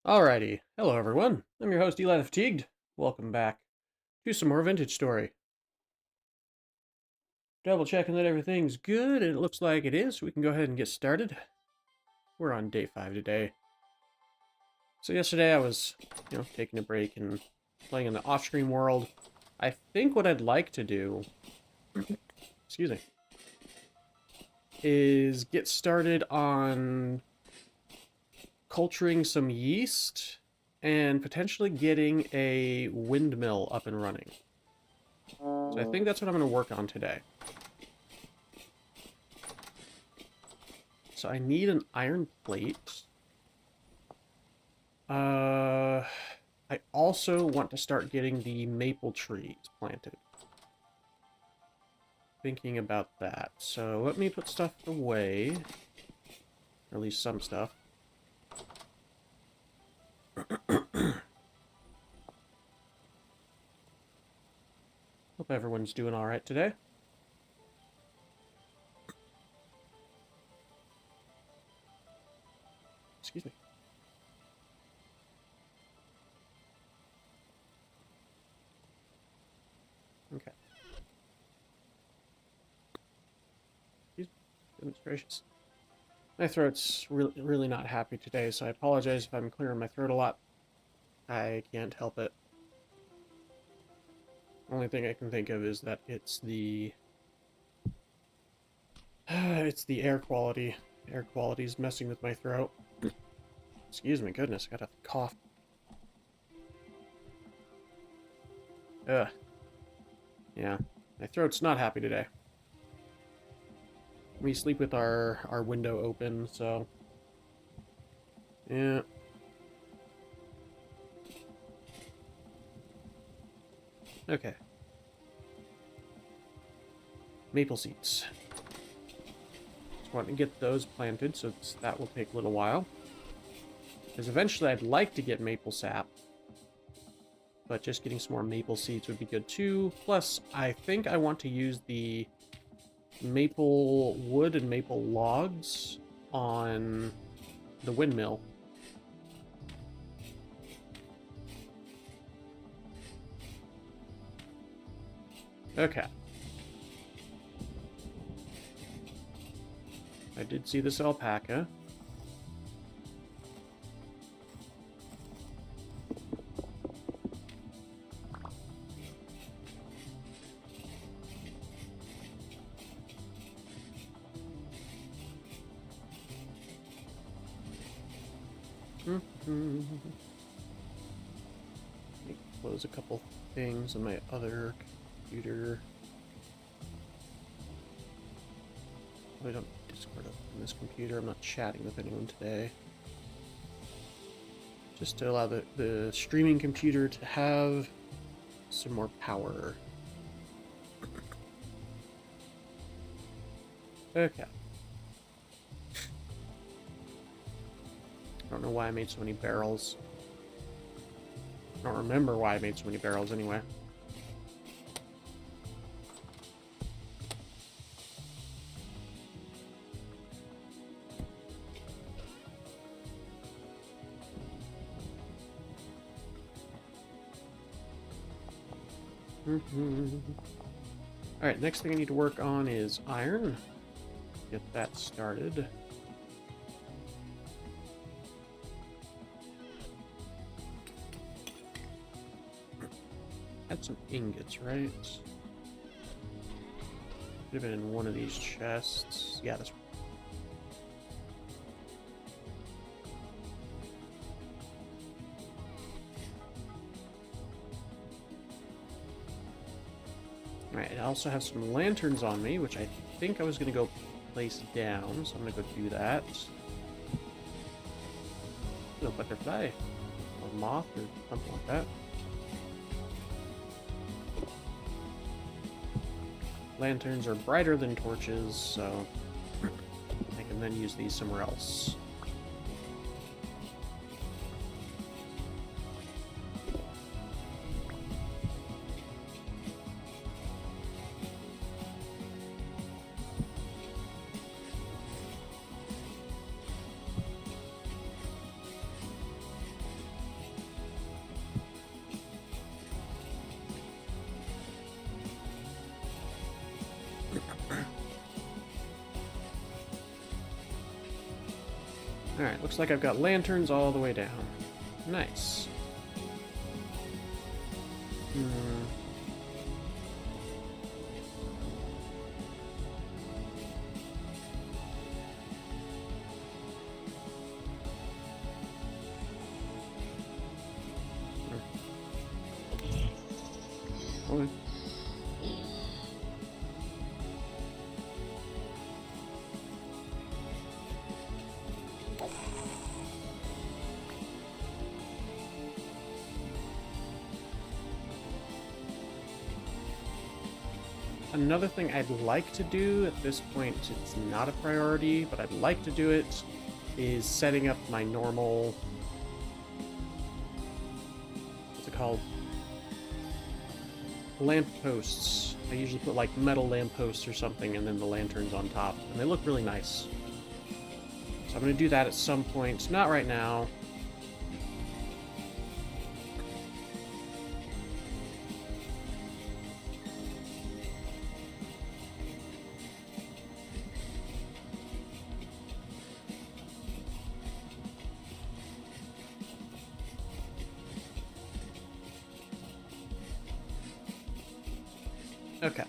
Alrighty. Hello, everyone. I'm your host, Eli the Fatigued. Welcome back to some more Vintage Story. Double checking that everything's good, and it looks like it is. We can go ahead and get started. We're on day 5 today. So yesterday I was, taking a break and playing in the off-screen world. I think what I'd like to do, excuse me, is get started on culturing some yeast and potentially getting a windmill up and running. So I think that's what I'm going to work on today. So I need an iron plate. I also want to start getting the maple trees planted. Thinking about that. So let me put stuff away. Or at least some stuff. Hope everyone's doing alright today. Excuse me. Okay. Goodness gracious. My throat's really not happy today, so I apologize if I'm clearing my throat a lot. I can't help it. Only thing I can think of is that it's the air quality. Air quality's messing with my throat. Excuse me, goodness, I got a cough. Ugh. Yeah, my throat's not happy today. We sleep with our window open, so yeah. Okay. Maple seeds. Just want to get those planted, so that will take a little while. Because eventually I'd like to get maple sap. But just getting some more maple seeds would be good too. Plus, I think I want to use the maple wood and maple logs on the windmill. Okay. I did see this alpaca. Close a couple things on my other computer. I don't Discord up on this computer. I'm not chatting with anyone today. Just to allow the streaming computer to have some more power. Okay. I don't know why I made so many barrels. I don't remember why I made so many barrels anyway. Alright, next thing I need to work on is iron. Get that started. Had some ingots, right? Could have been in one of these chests. Yeah, that's Alright, I also have some lanterns on me, which I think I was going to go place down, so I'm going to go do that. A butterfly, or moth, or something like that. Lanterns are brighter than torches, so I can then use these somewhere else. Alright, looks like I've got lanterns all the way down. Nice. Okay. Another thing I'd like to do, at this point it's not a priority, but I'd like to do it, is setting up my normal... what's it called? Lamp posts. I usually put like metal lamp posts or something and then the lanterns on top, and they look really nice. So I'm going to do that at some point, not right now. Okay.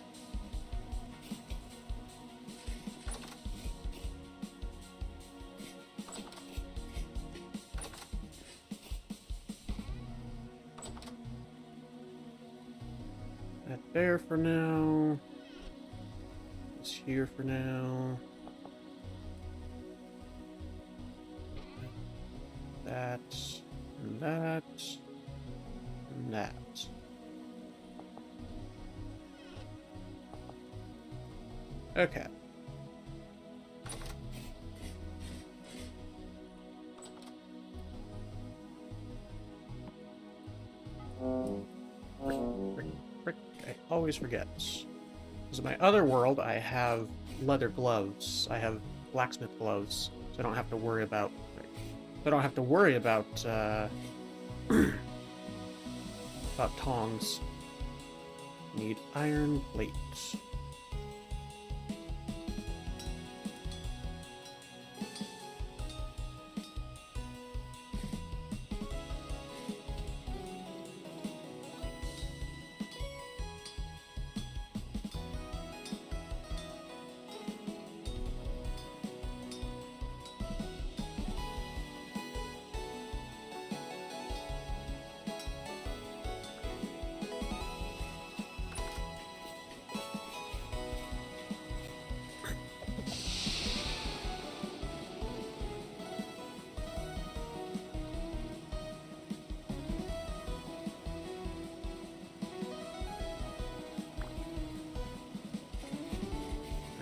That there for now. It's here for now. That, and that, and that. Okay. Frick. I always forget. Because in my other world, I have leather gloves. I have blacksmith gloves, so I don't have to worry about... about about tongs. Need iron plates.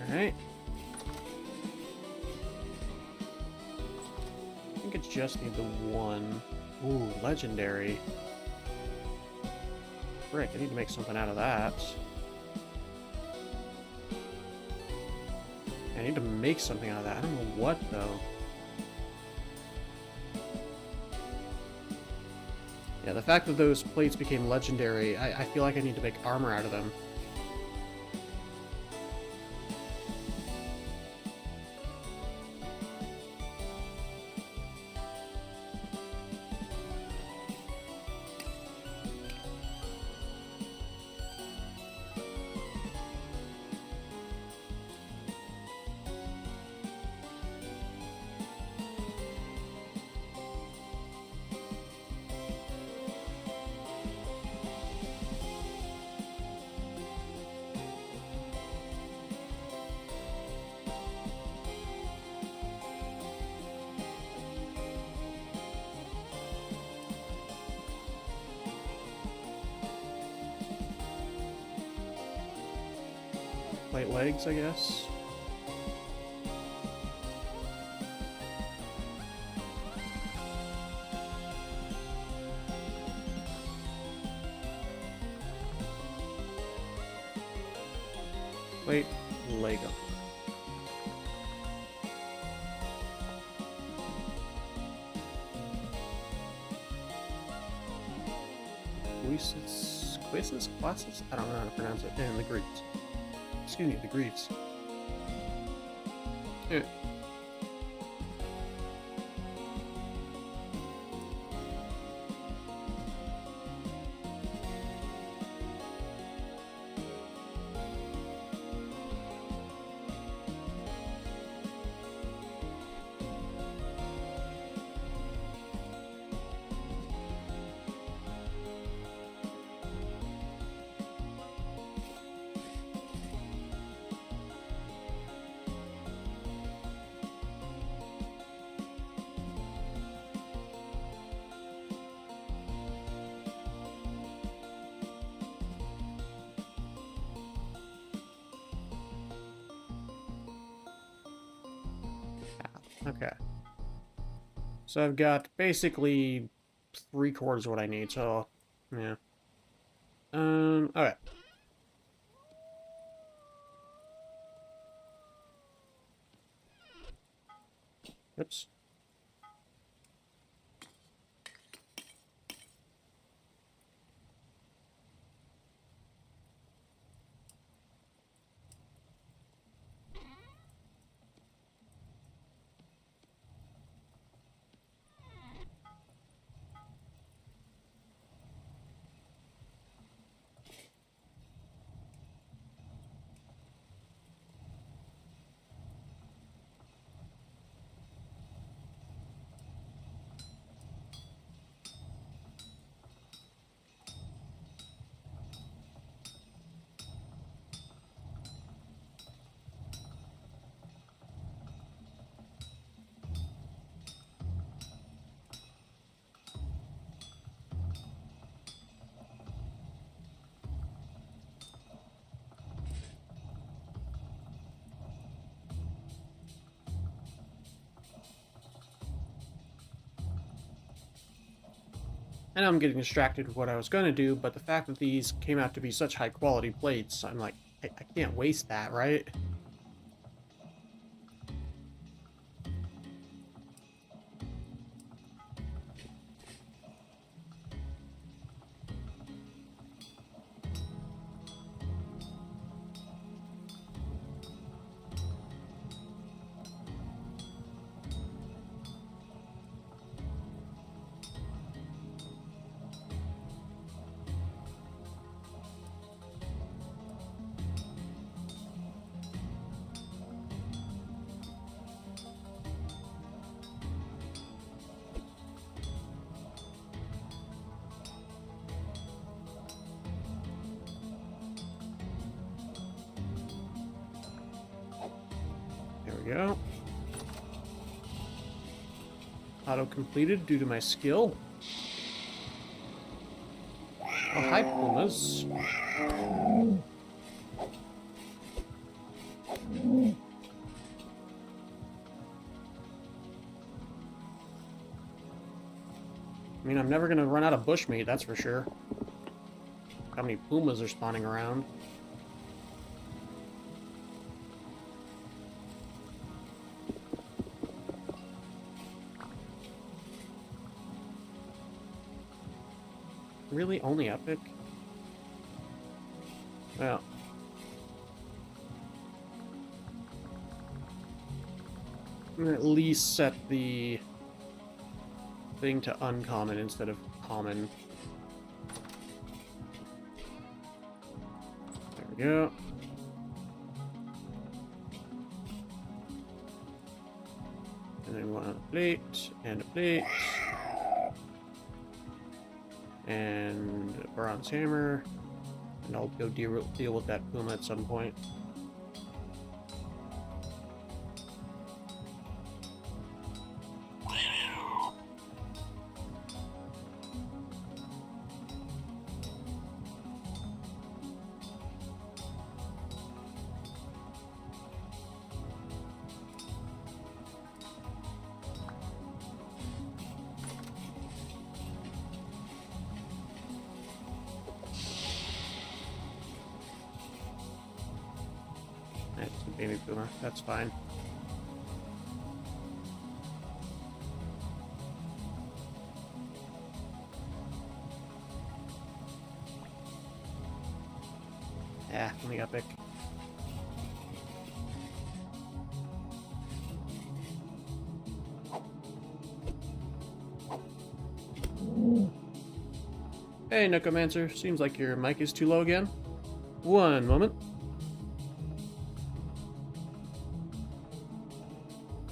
Alright. I think it's just need the one. Ooh, legendary. Frick, I need to make something out of that. I need to make something out of that. I don't know what, though. Yeah, the fact that those plates became legendary, I feel like I need to make armor out of them. Plate legs, I guess. Plate Lego. Quasis? Classes? I don't know how to pronounce it. And the Greeks. Excuse me, the Greeks. Yeah. Okay. So I've got basically 3/4 of what I need, so yeah. Okay. Oops. I know I'm getting distracted with what I was going to do, but the fact that these came out to be such high quality plates, I'm like, I can't waste that, right? There we go. Auto completed due to my skill. Oh, hi, Pumas. I mean, I'm never gonna run out of bushmeat, that's for sure. How many Pumas are spawning around? Really? Only epic? Well. I'm gonna at least set the thing to uncommon instead of common. There we go. And then one on a plate, and a plate. And a bronze hammer. And I'll go deal with that Puma at some point. That's a baby Puma. That's fine. Yeah, only epic. Hey, Necromancer. Seems like your mic is too low again. One moment.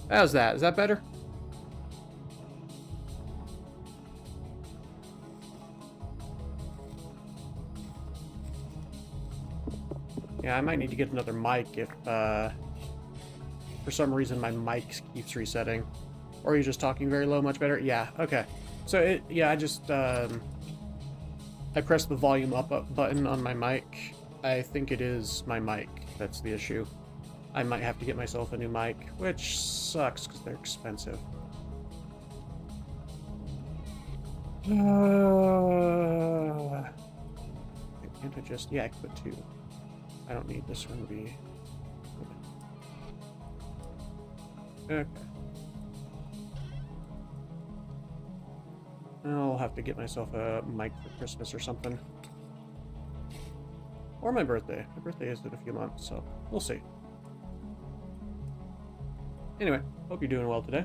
How's that? Is that better? Yeah, I might need to get another mic if, for some reason my mic keeps resetting. Or you're just talking very low, much better? Yeah, okay. So, yeah, I just, I pressed the volume up button on my mic. I think it is my mic that's the issue. I might have to get myself a new mic, which sucks because they're expensive. Can't I just... Yeah, I could put 2. I don't need this one to be... Okay. I'll have to get myself a mic for Christmas or something. Or my birthday. My birthday is in a few months, so we'll see. Anyway, hope you're doing well today.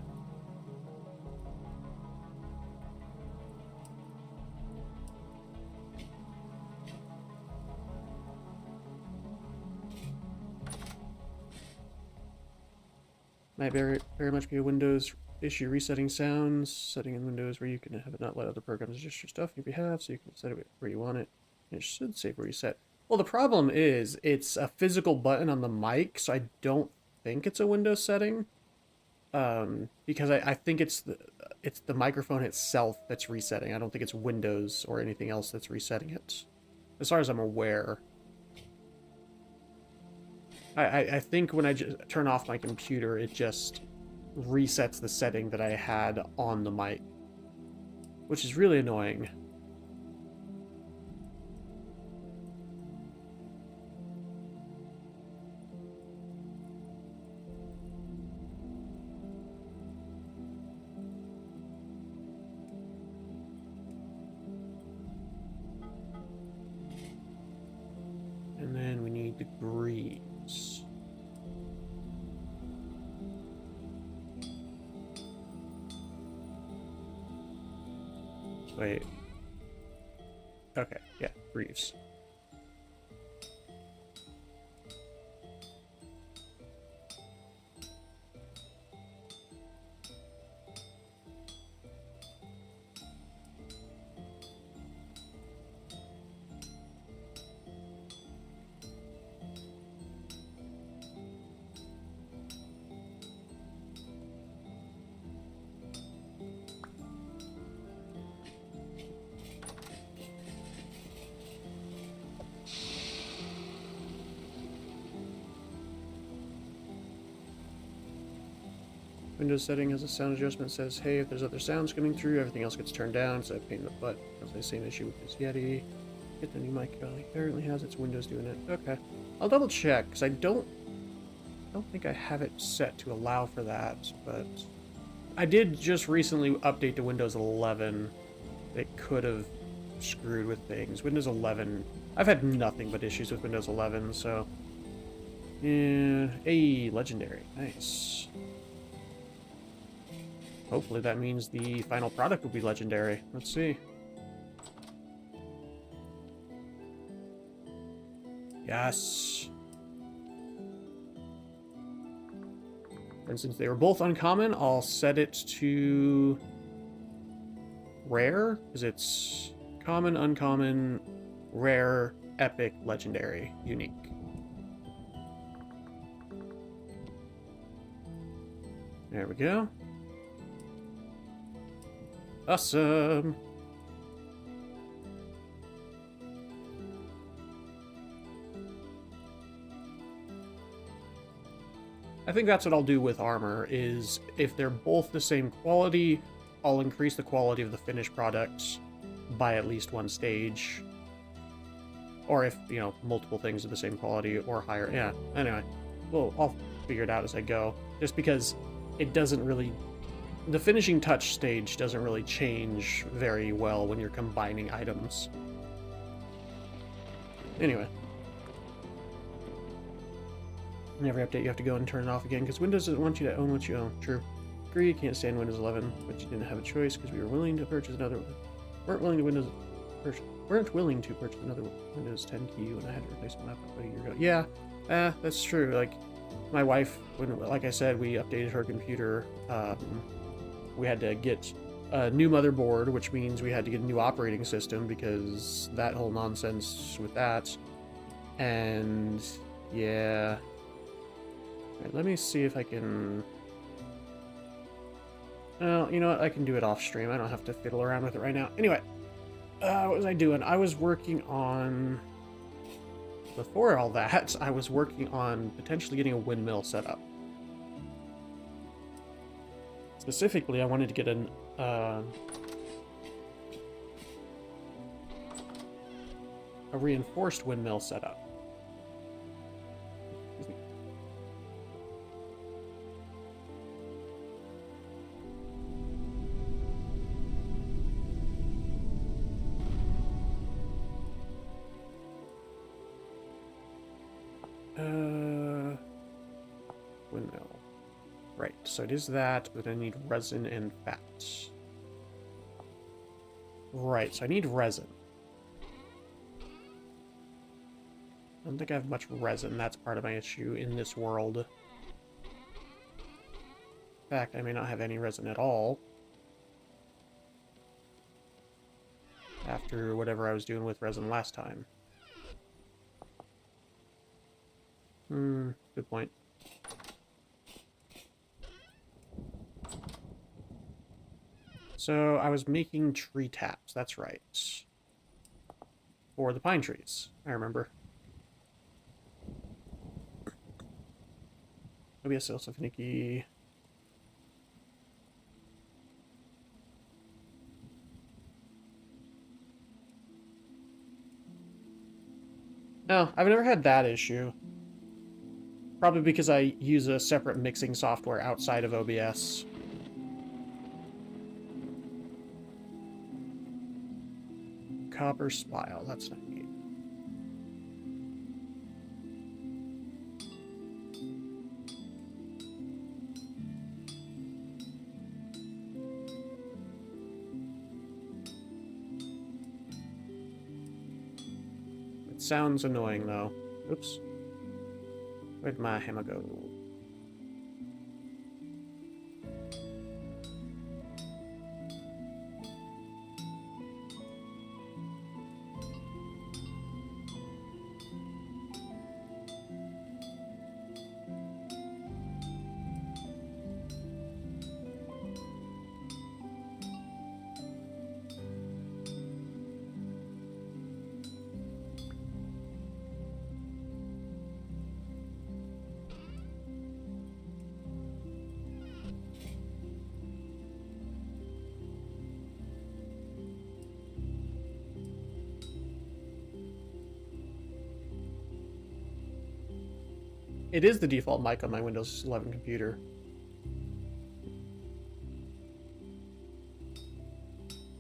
Might very much be a Windows issue resetting sounds, setting in Windows where you can have it not let other programs adjust your stuff on your behalf, so you can set it where you want it. It should save reset. Well, the problem is it's a physical button on the mic, so I don't think it's a Windows setting. Because I think it's the microphone itself that's resetting. I don't think it's Windows or anything else that's resetting it, as far as I'm aware. I think when I just turn off my computer, it just resets the setting that I had on the mic, which is really annoying. And then we need degrees. Wait. Okay, yeah, Greaves. Windows setting has a sound adjustment, says, hey, if there's other sounds coming through, everything else gets turned down, so I pain in the butt. That's the same issue with this Yeti. Get the new mic apparently has its Windows doing it. Okay. I'll double check, because I don't think I have it set to allow for that, but I did just recently update to Windows 11. It could have screwed with things. Windows 11, I've had nothing but issues with Windows 11, so yeah. Hey, legendary. Nice. Hopefully that means the final product will be legendary. Let's see. Yes. And since they were both uncommon, I'll set it to rare, because it's common, uncommon, rare, epic, legendary, unique. There we go. Awesome. I think that's what I'll do with armor, is if they're both the same quality, I'll increase the quality of the finished product by at least 1 stage. Or if, you know, multiple things are the same quality or higher. Yeah, anyway. Well, I'll figure it out as I go. Just because it doesn't really... The finishing touch stage doesn't really change very well when you're combining items. Anyway. In every update you have to go and turn it off again, because Windows doesn't want you to own what you own. True. Agree, you can't stand Windows 11, but you didn't have a choice because we were willing to purchase another one. Weren't willing to purchase another Windows 10 key when I had to replace my laptop about a year ago. Yeah, that's true. Like, my wife, like I said, we updated her computer. We had to get a new motherboard, which means we had to get a new operating system because that whole nonsense with that. And yeah. Right, let me see if I can... Well, you know what? I can do it off stream. I don't have to fiddle around with it right now. Anyway, what was I doing? I was working on before all that, I was working on potentially getting a windmill set up. Specifically, I wanted to get an a reinforced windmill set up. Windmill. Right, so it is that, but I need resin and fat. Right, so I need resin. I don't think I have much resin. That's part of my issue in this world. In fact, I may not have any resin at all. After whatever I was doing with resin last time. Good point. So I was making tree taps, that's right. For the pine trees, I remember. OBS also finicky. No, I've never had that issue. Probably because I use a separate mixing software outside of OBS. Copper spile, that's not neat. It sounds annoying though. Oops. Where'd my hammer go? It is the default mic on my Windows 11 computer.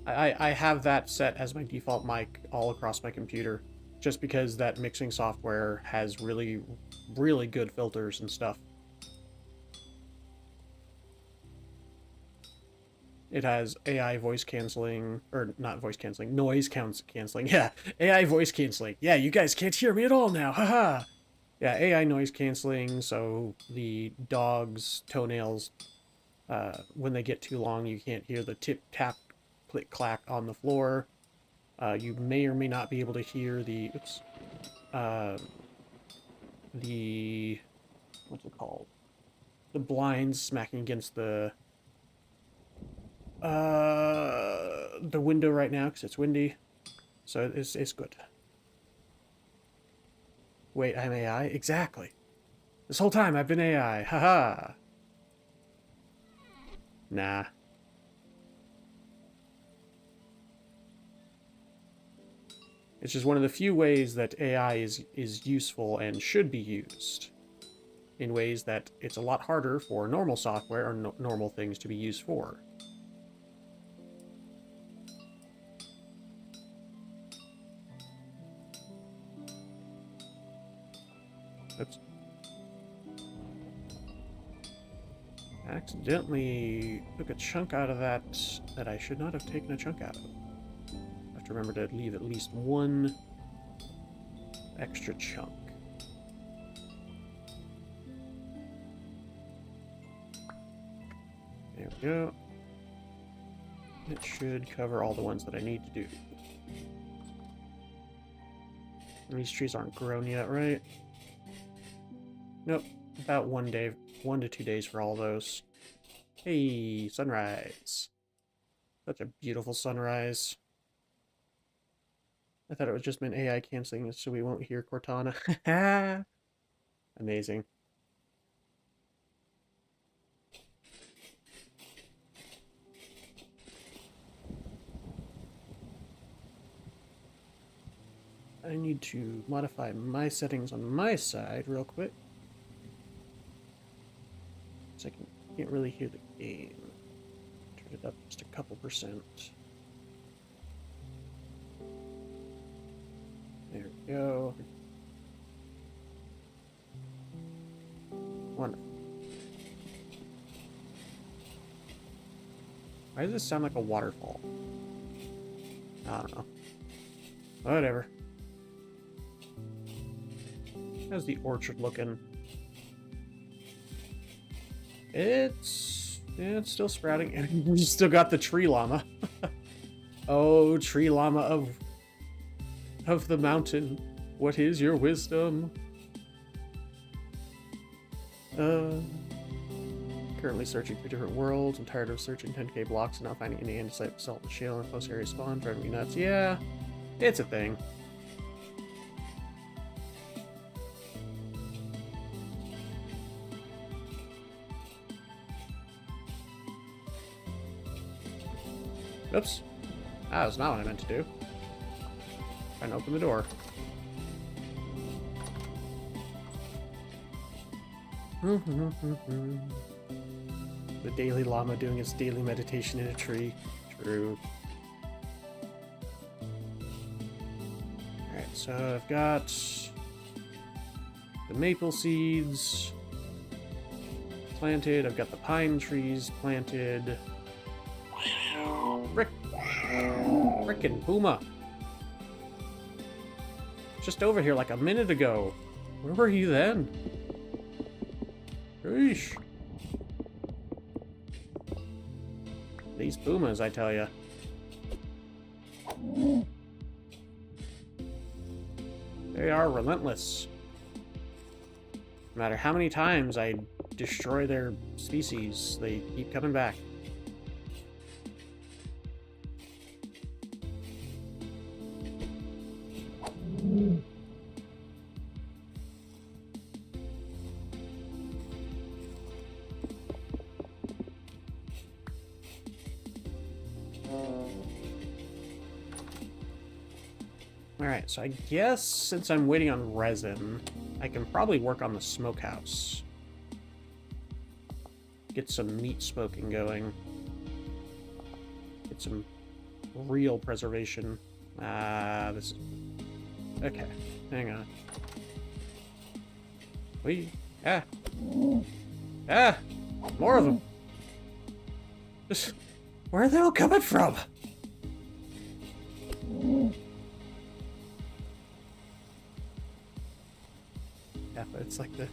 I have that set as my default mic all across my computer, just because that mixing software has really, really good filters and stuff. It has AI voice canceling, or not voice canceling, noise canceling. Yeah, AI voice canceling. Yeah, you guys can't hear me at all now, haha. Yeah, AI noise canceling, so the dog's toenails, when they get too long, you can't hear the tip, tap, click, clack on the floor. You may or may not be able to hear the, oops, the, what's it called? The blinds smacking against the window right now, because it's windy. So it's good. Wait, I'm AI? Exactly. This whole time I've been AI. Haha. Nah. It's just one of the few ways that AI is useful and should be used. In ways that it's a lot harder for normal software or normal things to be used for. Oops. I accidentally took a chunk out of that I should not have taken a chunk out of. I have to remember to leave at least one extra chunk. There we go. It should cover all the ones that I need to do. And these trees aren't grown yet, right? Nope. About 1 to 2 days for all those. Hey, sunrise. Such a beautiful sunrise. I thought it was just meant AI canceling it so we won't hear Cortana. Amazing. I need to modify my settings on my side real quick. So I can't really hear the game. Turn it up just a couple percent. There we go. Wonderful. Why does this sound like a waterfall? I don't know. Whatever. How's the orchard looking? It's still sprouting, and we still got the tree llama. Oh, tree llama of the mountain, what is your wisdom? Currently searching for different worlds. I'm tired of searching 10k blocks and not finding any andesite, basalt, and shale in close area spawn. Driving me nuts. Yeah, it's a thing. Oops. That was not what I meant to do. Trying to open the door. The daily llama doing its daily meditation in a tree. True. Alright, so I've got the maple seeds planted. I've got the pine trees planted. Frickin' Puma. Just over here like a minute ago. Where were you then? Eesh. These Pumas, I tell ya. They are relentless. No matter how many times I destroy their species, they keep coming back. Alright, so I guess since I'm waiting on resin, I can probably work on the smokehouse. Get some meat smoking going. Get some real preservation. This is... Okay, hang on. Ah! More of them! Just... Where are they all coming from? Yeah, but it's like that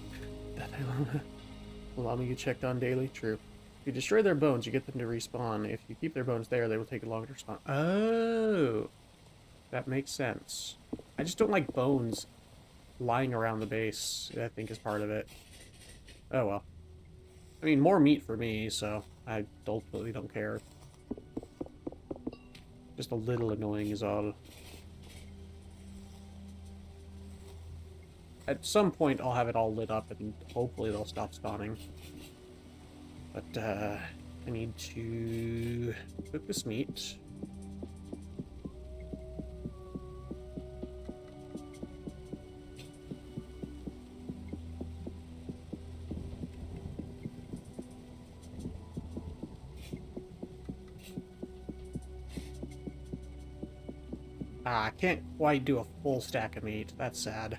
llama you checked on daily. True. If you destroy their bones, you get them to respawn. If you keep their bones there, they will take longer to spawn. Oh, that makes sense. I just don't like bones lying around the base. I think is part of it. Oh well. I mean, more meat for me, so I ultimately don't care. Just a little annoying is all. At some point, I'll have it all lit up, and hopefully they'll stop spawning. But, I need to cook this meat. I can't quite do a full stack of meat. That's sad.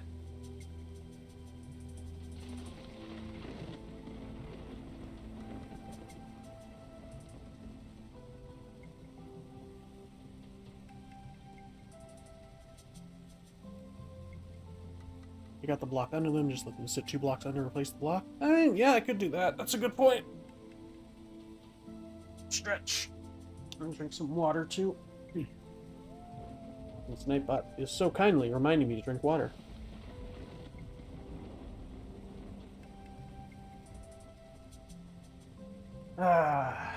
You got the block under them, just let them sit 2 blocks under, replace the block. I mean, yeah, I could do that. That's a good point. Stretch. I'm gonna drink some water, too. This Nightbot is so kindly reminding me to drink water. Ah.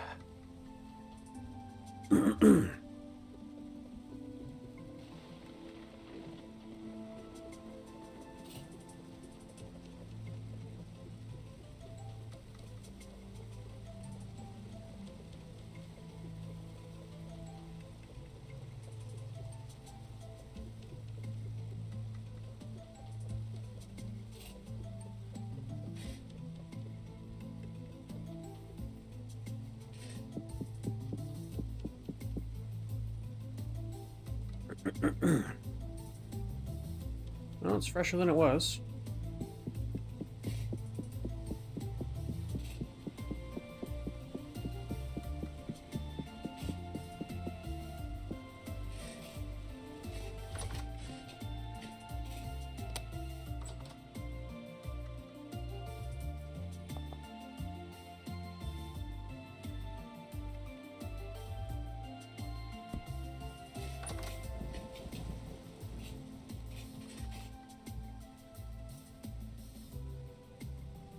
Well, it's fresher than it was.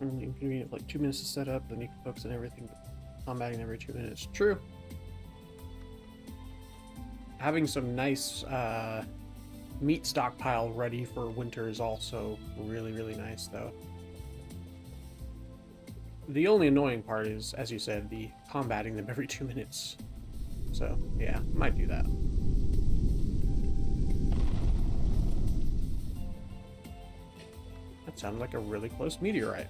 You can have like 2 minutes to set up, then you can focus on everything, but combating every 2 minutes. True. Having some nice meat stockpile ready for winter is also really, really nice, though. The only annoying part is, as you said, the combating them every 2 minutes. So, yeah, might do that. That sounded like a really close meteorite.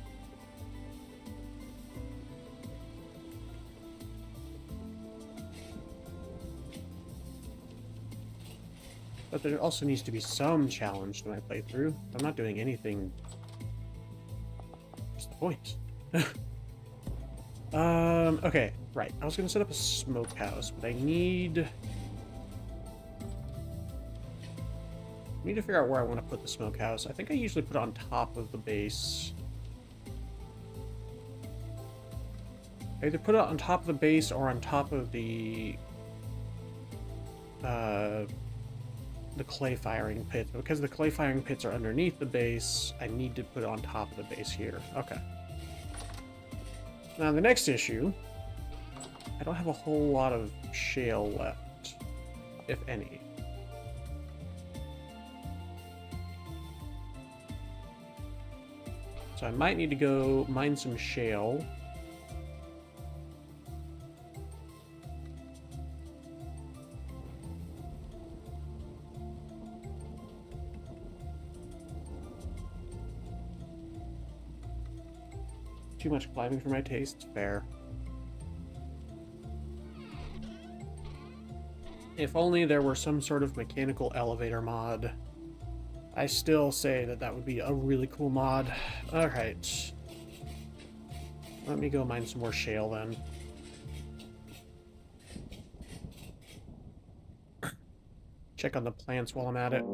But there also needs to be some challenge to my playthrough. I'm not doing anything. What's the point? Okay, right. I was gonna set up a smokehouse, but I need to figure out where I want to put the smokehouse. I think I usually put it on top of the base. I either put it on top of the base or on top of the clay firing pit. Because the clay firing pits are underneath the base, I need to put it on top of the base here. Okay. Now the next issue, I don't have a whole lot of shale left, if any. So I might need to go mine some shale. Too much climbing for my taste. Fair. If only there were some sort of mechanical elevator mod. I still say that that would be a really cool mod. Alright. Let me go mine some more shale then. Check on the plants while I'm at it.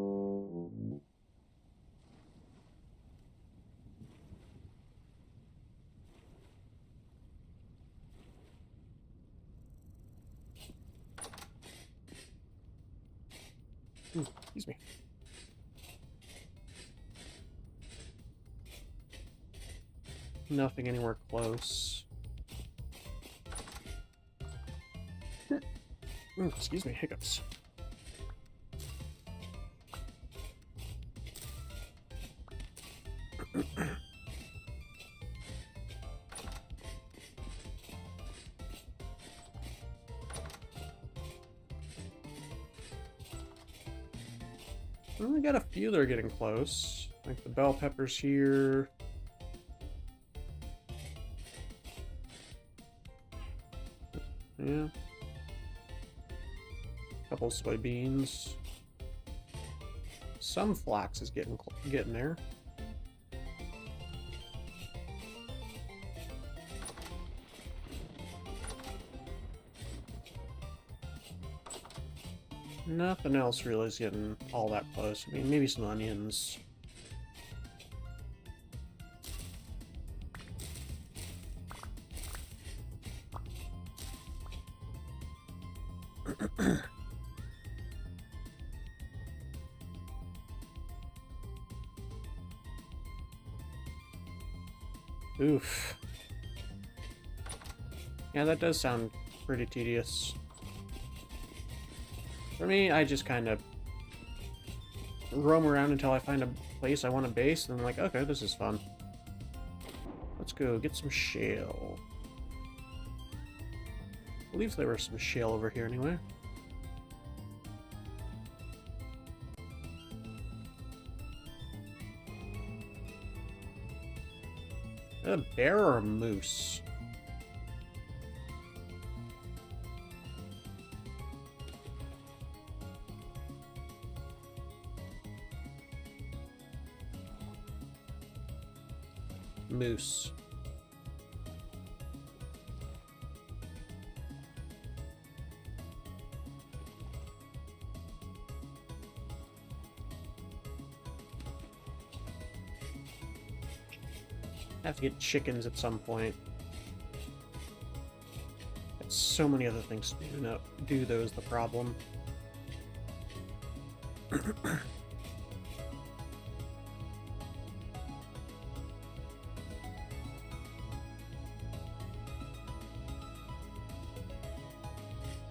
Excuse me. Nothing anywhere close. Excuse me, hiccups. Well, we got a few that are getting close. Like the bell peppers here. Yeah. Couple soybeans. Some flax is getting there. Nothing else really is getting all that close. I mean, maybe some onions. Oof. Yeah, that does sound pretty tedious. For me, I just kind of roam around until I find a place I want to base, and I'm like, okay, this is fun. Let's go get some shale. I believe there was some shale over here anyway. A bear or a moose? Moose. I have to get chickens at some point. Got so many other things to do. No, do those the problem.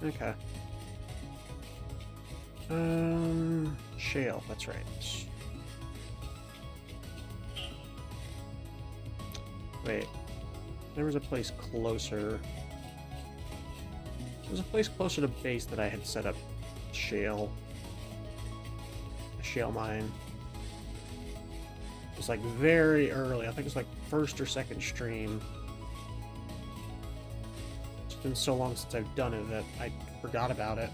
Okay. Shale, that's right. Wait. There was a place closer. There was a place closer to base that I had set up shale. A shale mine. It was like very early. I think it was like first or second stream. It's been so long since I've done it that I forgot about it.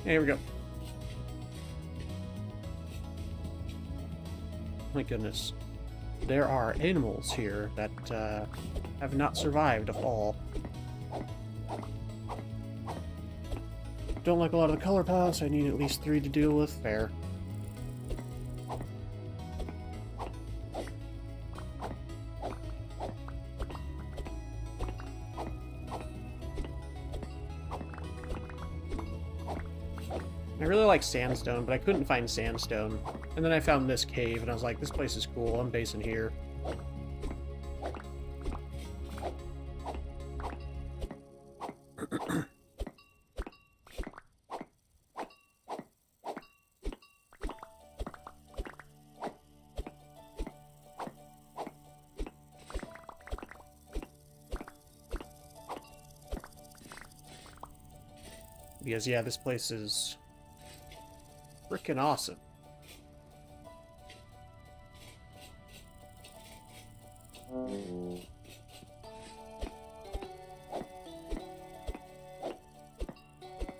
Here we go. My goodness. There are animals here that have not survived a fall. Don't like a lot of the color paths. I need at least 3 to deal with. Fair. I really like sandstone, but I couldn't find sandstone. And then I found this cave, and I was like, this place is cool. I'm basing here. Because, yeah, this place is freaking awesome.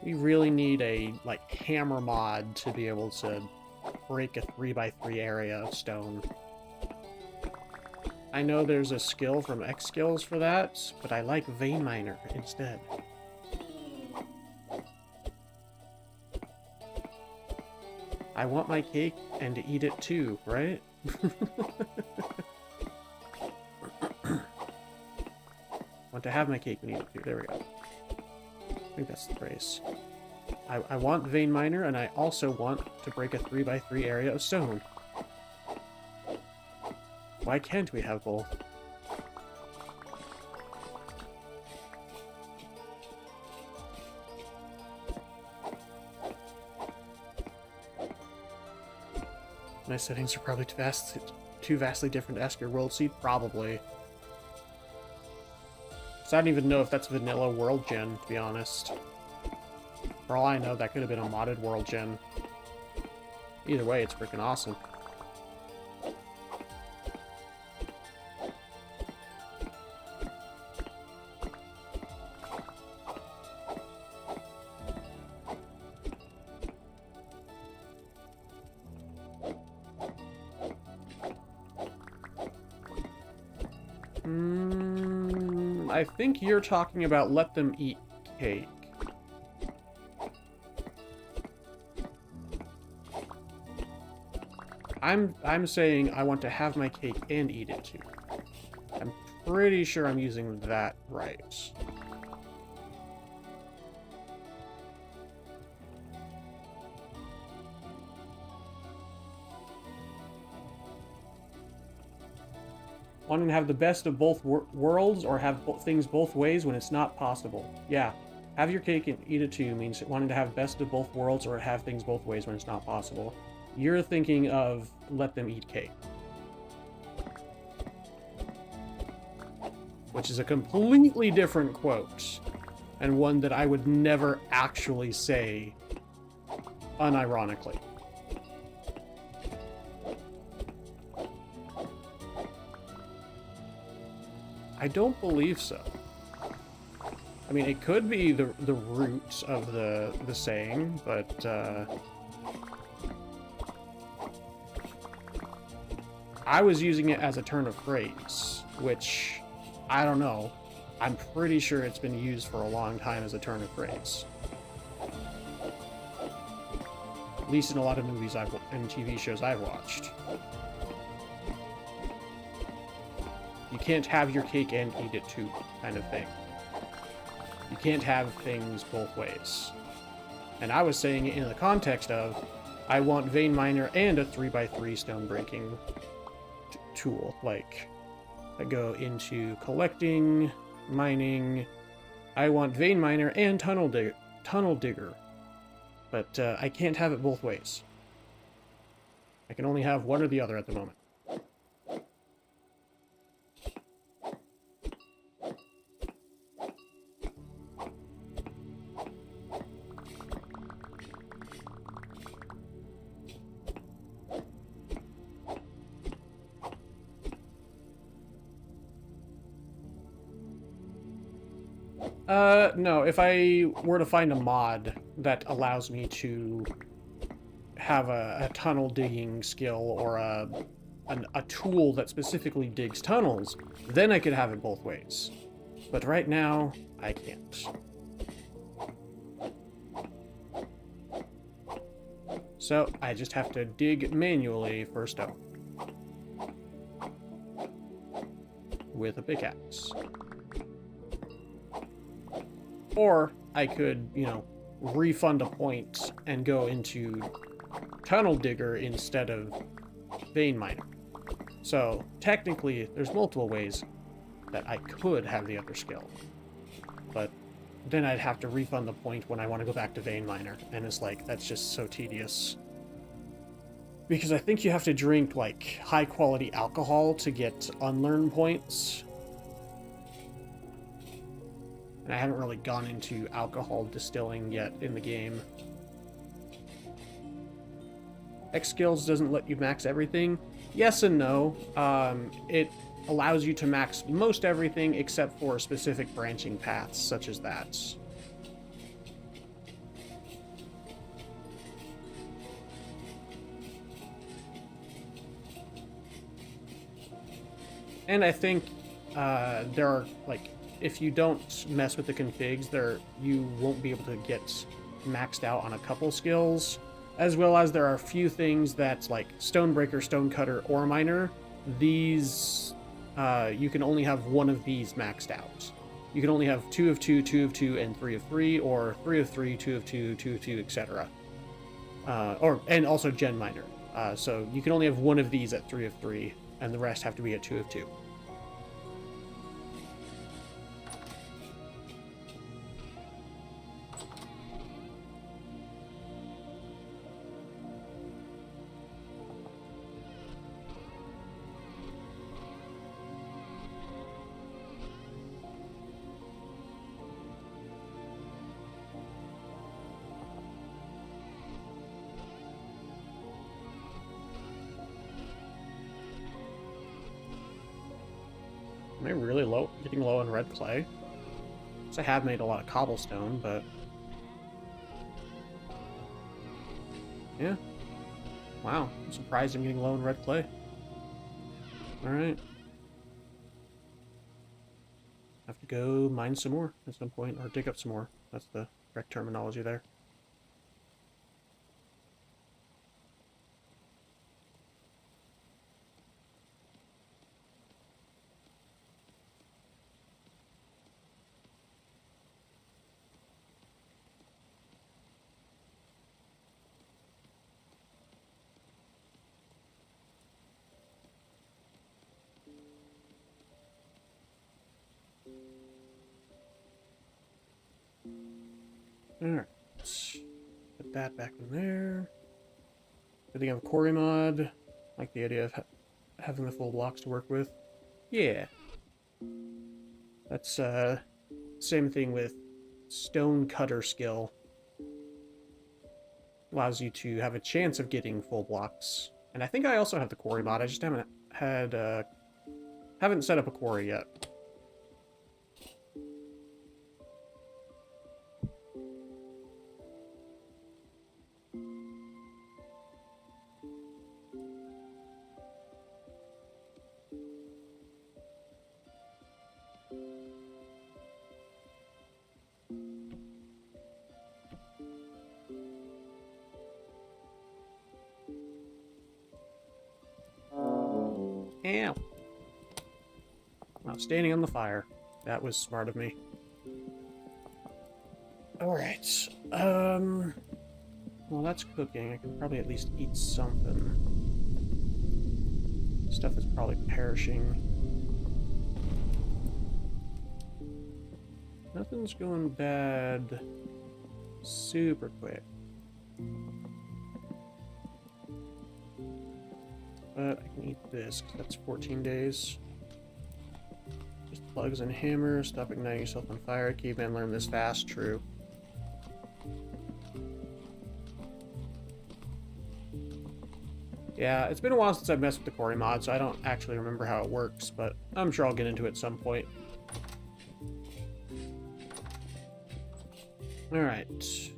We really need a, like, hammer mod to be able to break a 3x3 area of stone. I know there's a skill from X Skills for that, but I like Vein Miner instead. I want my cake and to eat it too, right? Want to have my cake and eat it too. There we go. I think that's the phrase. I want Vein Miner, and I also want to break a 3x3 area of stone. Why can't we have both? My settings are probably too vastly different to ask your world seed? Probably. So I don't even know if that's vanilla world gen, to be honest. For all I know, that could have been a modded world gen. Either way, it's freaking awesome. I think you're talking about let them eat cake. I'm saying I want to have my cake and eat it too. I'm pretty sure I'm using that right. Wanting to have the best of both worlds or have things both ways when it's not possible. Yeah, have your cake and eat it too means wanting to have best of both worlds or have things both ways when it's not possible. You're thinking of let them eat cake. Which is a completely different quote. and one that I would never actually say unironically. I don't believe so. I mean, it could be the root of the saying, but I was using it as a turn of phrase, which I don't know. I'm pretty sure it's been used for a long time as a turn of phrase. At least in a lot of movies and TV shows I've watched. You can't have your cake and eat it too, kind of thing. You can't have things both ways. And I was saying it in the context of, I want Vein Miner and a 3x3 stone breaking tool. Like, I go into collecting, mining. I want Vein Miner and Tunnel Digger. But I can't have it both ways. I can only have one or the other at the moment. No, if I were to find a mod that allows me to have a tunnel digging skill or a tool that specifically digs tunnels, then I could have it both ways. But right now, I can't. So, I just have to dig manually for stone. With a pickaxe. Or I could, you know, refund a point and go into Tunnel Digger instead of Vein Miner. So, technically, there's multiple ways that I could have the other skill. But then I'd have to refund the point when I want to go back to Vein Miner. And it's like, that's just so tedious. Because I think you have to drink, like, high-quality alcohol to get unlearn points. And I haven't really gone into alcohol distilling yet in the game. X Skills doesn't let you max everything. Yes and no. It allows you to max most everything except for specific branching paths, such as that. And I think there are, like, if you don't mess with the configs, you won't be able to get maxed out on a couple skills, as well as there are a few things that's like Stonebreaker, Stonecutter, Ore Miner. These, you can only have one of these maxed out. You can only have 2 of 2, 2 of 2, and 3 of 3, or 3 of 3, 2 of 2, 2 of 2, etc. And also Gen Miner. So you can only have one of these at 3 of 3, and the rest have to be at 2 of 2. Am I really getting low on red clay? Because I have made a lot of cobblestone, but... yeah. Wow, I'm surprised I'm getting low on red clay. Alright. Have to go mine some more at some point, or dig up some more. That's the correct terminology there. Alright. Put that back in there. Good thing I have a quarry mod. Like the idea of having the full blocks to work with. Yeah. That's, same thing with stone cutter skill. Allows you to have a chance of getting full blocks. And I think I also have the quarry mod. I just haven't set up a quarry yet. Ow. Wow, standing on the fire. That was smart of me. Alright. Well, that's cooking. I can probably at least eat something. Stuff is probably perishing. Nothing's going bad super quick. But I can eat this, 'cause that's 14 days. Just plugs and hammers, stop igniting yourself on fire, caveman learn this fast, true. Yeah, it's been a while since I've messed with the quarry mod, so I don't actually remember how it works, but I'm sure I'll get into it at some point. Alright.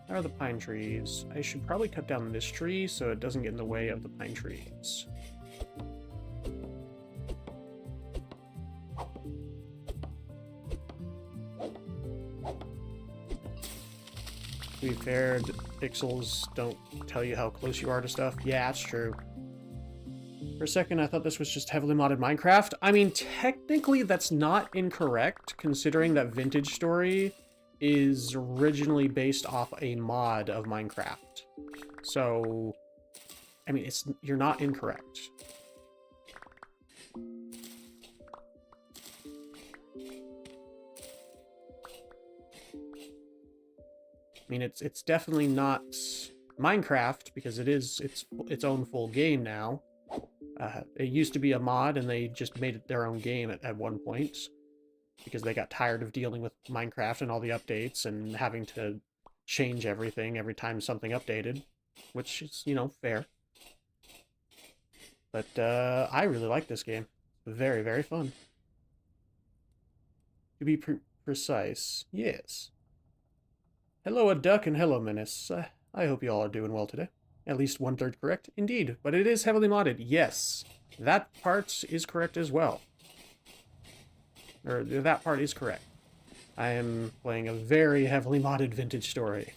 How are the pine trees? I should probably cut down this tree so it doesn't get in the way of the pine trees. To be fair, the pixels don't tell you how close you are to stuff. Yeah, it's true. For a second, I thought this was just heavily modded Minecraft. I mean, technically, that's not incorrect, considering that Vintage Story is originally based off a mod of Minecraft. So, I mean, you're not incorrect. I mean, it's definitely not Minecraft because it is its own full game now. It used to be a mod, and they just made it their own game at one point because they got tired of dealing with Minecraft and all the updates and having to change everything every time something updated, which is, you know, fair. But I really like this game. Very, very fun. To be precise, yes. Hello, a duck, and hello, Menace. I hope you all are doing well today. At least 1/3 correct. Indeed, but it is heavily modded. Yes, that part is correct as well. Or that part is correct. I am playing a very heavily modded Vintage Story.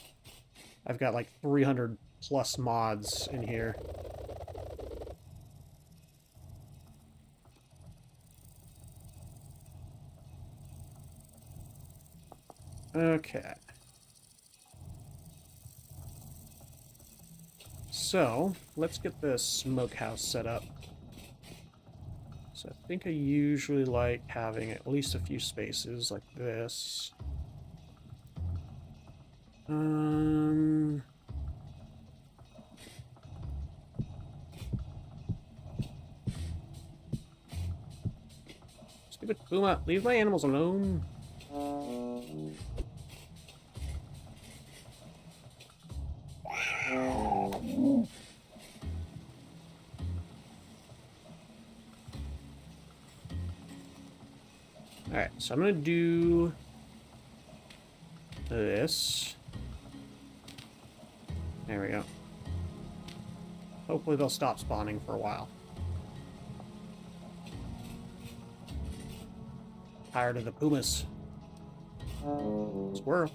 I've got like 300 plus mods in here. Okay. So, let's get the smokehouse set up. So I think I usually like having at least a few spaces like this. Stupid Puma, leave my animals alone. Alright, so I'm gonna do this. There we go. Hopefully they'll stop spawning for a while. Tired of the pumas. Squirrel.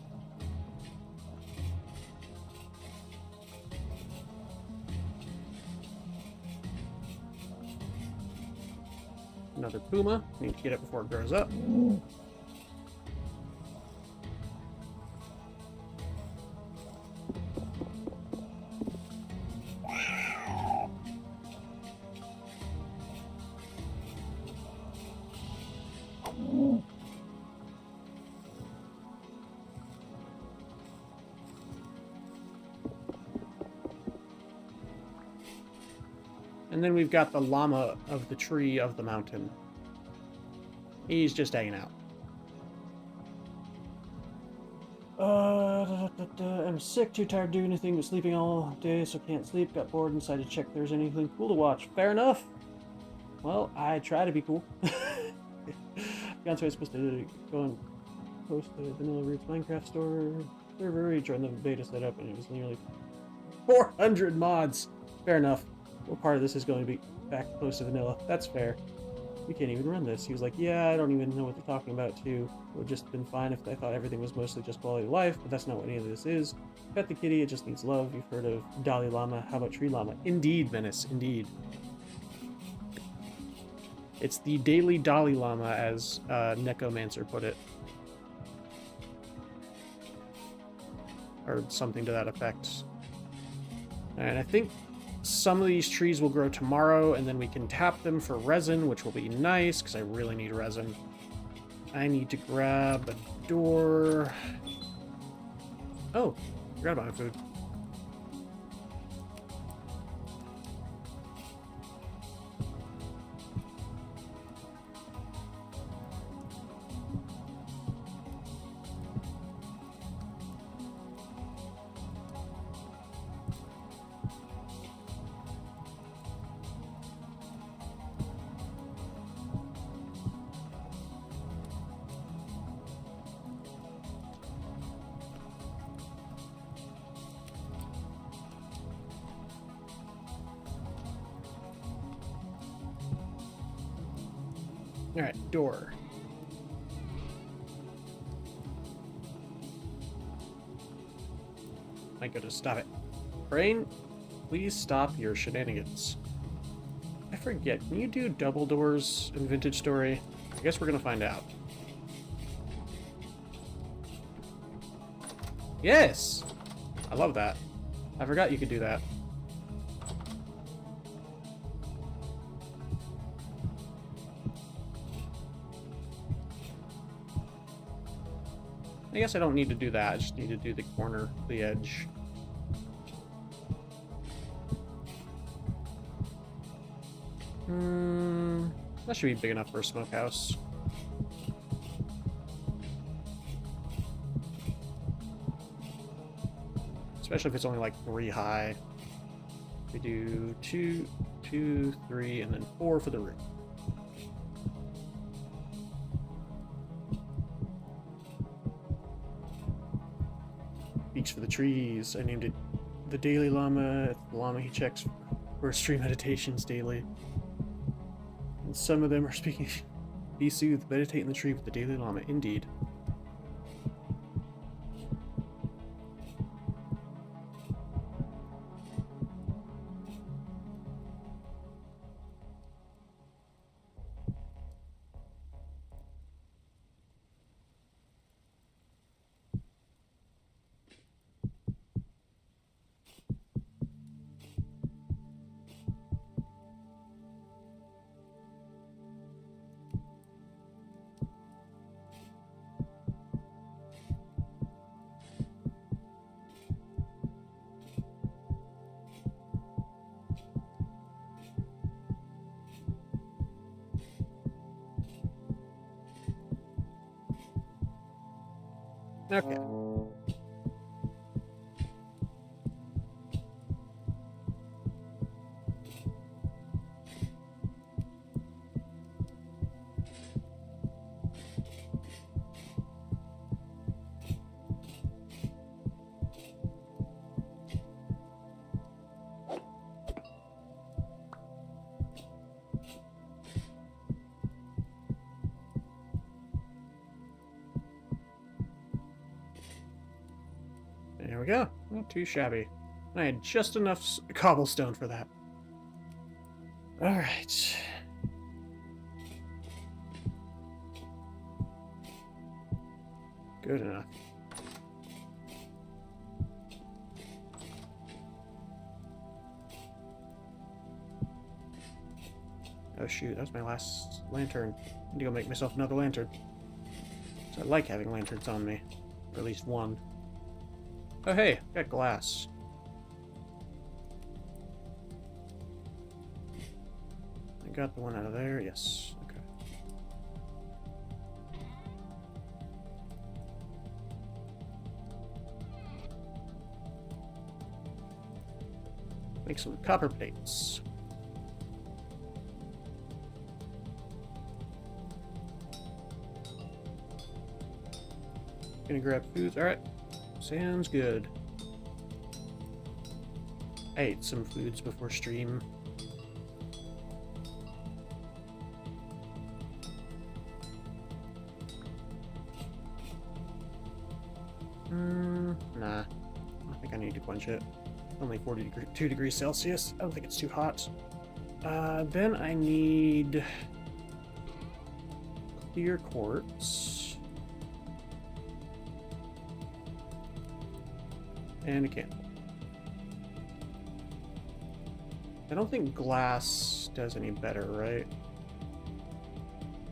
Another puma. Need to get it before it grows up. And then we've got the llama of the tree of the mountain. He's just hanging out. I'm sick, too tired to do anything but sleeping all day, so can't sleep. Got bored and decided to check if there's anything cool to watch. Fair enough. Well, I try to be cool. Fiance was supposed to go and post the Vanilla Roots Minecraft store server. He joined the beta setup, and it was nearly 400 mods. Fair enough. What part of this is going to be back close to vanilla? That's fair. We can't even run this. He was like, yeah, I don't even know what they're talking about, too. It would just been fine if I thought everything was mostly just quality of life, but that's not what any of this is. Pet the kitty, it just needs love. You've heard of Dalai Lama. How about Tree Llama? Indeed, Menace, indeed. It's the Daily Dalai Lama, as Nekomancer put it. Or something to that effect. And I think some of these trees will grow tomorrow, and then we can tap them for resin, which will be nice, because I really need resin. I need to grab a door. Oh, forgot about my food. Alright, door. My goodness, stop it. Brain, please stop your shenanigans. I forget, can you do double doors in Vintage Story? I guess we're gonna find out. Yes! I love that. I forgot you could do that. I guess I don't need to do that, I just need to do the corner, the edge. That should be big enough for a smokehouse. Especially if it's only like 3 high. We do 2, 2, 3, and then 4 for the roof. Beach for the trees. I named it the Daily Llama. It's the llama he checks for stream meditations daily. And some of them are speaking. Be soothed, meditate in the tree with the Daily Llama. Indeed. Okay. There we go. Not too shabby. I had just enough cobblestone for that. Alright. Good enough. Oh shoot, that was my last lantern. I need to go make myself another lantern. So I like having lanterns on me. Or at least one. Oh hey, got glass. I got the one out of there, yes. Okay. Make some copper plates. Gonna grab foods. Alright. Sounds good. I ate some foods before stream. Nah. I don't think I need to quench it. Only 42 degrees Celsius. I don't think it's too hot. Then I need clear quartz. And a candle. I don't think glass does any better, right?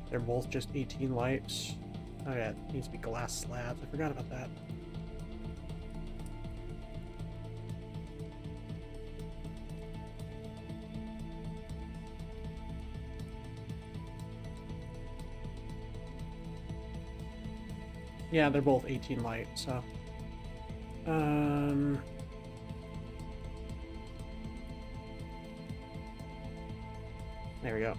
They're both just 18 lights. Oh yeah, it needs to be glass slabs. I forgot about that. Yeah, they're both 18 light, so... There we go.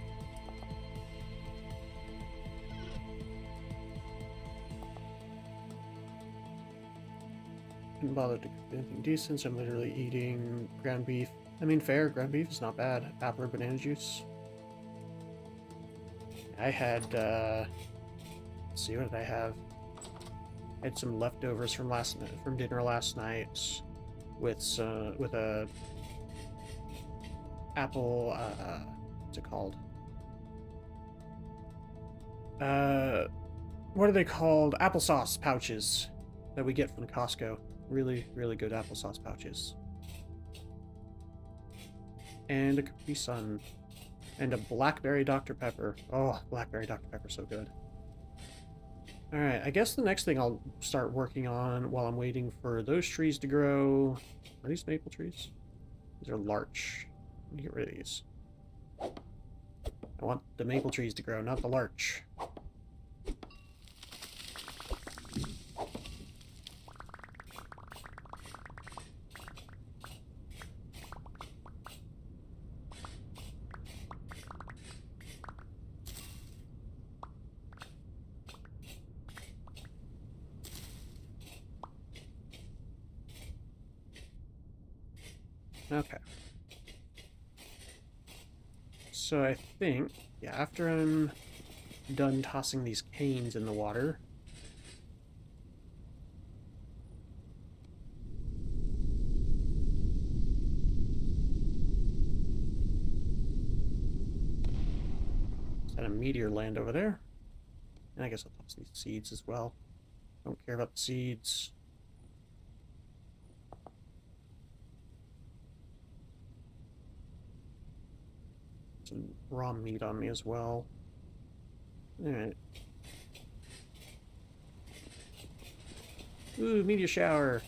Didn't bother to cook anything decent, so I'm literally eating ground beef. I mean, fair, ground beef is not bad. Apple or banana juice. I had, let's see, what did I have? I had some leftovers from dinner last night with a apple, what's it called? What are they called? Applesauce pouches that we get from Costco. Really, really good applesauce pouches. And a Capri Sun. And a blackberry Dr. Pepper. Oh, blackberry Dr. Pepper, so good. Alright, I guess the next thing I'll start working on while I'm waiting for those trees to grow... Are these maple trees? These are larch. Let me get rid of these. I want the maple trees to grow, not the larch. Okay. So I think, yeah, after I'm done tossing these canes in the water... Is that a meteor land over there? And I guess I'll toss these seeds as well. Don't care about the seeds. Some raw meat on me as well. Alright. Ooh, meteor shower.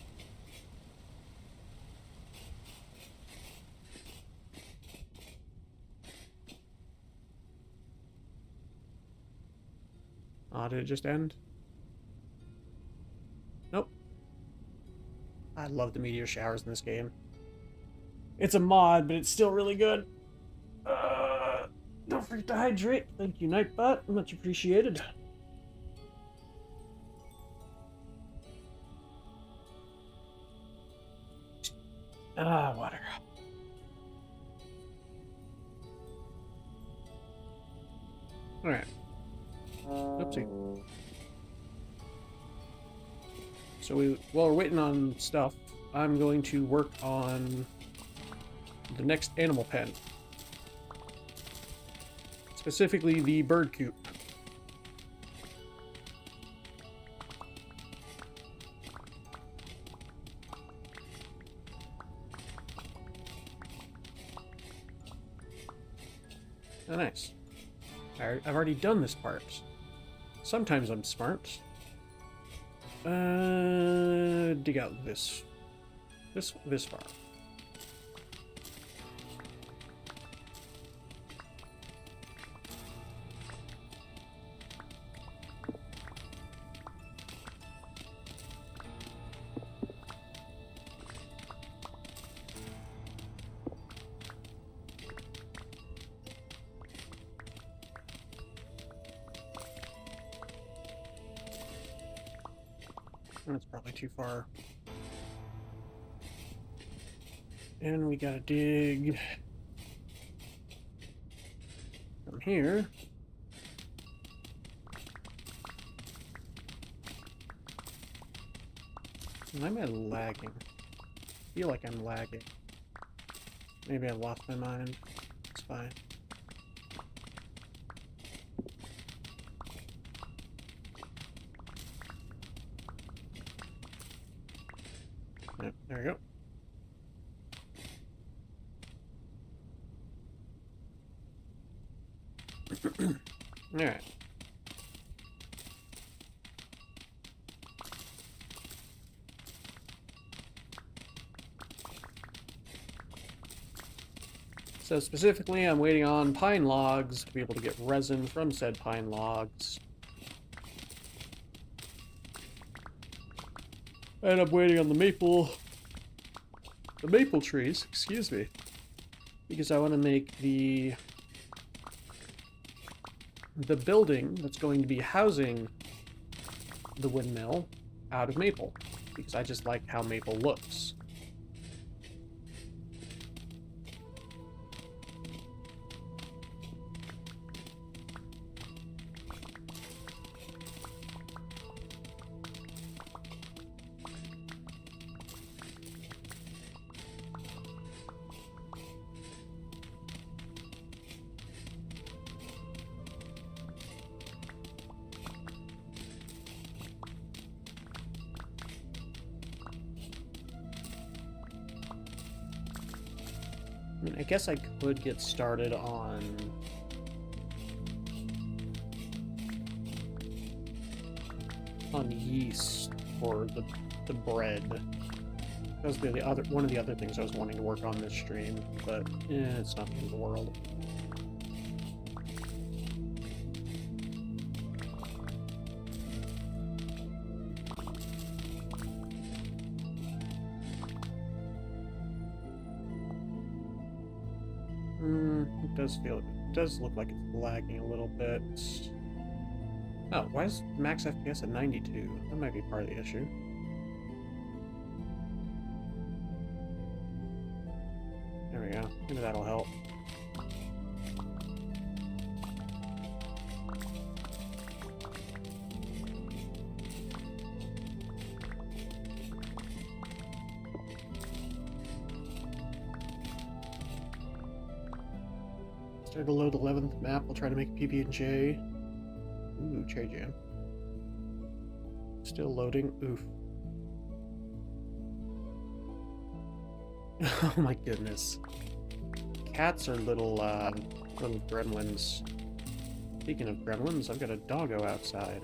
Oh, did it just end? Nope. I love the meteor showers in this game. It's a mod, but it's still really good. Don't forget to hydrate. Thank you, Nightbot. Much appreciated. Water. Alright. Oopsie. So while we're waiting on stuff, I'm going to work on the next animal pen. Specifically the bird coop. Oh, nice. I've already done this part. Sometimes I'm smart. Dig out this far. That's probably too far. And we gotta dig from here. Why am I lagging? I feel like I'm lagging. Maybe I lost my mind. It's fine. Yep, there we go. Alright. So specifically, I'm waiting on pine logs to be able to get resin from said pine logs. And I'm waiting on the maple trees, excuse me, because I want to make the building that's going to be housing the windmill out of maple, because I just like how maple looks. I mean, I guess I could get started on yeast for the bread. That was one of the other things I was wanting to work on this stream, but it's not the end of the world. It does look like it's lagging a little bit. Oh, why is max FPS at 92? That might be part of the issue. There we go. Maybe that'll help. Started to load the 11th map. We'll try to make a PB&J. Ooh, cherry jam. Still loading. Oof. Oh my goodness. Cats are little gremlins. Speaking of gremlins, I've got a doggo outside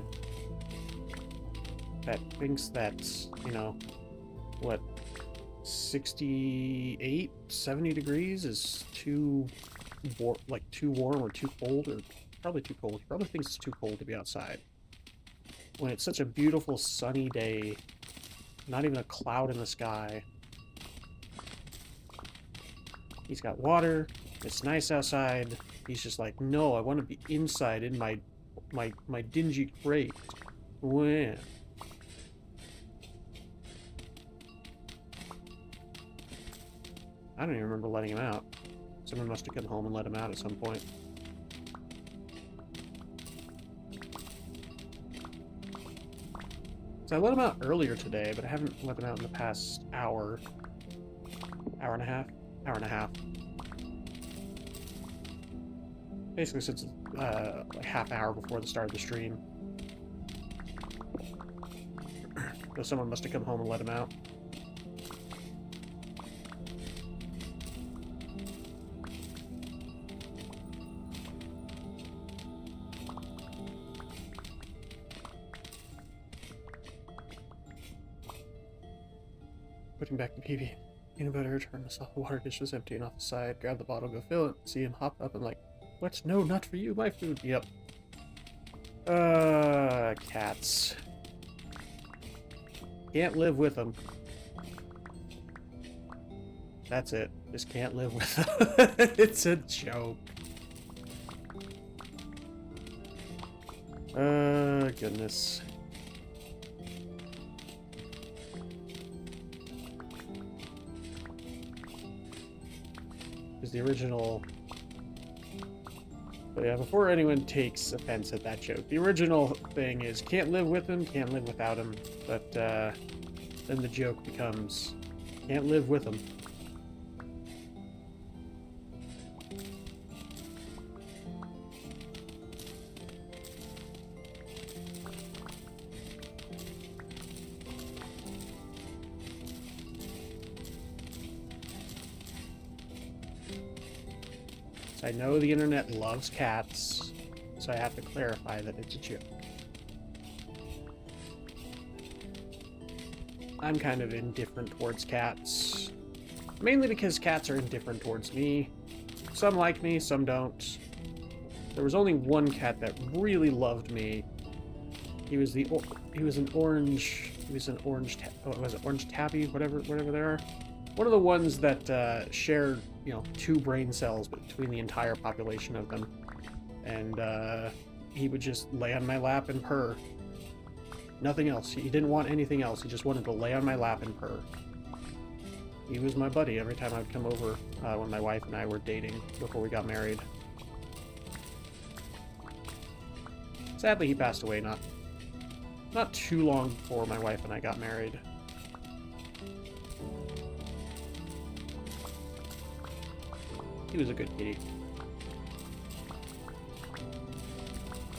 that thinks that's, you know, what, 68, 70 degrees is too warm or too cold, or probably too cold. He probably thinks it's too cold to be outside when it's such a beautiful sunny day, not even a cloud in the sky. He's got water, it's nice outside. He's just like, no, I want to be inside in my dingy crate. When? I don't even remember letting him out. Someone must have come home and let him out at some point. So I let him out earlier today, but I haven't let him out in the past hour and a half. Basically since like half hour before the start of the stream. So someone must have come home and let him out. Putting back the PB. Peanut butter, turn the soft water dish was empty and off the side. Grab the bottle, go fill it. See him hop up and like, what? No, not for you, my food. Yep. Cats. Can't live with them. That's it. Just can't live with them. It's a joke. Goodness. Because the original... But yeah, before anyone takes offense at that joke, the original thing is can't live with him, can't live without him. But then the joke becomes can't live with him. I know the internet loves cats, so I have to clarify that it's a joke. I'm kind of indifferent towards cats, mainly because cats are indifferent towards me. Some like me, some don't. There was only one cat that really loved me. He was an orange tabby, whatever they are. One of the ones that shared, you know, 2 brain cells between the entire population of them. And he would just lay on my lap and purr. Nothing else. He didn't want anything else. He just wanted to lay on my lap and purr. He was my buddy every time I would come over when my wife and I were dating before we got married. Sadly, he passed away not too long before my wife and I got married. He was a good kitty.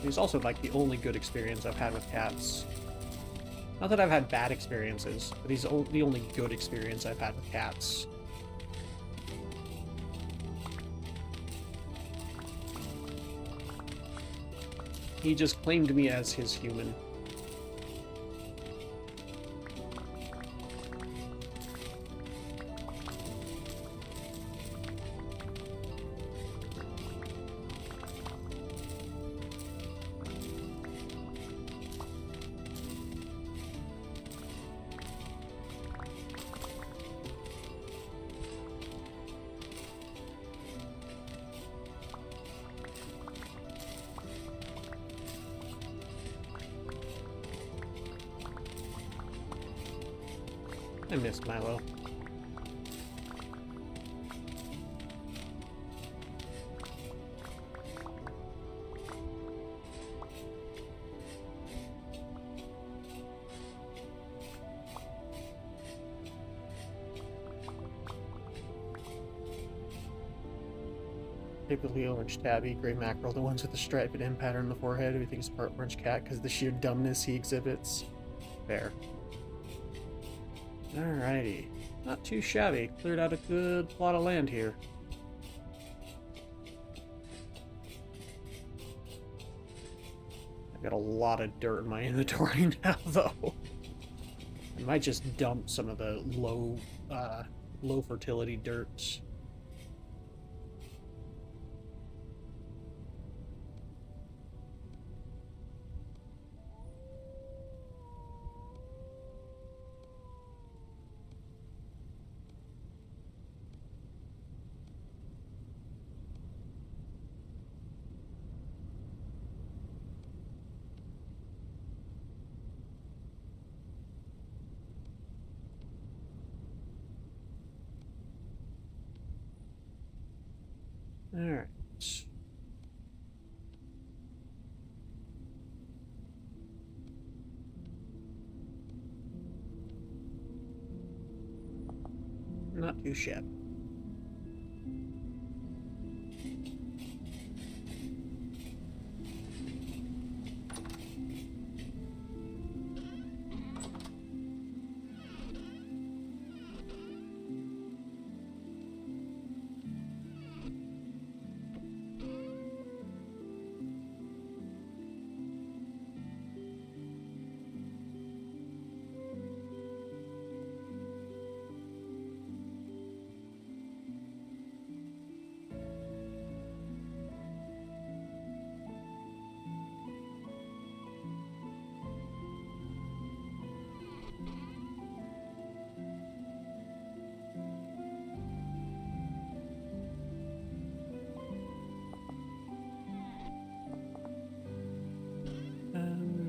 He's also like the only good experience I've had with cats. Not that I've had bad experiences, but he's the only good experience I've had with cats. He just claimed me as his human. I missed Milo. Typically orange tabby, gray mackerel, the ones with the striped end pattern on the forehead, who thinks part orange cat because of the sheer dumbness he exhibits. Fair. Alrighty. Not too shabby. Cleared out a good plot of land here. I've got a lot of dirt in my inventory now, though. I might just dump some of the low fertility dirt. Alright. Not too shabby.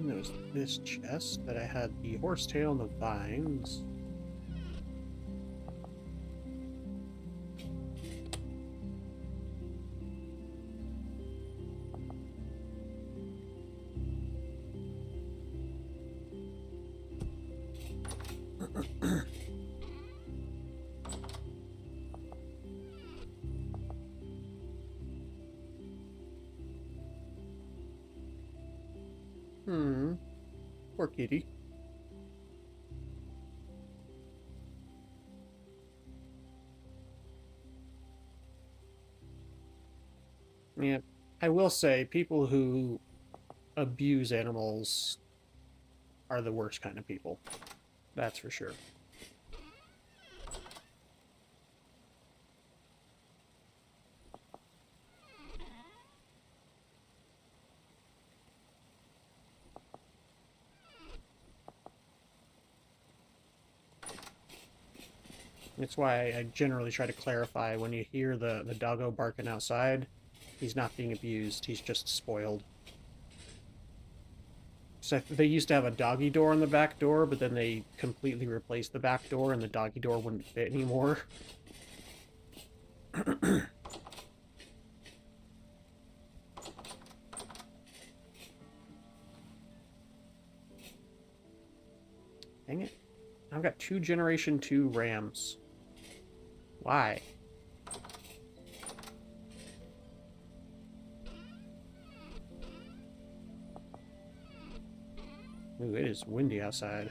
There's this chest that I had the horsetail and the vines. Hmm. Poor kitty. Yeah. I will say, people who abuse animals are the worst kind of people. That's for sure. That's why I generally try to clarify when you hear the doggo barking outside, he's not being abused, he's just spoiled. So they used to have a doggy door on the back door, but then they completely replaced the back door and the doggy door wouldn't fit anymore. Dang it. I've got 2 Generation 2 Rams. Why? Ooh, it is windy outside.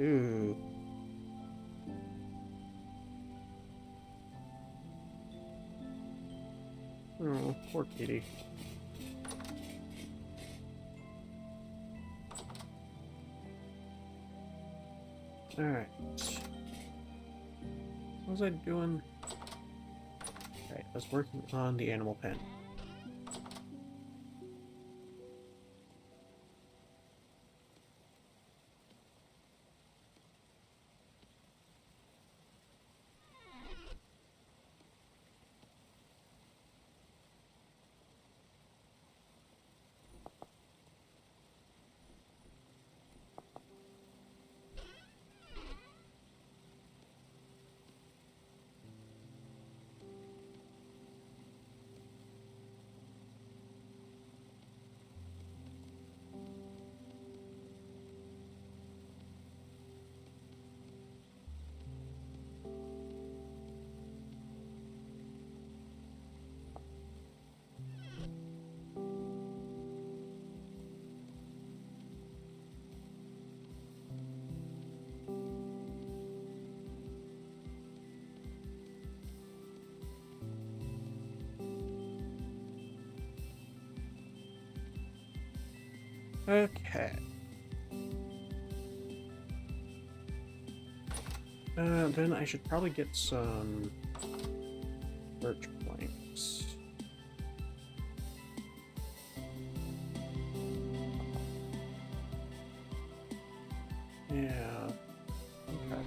Ooh. Oh, poor kitty. Alright. What was I doing? Alright, I was working on the animal pen. Okay. Then I should probably get some birch planks. Yeah. Okay.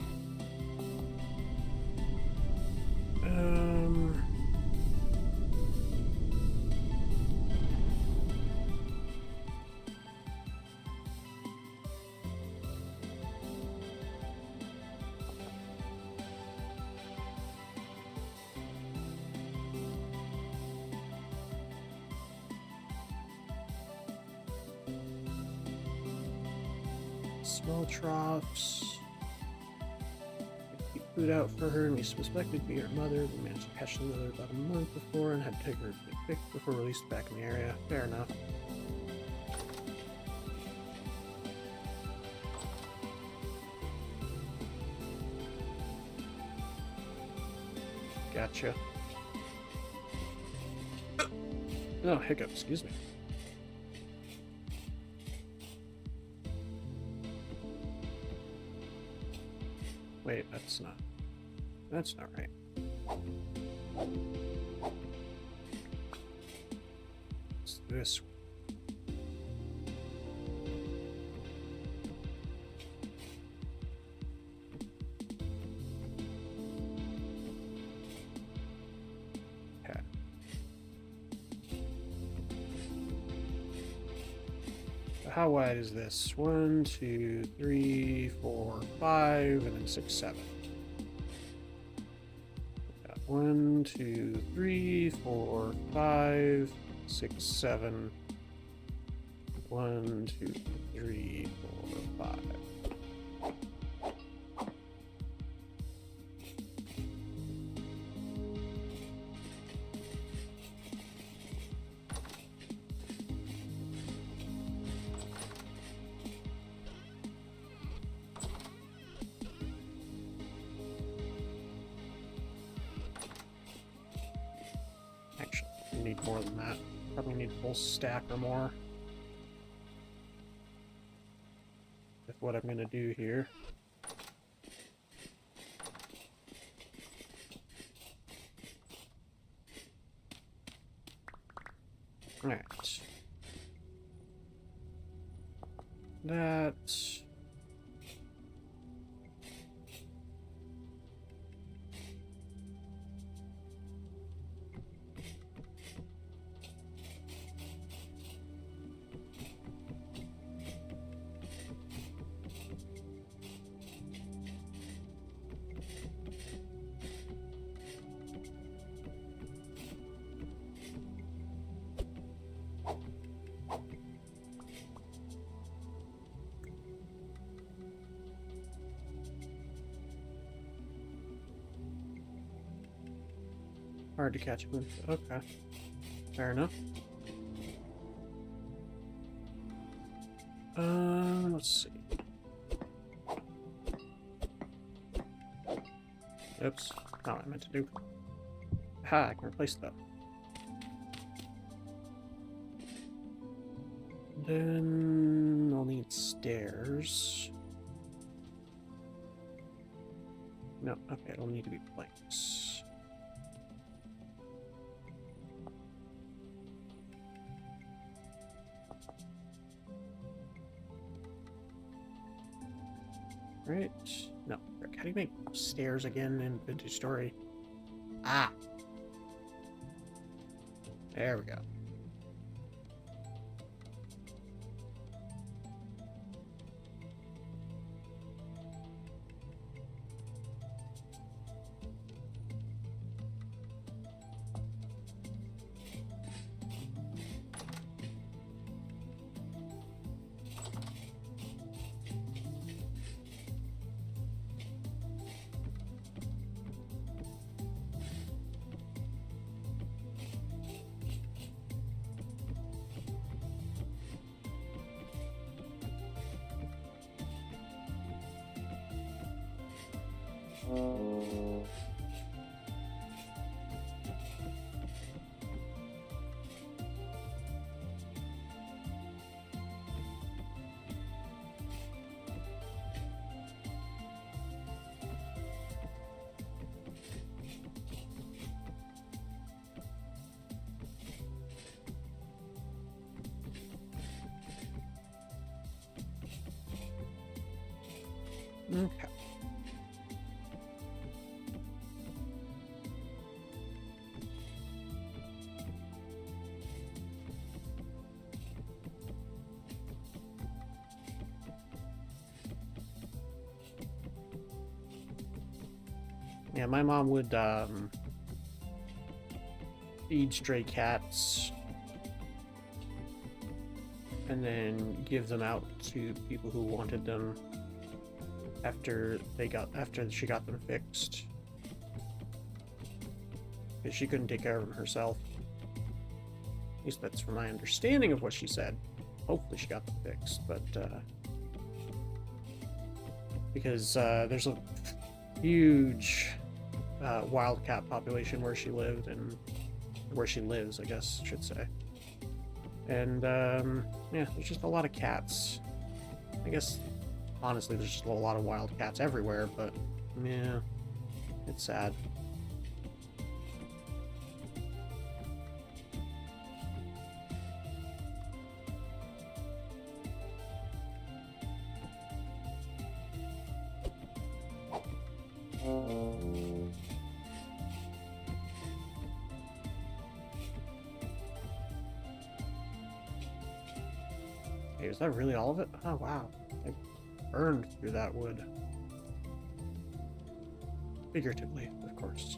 Small troughs. Keep food out for her, and we suspected to be her mother. We managed to catch the mother about a month before and had to take her to get picked before released back in the area. Fair enough. Gotcha. Oh, hiccup, excuse me. Wait, that's not right. It's this one. Okay. So how wide is this? 1, 2, 3, 4, 5, and then 6, 7. 1, 2, 3, 4, 5, 6, 7. 1, 2, 3, 4, 5. more than that. Probably need a full stack or more. With what I'm gonna do here. Alright. That... Hard to catch up with. Okay. Fair enough. Let's see. Oops. Not what I meant to do. Ha, I can replace that. Then I'll need stairs. No, okay, it'll need to be planks. Right. No. How do you make stairs again in Vintage Story? Ah! There we go. Okay. Yeah, my mom would feed stray cats and then give them out to people who wanted them after she got them fixed. Because she couldn't take care of them herself. At least that's from my understanding of what she said. Hopefully she got them fixed, but because there's a huge wildcat population where she lived, and where she lives, I guess I should say. And yeah, there's just a lot of cats. I guess honestly there's just a lot of wild cats everywhere, but yeah, it's sad. Hey, is that really all of it? Oh wow, I burned through that wood. Figuratively, of course.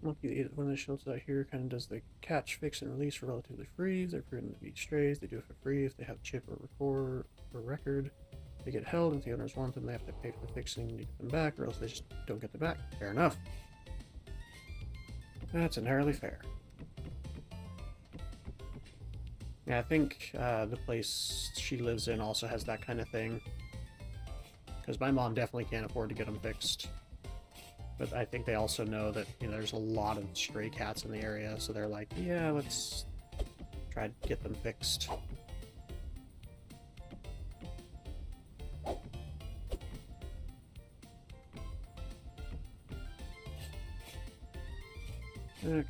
Lucky one of the shelters out here kind of does the catch, fix, and release for relatively free. They're proven to be strays. They do it for free if they have chip or record. They get held. If the owners want them, they have to pay for the fixing to get them back, or else they just don't get them back. Fair enough. That's entirely fair. Yeah, I think the place she lives in also has that kind of thing. Because my mom definitely can't afford to get them fixed. But I think they also know that, you know, there's a lot of stray cats in the area, so they're like, yeah, let's try to get them fixed. Okay.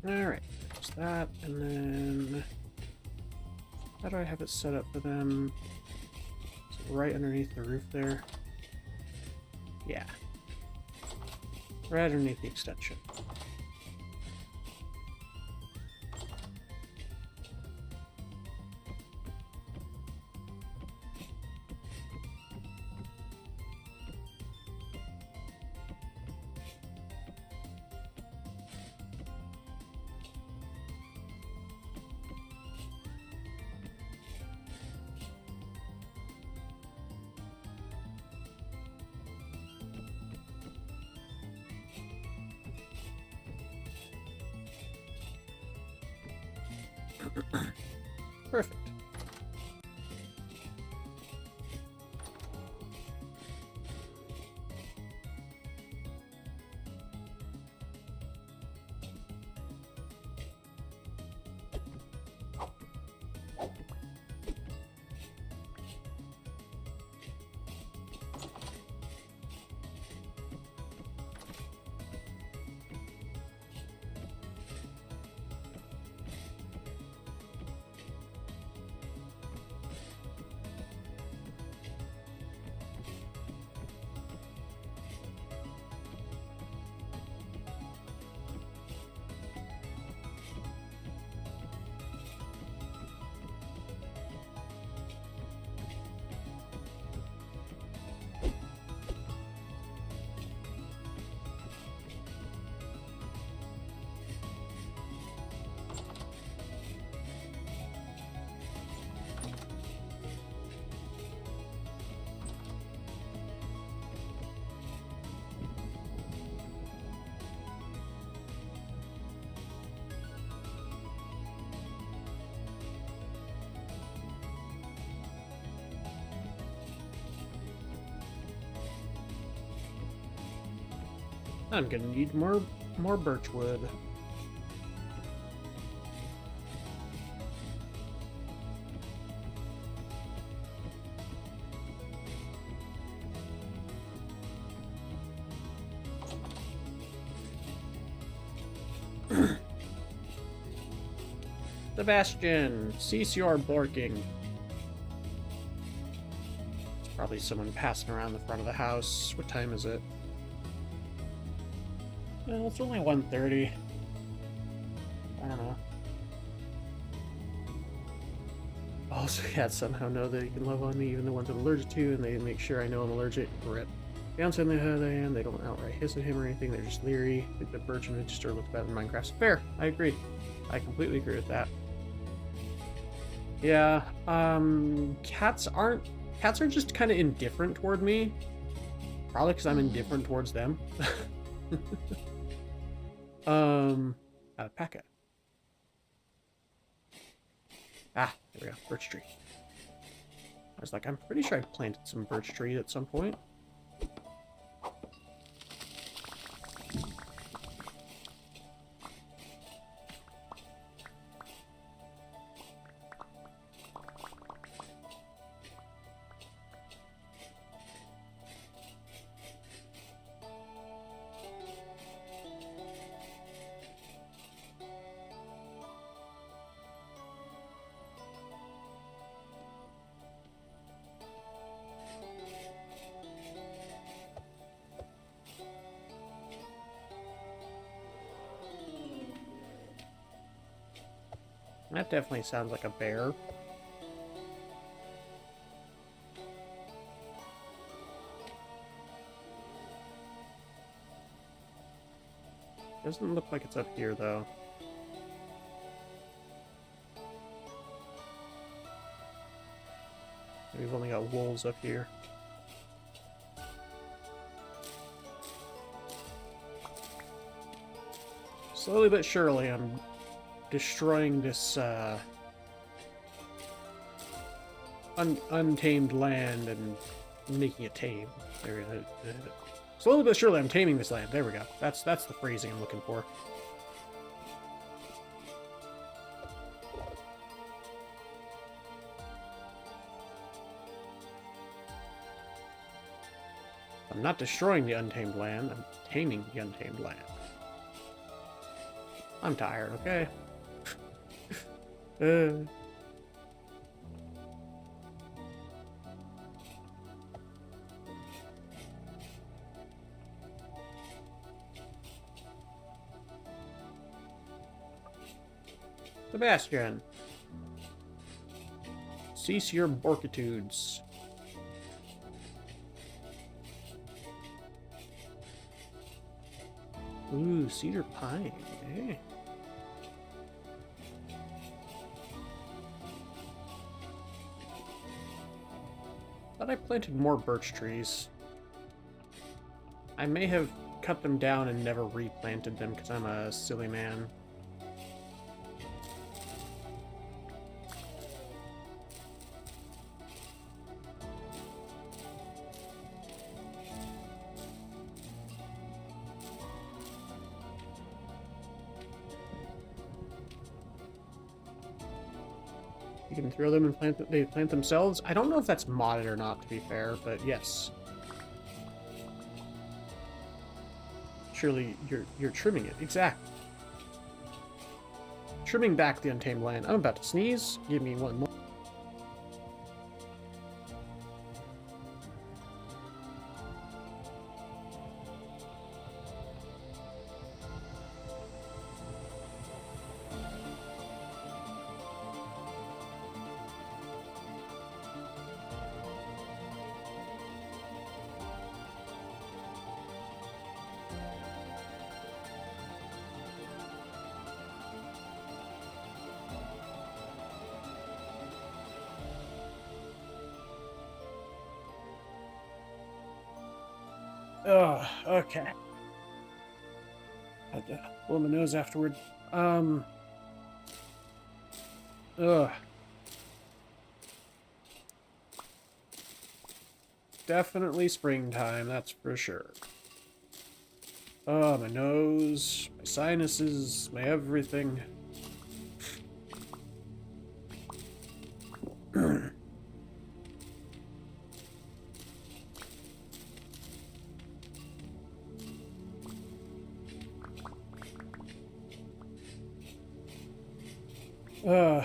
Alright, just that, and then how do I have it set up for them? Is it right underneath the roof there? Yeah. Right underneath the extension. Perfect. I'm gonna need more birch wood. Sebastian, cease your borking. There's probably someone passing around the front of the house. What time is it? Well, it's only 1:30. I don't know. Also, cats somehow know that he can love on me, even the ones I'm allergic to, and they make sure I know I'm allergic. Rip. Bounce on the other hand, they don't outright hiss at him or anything, they're just leery. I think the birch and register looks better than Minecraft's. Fair, I agree. I completely agree with that. Yeah, cats are just kind of indifferent toward me. Probably because I'm indifferent towards them. Alpaca. Ah, there we go, birch tree. I was like, I'm pretty sure I planted some birch tree at some point. That definitely sounds like a bear. Doesn't look like it's up here, though. We've only got wolves up here. Slowly but surely, I'm destroying this untamed land and making it tame. There, slowly but surely, I'm taming this land. There we go. That's the phrasing I'm looking for. I'm not destroying the untamed land. I'm taming the untamed land. I'm tired, okay? Sebastian. Cease your borkitudes. Ooh, cedar pine. Hey. Thought I planted more birch trees. I may have cut them down and never replanted them because I'm a silly man. You can throw them and they plant themselves. I don't know if that's modded or not, to be fair, but yes. Surely you're trimming it. Exactly. Trimming back the untamed land. I'm about to sneeze. Give me one more. Oh, okay. Had to blow my nose afterward. Ugh. Definitely springtime, that's for sure. Oh, my nose, my sinuses, my everything. Uh,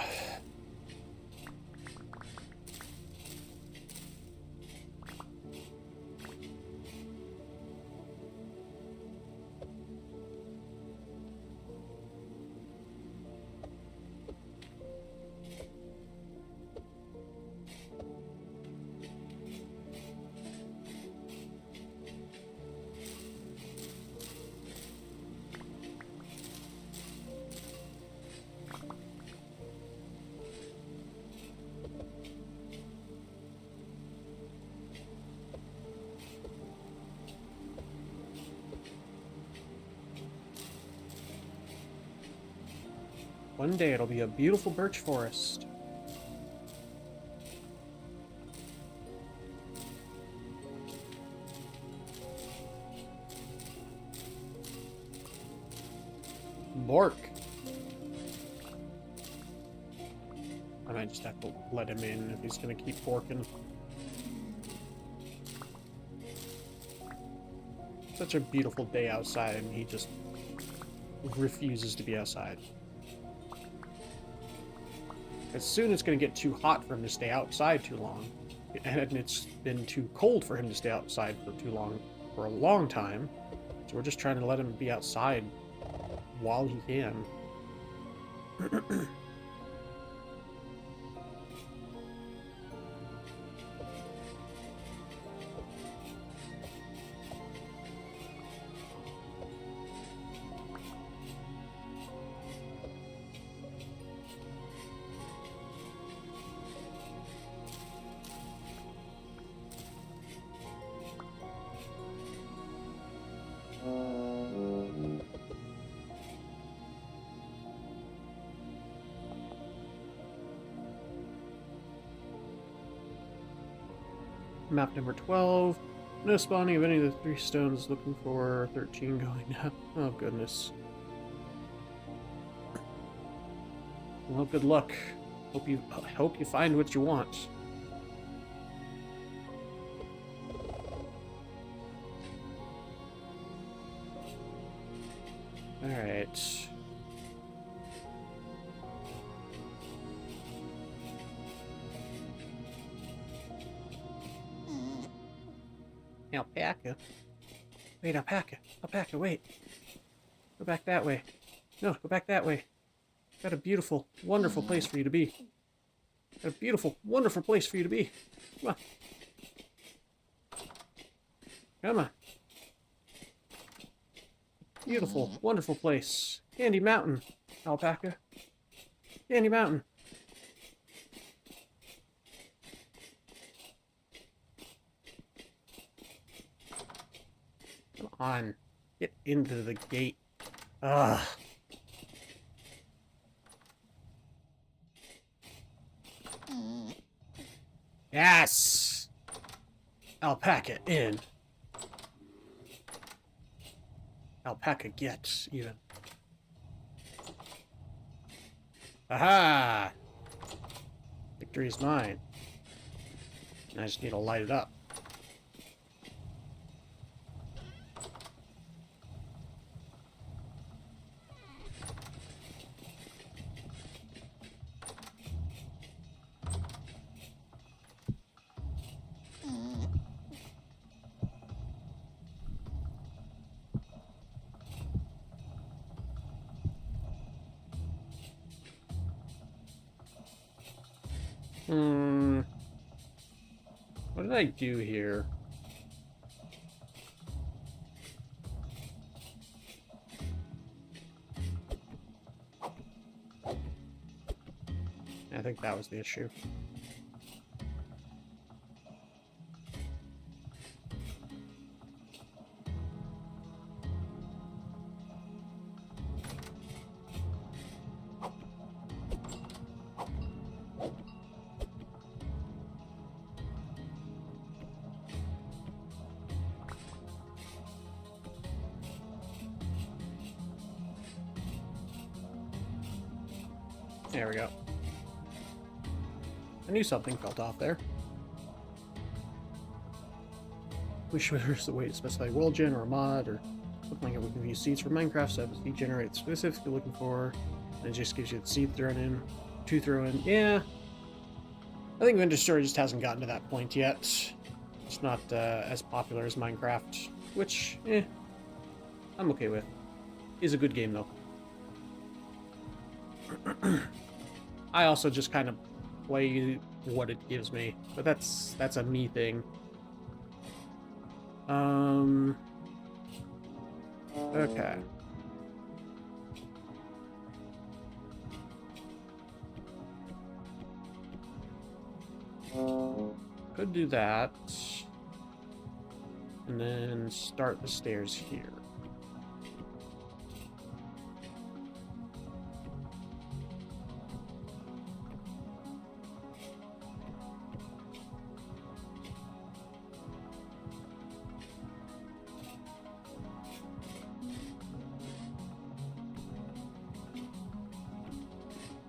One day it'll be a beautiful birch forest. Bork. I might just have to let him in if he's gonna keep borking. Such a beautiful day outside and he just refuses to be outside. As soon as it's going to get too hot for him to stay outside too long, and it's been too cold for him to stay outside for too long, for a long time, so we're just trying to let him be outside while he can. Map number 12. No spawning of any of the 3 stones. Looking for 13 going now. Oh, goodness. Well, good luck. Hope you find what you want. Alright. Alpaca? Wait, alpaca. Alpaca, wait. Go back that way. No, go back that way. Got a beautiful, wonderful place for you to be. Got a beautiful, wonderful place for you to be. Come on. Come on. Beautiful, wonderful place. Candy Mountain, alpaca. Candy Mountain. Come on. Get into the gate. Ugh. Yes! Alpaca in. Alpaca gets, even. Aha! Victory is mine. I just need to light it up. What did I do here? I think that was the issue. There we go. I knew something felt off there. Wish there was a way to specify world gen or a mod or something like we can use seeds for Minecraft, so have a seed generate specifically looking for, and it just gives you the seed thrown in, to throw in. Yeah. I think Vintage Story just hasn't gotten to that point yet. It's not as popular as Minecraft, which, I'm okay with. Is a good game though. I also just kind of play what it gives me, but that's a me thing. Okay. Could do that. And then start the stairs here.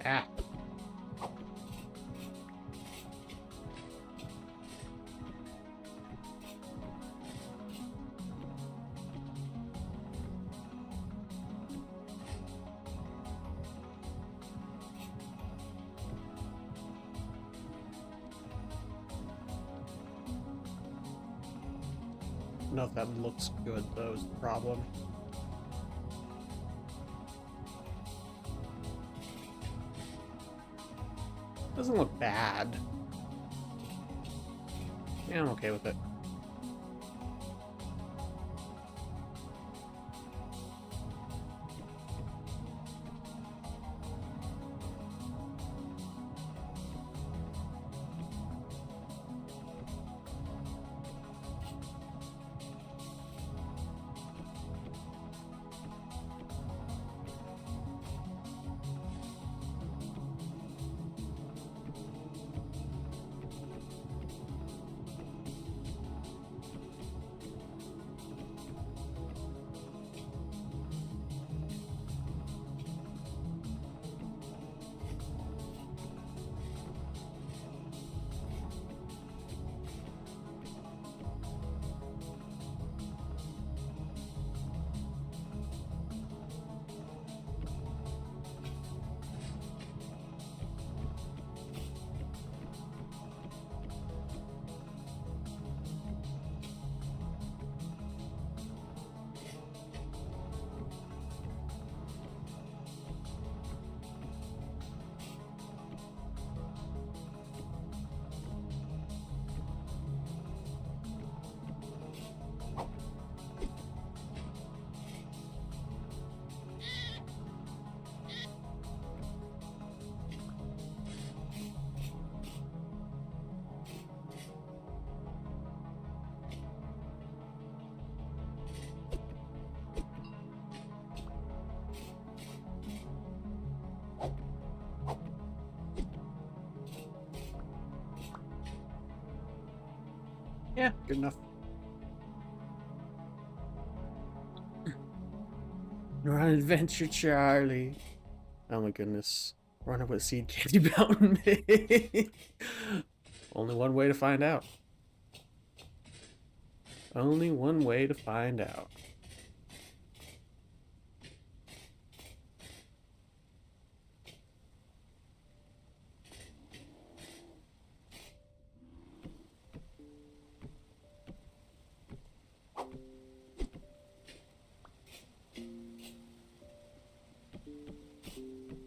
Ah. I don't know if that looks good, though, is the problem. Doesn't look bad. Yeah, I'm okay with it. Yeah, good enough. We're on an adventure, Charlie. Oh my goodness. Run up with seed candy mountain. Only one way to find out. Only one way to find out.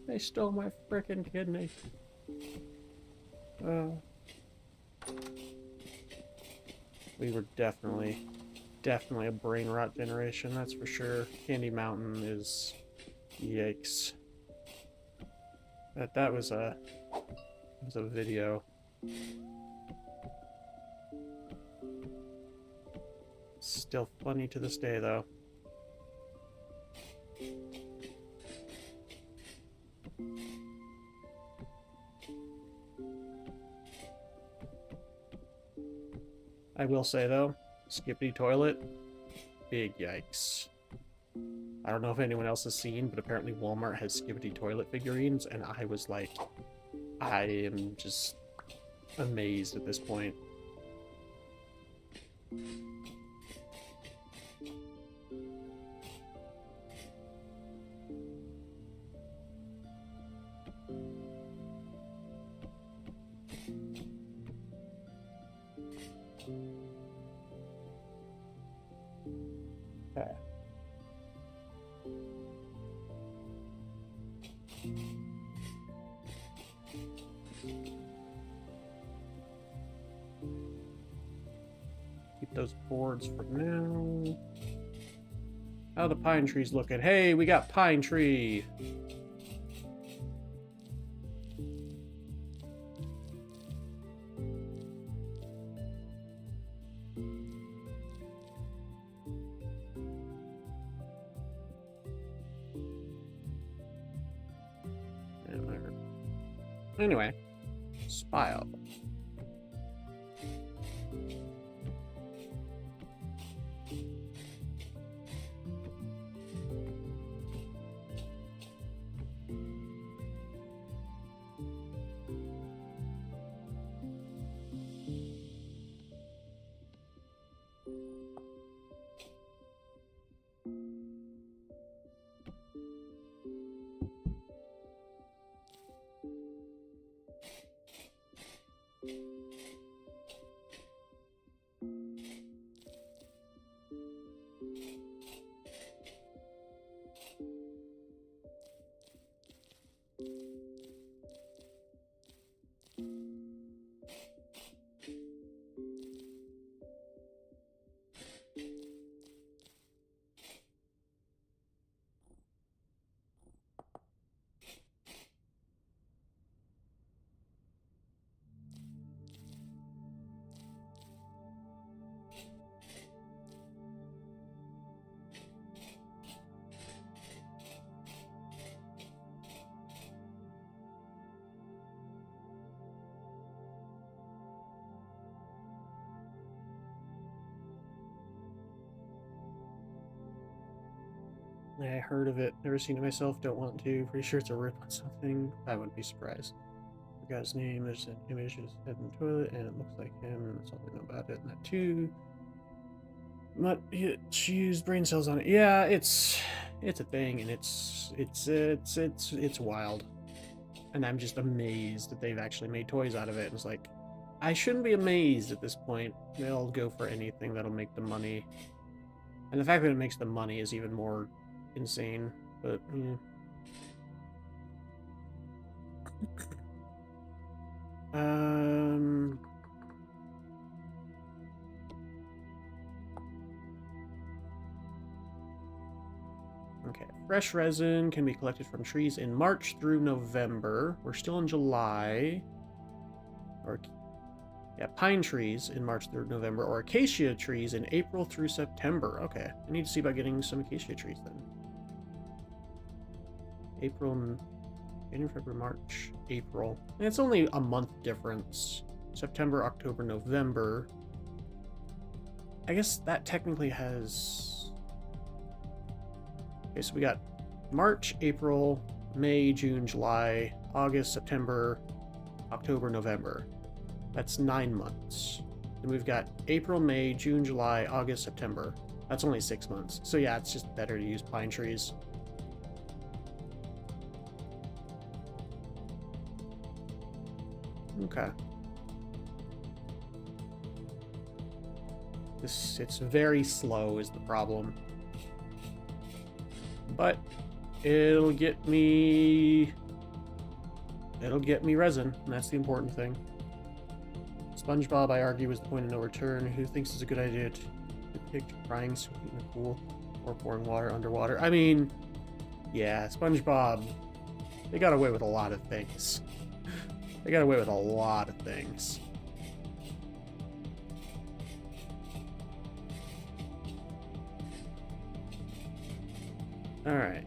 They stole my frickin' kidney. We were definitely a brain rot generation, that's for sure. Candy Mountain is... yikes. That was a video. Still funny to this day, though. I will say, though, Skippity Toilet, big yikes. I don't know if anyone else has seen, but apparently Walmart has Skippity Toilet figurines, and I was like, I am just amazed at this point. Okay. Keep those boards for now. How are the pine trees looking? Hey, we got pine tree. Anyway, Spile. I heard of it, never seen it myself, don't want to. Pretty sure it's a rip on something. I wouldn't be surprised. Forgot his name, there's an image of his head in the toilet, and it looks like him, and that's all I know about it. And that too. She used brain cells on it. Yeah, it's a thing, and it's wild. And I'm just amazed that they've actually made toys out of it. It's like, I shouldn't be amazed at this point. They'll go for anything that'll make them money. And the fact that it makes them money is even more insane, but yeah. Okay, fresh resin can be collected from trees in March through November. We're still in July. Or, yeah, pine trees in March through November, or acacia trees in April through September. Okay, I need to see about getting some acacia trees then. April, January, February, March, April. And it's only a month difference. September, October, November. I guess that technically has... Okay, so we got March, April, May, June, July, August, September, October, November. That's 9 months. Then we've got April, May, June, July, August, September. That's only 6 months. So yeah, it's just better to use pine trees. Okay. It's very slow is the problem. But it'll get me resin, and that's the important thing. SpongeBob, I argue, was the point of no return. Who thinks it's a good idea to depict crying sweet in the pool or pouring water underwater? I mean, yeah, SpongeBob, they got away with a lot of things. They got away with a lot of things. All right.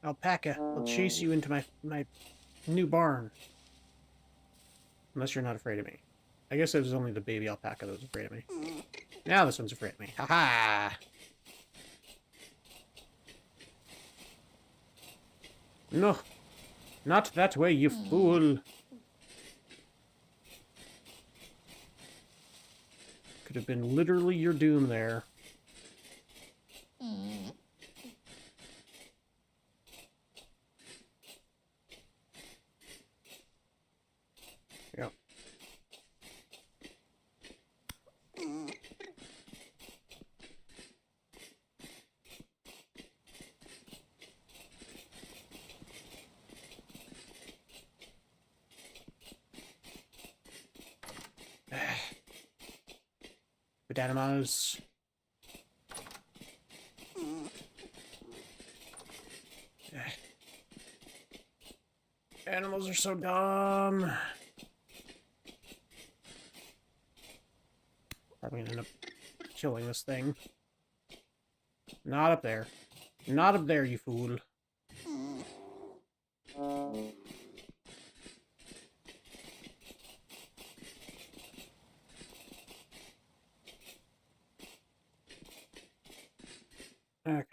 Alpaca, I'll chase you into my new barn. Unless you're not afraid of me. I guess it was only the baby alpaca that was afraid of me. Now this one's afraid of me. Haha! No! Not that way, you fool! Could have been literally your doom there. Yep. Good animals. Animals are so dumb. Probably gonna end up killing this thing. Not up there. Not up there, you fool. Okay.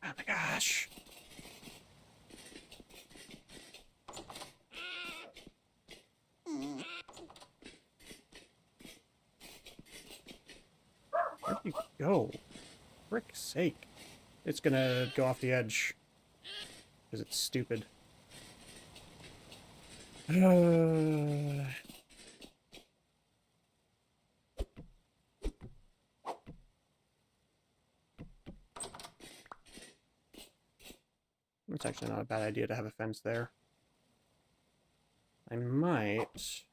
Oh my gosh. Where'd you go? Frick's sake. It's gonna go off the edge. Because it's stupid. It's actually not a bad idea to have a fence there. I might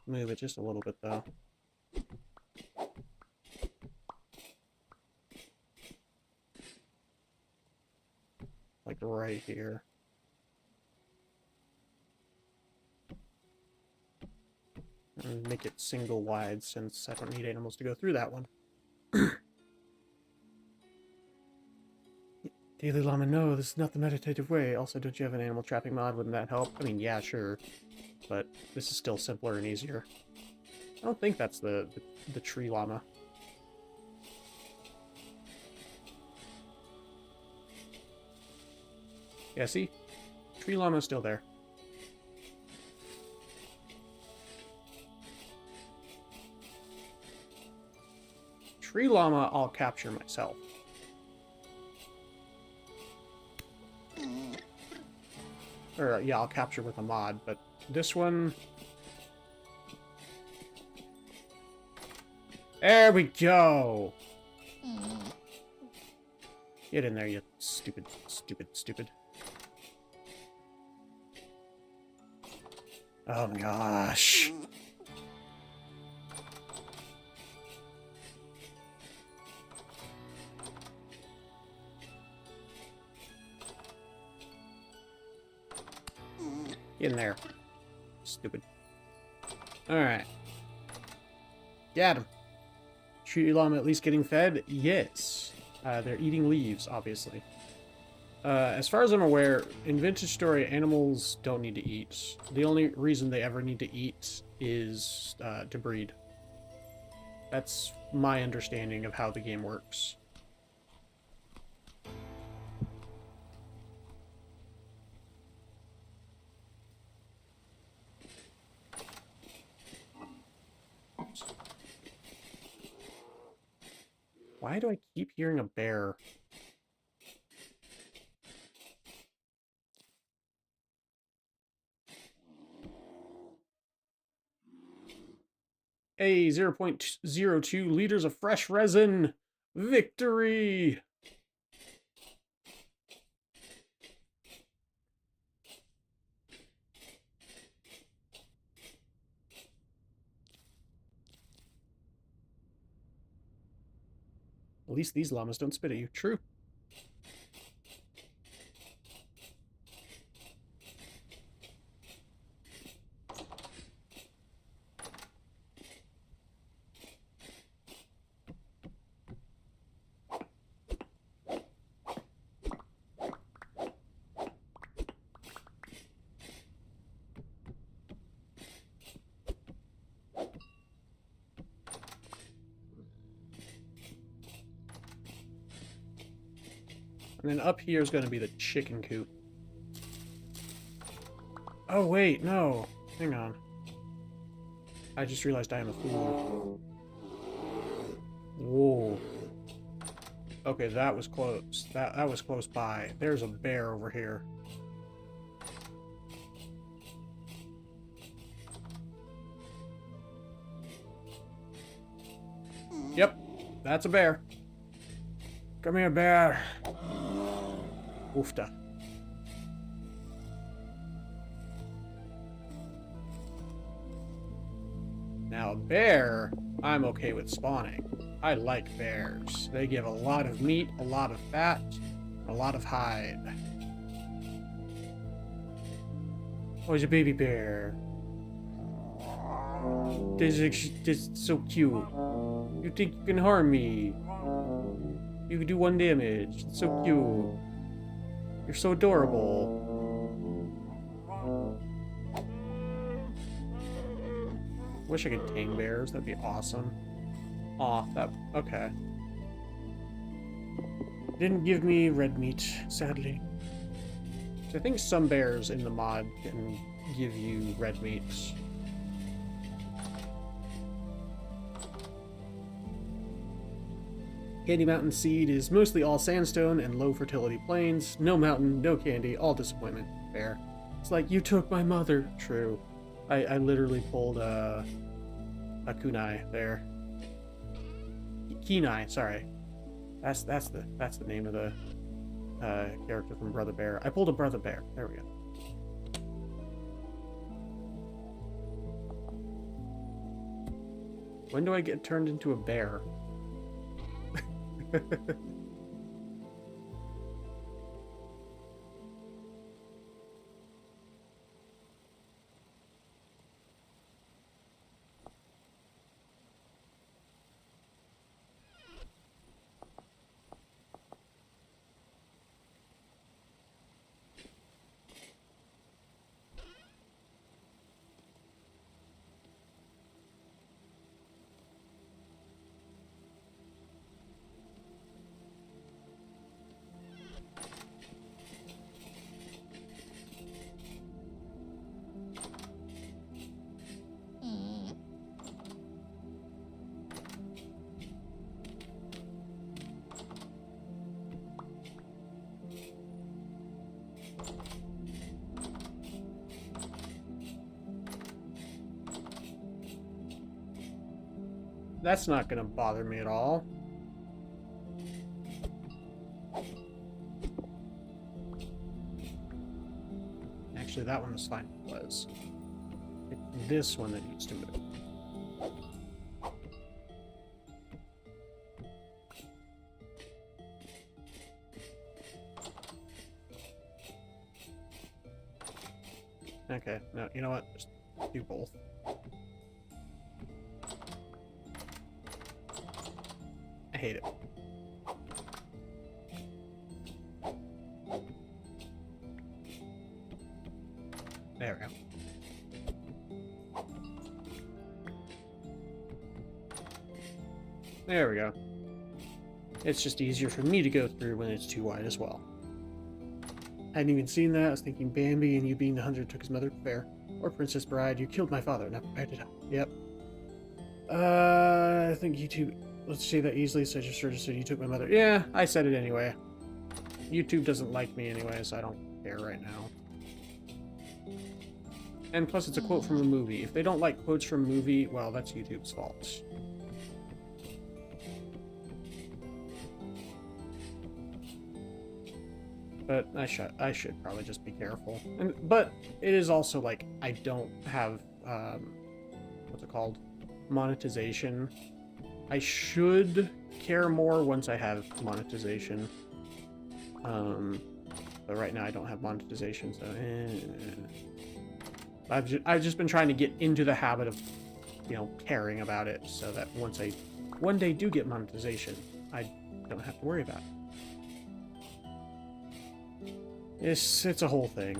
move it just a little bit, though. Like right here. And make it single wide, since I don't need animals to go through that one. Daily Llama, no, this is not the meditative way. Also, don't you have an animal trapping mod? Wouldn't that help? I mean, yeah, sure. But this is still simpler and easier. I don't think that's the tree llama. Yeah, see? Tree llama's still there. Tree llama, I'll capture myself. Or, yeah, I'll capture with a mod, but this one... There we go! Get in there, you stupid, stupid, stupid. Oh my gosh. Get in there. Stupid. Alright. Got him. Tree llama at least getting fed? Yes. They're eating leaves, obviously. As far as I'm aware, in Vintage Story, animals don't need to eat. The only reason they ever need to eat is to breed. That's my understanding of how the game works. Why do I keep hearing a bear? Hey, 0.02 liters of fresh resin! Victory! At least these llamas don't spit at you. True. And then up here is going to be the chicken coop. Oh, wait, no. Hang on. I just realized I am a fool. Whoa. Okay, that was close. That was close by. There's a bear over here. Yep, that's a bear. Come here, bear. Oofta. Now, a bear, I'm okay with spawning. I like bears. They give a lot of meat, a lot of fat, a lot of hide. Oh, he's a baby bear. This is so cute. You think you can harm me? You can do 1 damage. It's so cute. You're so adorable. Wish I could tame bears. That'd be awesome. Aw, okay. Didn't give me red meat, sadly. So I think some bears in the mod can give you red meats. Candy Mountain Seed is mostly all sandstone and low fertility plains. No mountain, no candy, all disappointment. Fair. It's like, you took my mother. True. I literally pulled a kunai there. Kenai, sorry. That's the name of the character from Brother Bear. I pulled a Brother Bear. There we go. When do I get turned into a bear? That's not gonna bother me at all. Actually, that one was fine. It was. It's this one that needs to move. Okay, no, you know what? Just do both. I hate it. There we go. There we go. It's just easier for me to go through when it's too wide as well. Hadn't even seen that. I was thinking Bambi and you being the hunter took his mother. Fair. Or Princess Bride, you killed my father, not prepared to die. Yep. I think YouTube... Let's say that easily, so I just sort of said you took my mother. Yeah, I said it anyway. YouTube doesn't like me anyway, so I don't care right now. And plus, it's a quote from a movie. If they don't like quotes from a movie, well, that's YouTube's fault. But I should probably just be careful. But it is also like I don't have what's it called? Monetization. I should care more once I have monetization. But right now I don't have monetization, so I've just been trying to get into the habit of, you know, caring about it, so that once I one day do get monetization, I don't have to worry about it. It's a whole thing.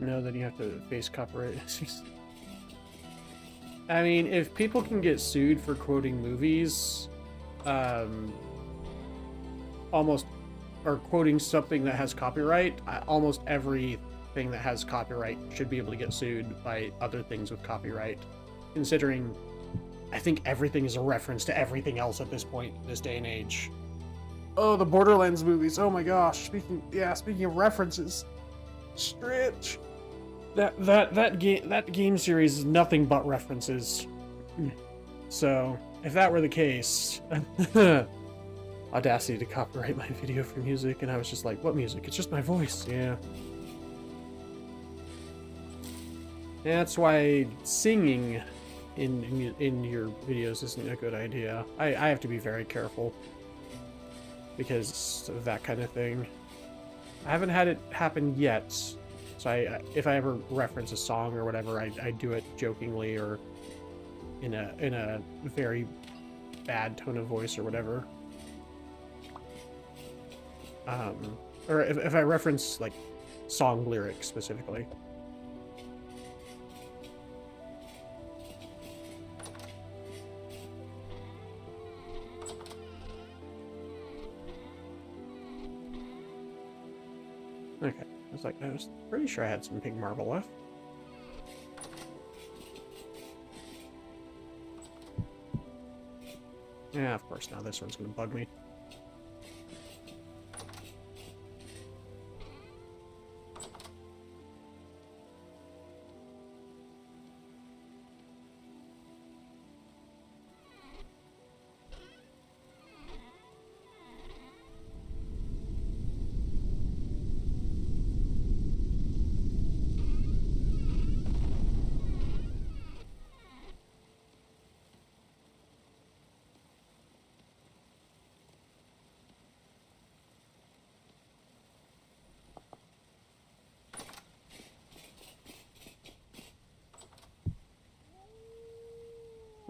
No, then you have to face copyright. I mean, if people can get sued for quoting movies, almost, or quoting something that has copyright, almost everything that has copyright should be able to get sued by other things with copyright. Considering, I think everything is a reference to everything else at this point, this day and age. Oh, the Borderlands movies. Oh my gosh. Speaking of references, Stretch. That game series is nothing but references. So, if that were the case, Audacity to copyright my video for music, and I was just like, what music? It's just my voice. Yeah. That's why singing in your videos isn't a good idea. I have to be very careful because of that kind of thing. I haven't had it happen yet. So if I ever reference a song or whatever, I do it jokingly or in a very bad tone of voice or whatever. Or if I reference like song lyrics specifically. Okay. I was pretty sure I had some pink marble left. Yeah, of course, now this one's gonna bug me.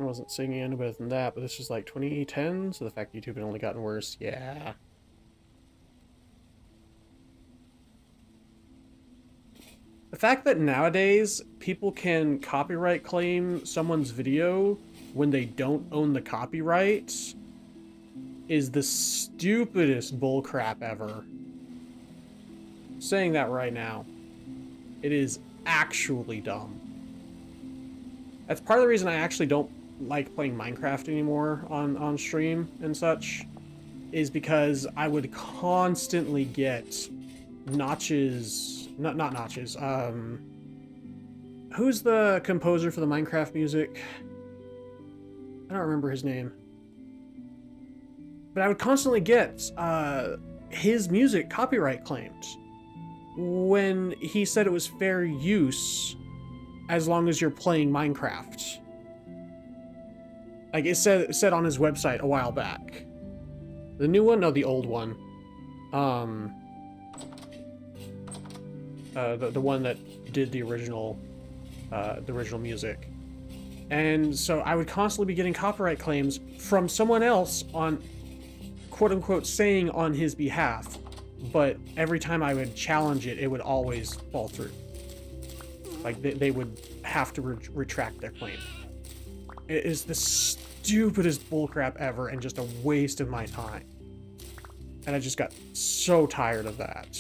wasn't singing any better than that, but this was like 2010, so the fact YouTube had only gotten worse, yeah. The fact that nowadays people can copyright claim someone's video when they don't own the copyright is the stupidest bullcrap ever. Saying that right now. It is actually dumb. That's part of the reason I actually don't like playing Minecraft anymore on stream and such, is because I would constantly get notches, not notches, who's the composer for the Minecraft music? I don't remember his name. But I would constantly get his music copyright claimed when he said it was fair use as long as you're playing Minecraft. Like it said on his website a while back. The new one? No, the old one. The one that did the original music. And so I would constantly be getting copyright claims from someone else on quote-unquote saying on his behalf, but every time I would challenge it, it would always fall through. Like, they would have to retract their claim. It is the stupidest bullcrap ever and just a waste of my time. And I just got so tired of that.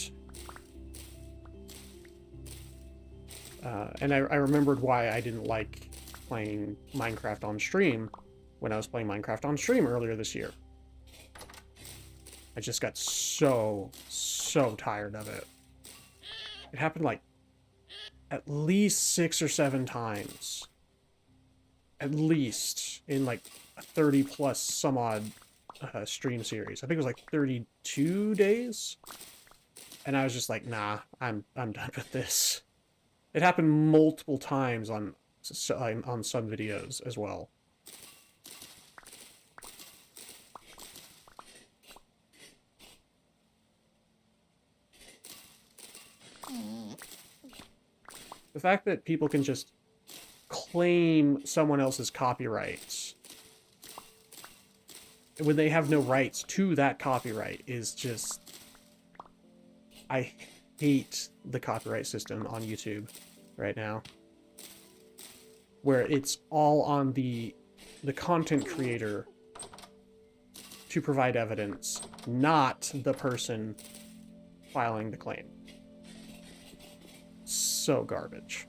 And I remembered why I didn't like playing Minecraft on stream when I was playing Minecraft on stream earlier this year. I just got so tired of it. It happened like at least 6 or 7 times. At least in like a 30 plus some odd stream series. I think it was like 32 days. And I was just like, nah, I'm done with this. It happened multiple times on some videos as well. The fact that people can just claim someone else's copyrights when they have no rights to that copyright is just... I hate the copyright system on YouTube right now, where it's all on the content creator to provide evidence, not the person filing the claim. So garbage.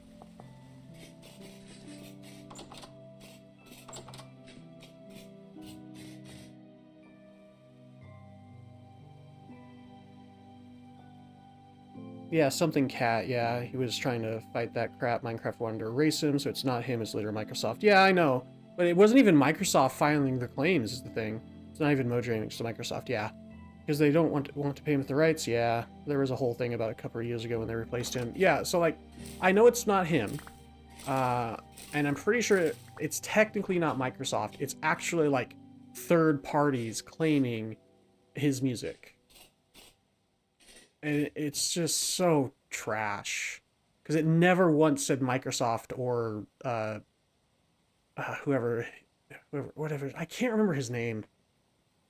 Yeah, something cat, yeah, he was trying to fight that crap. Minecraft wanted to erase him, so it's not him, it's later Microsoft. Yeah, I know, but it wasn't even Microsoft filing the claims is the thing. It's not even Mojang, it's Microsoft, yeah. Because they don't want to pay him the rights, yeah. There was a whole thing about a couple of years ago when they replaced him. Yeah, so like, I know it's not him, and I'm pretty sure it's technically not Microsoft. It's actually like third parties claiming his music. And it's just so trash. Because it never once said Microsoft or whatever. I can't remember his name.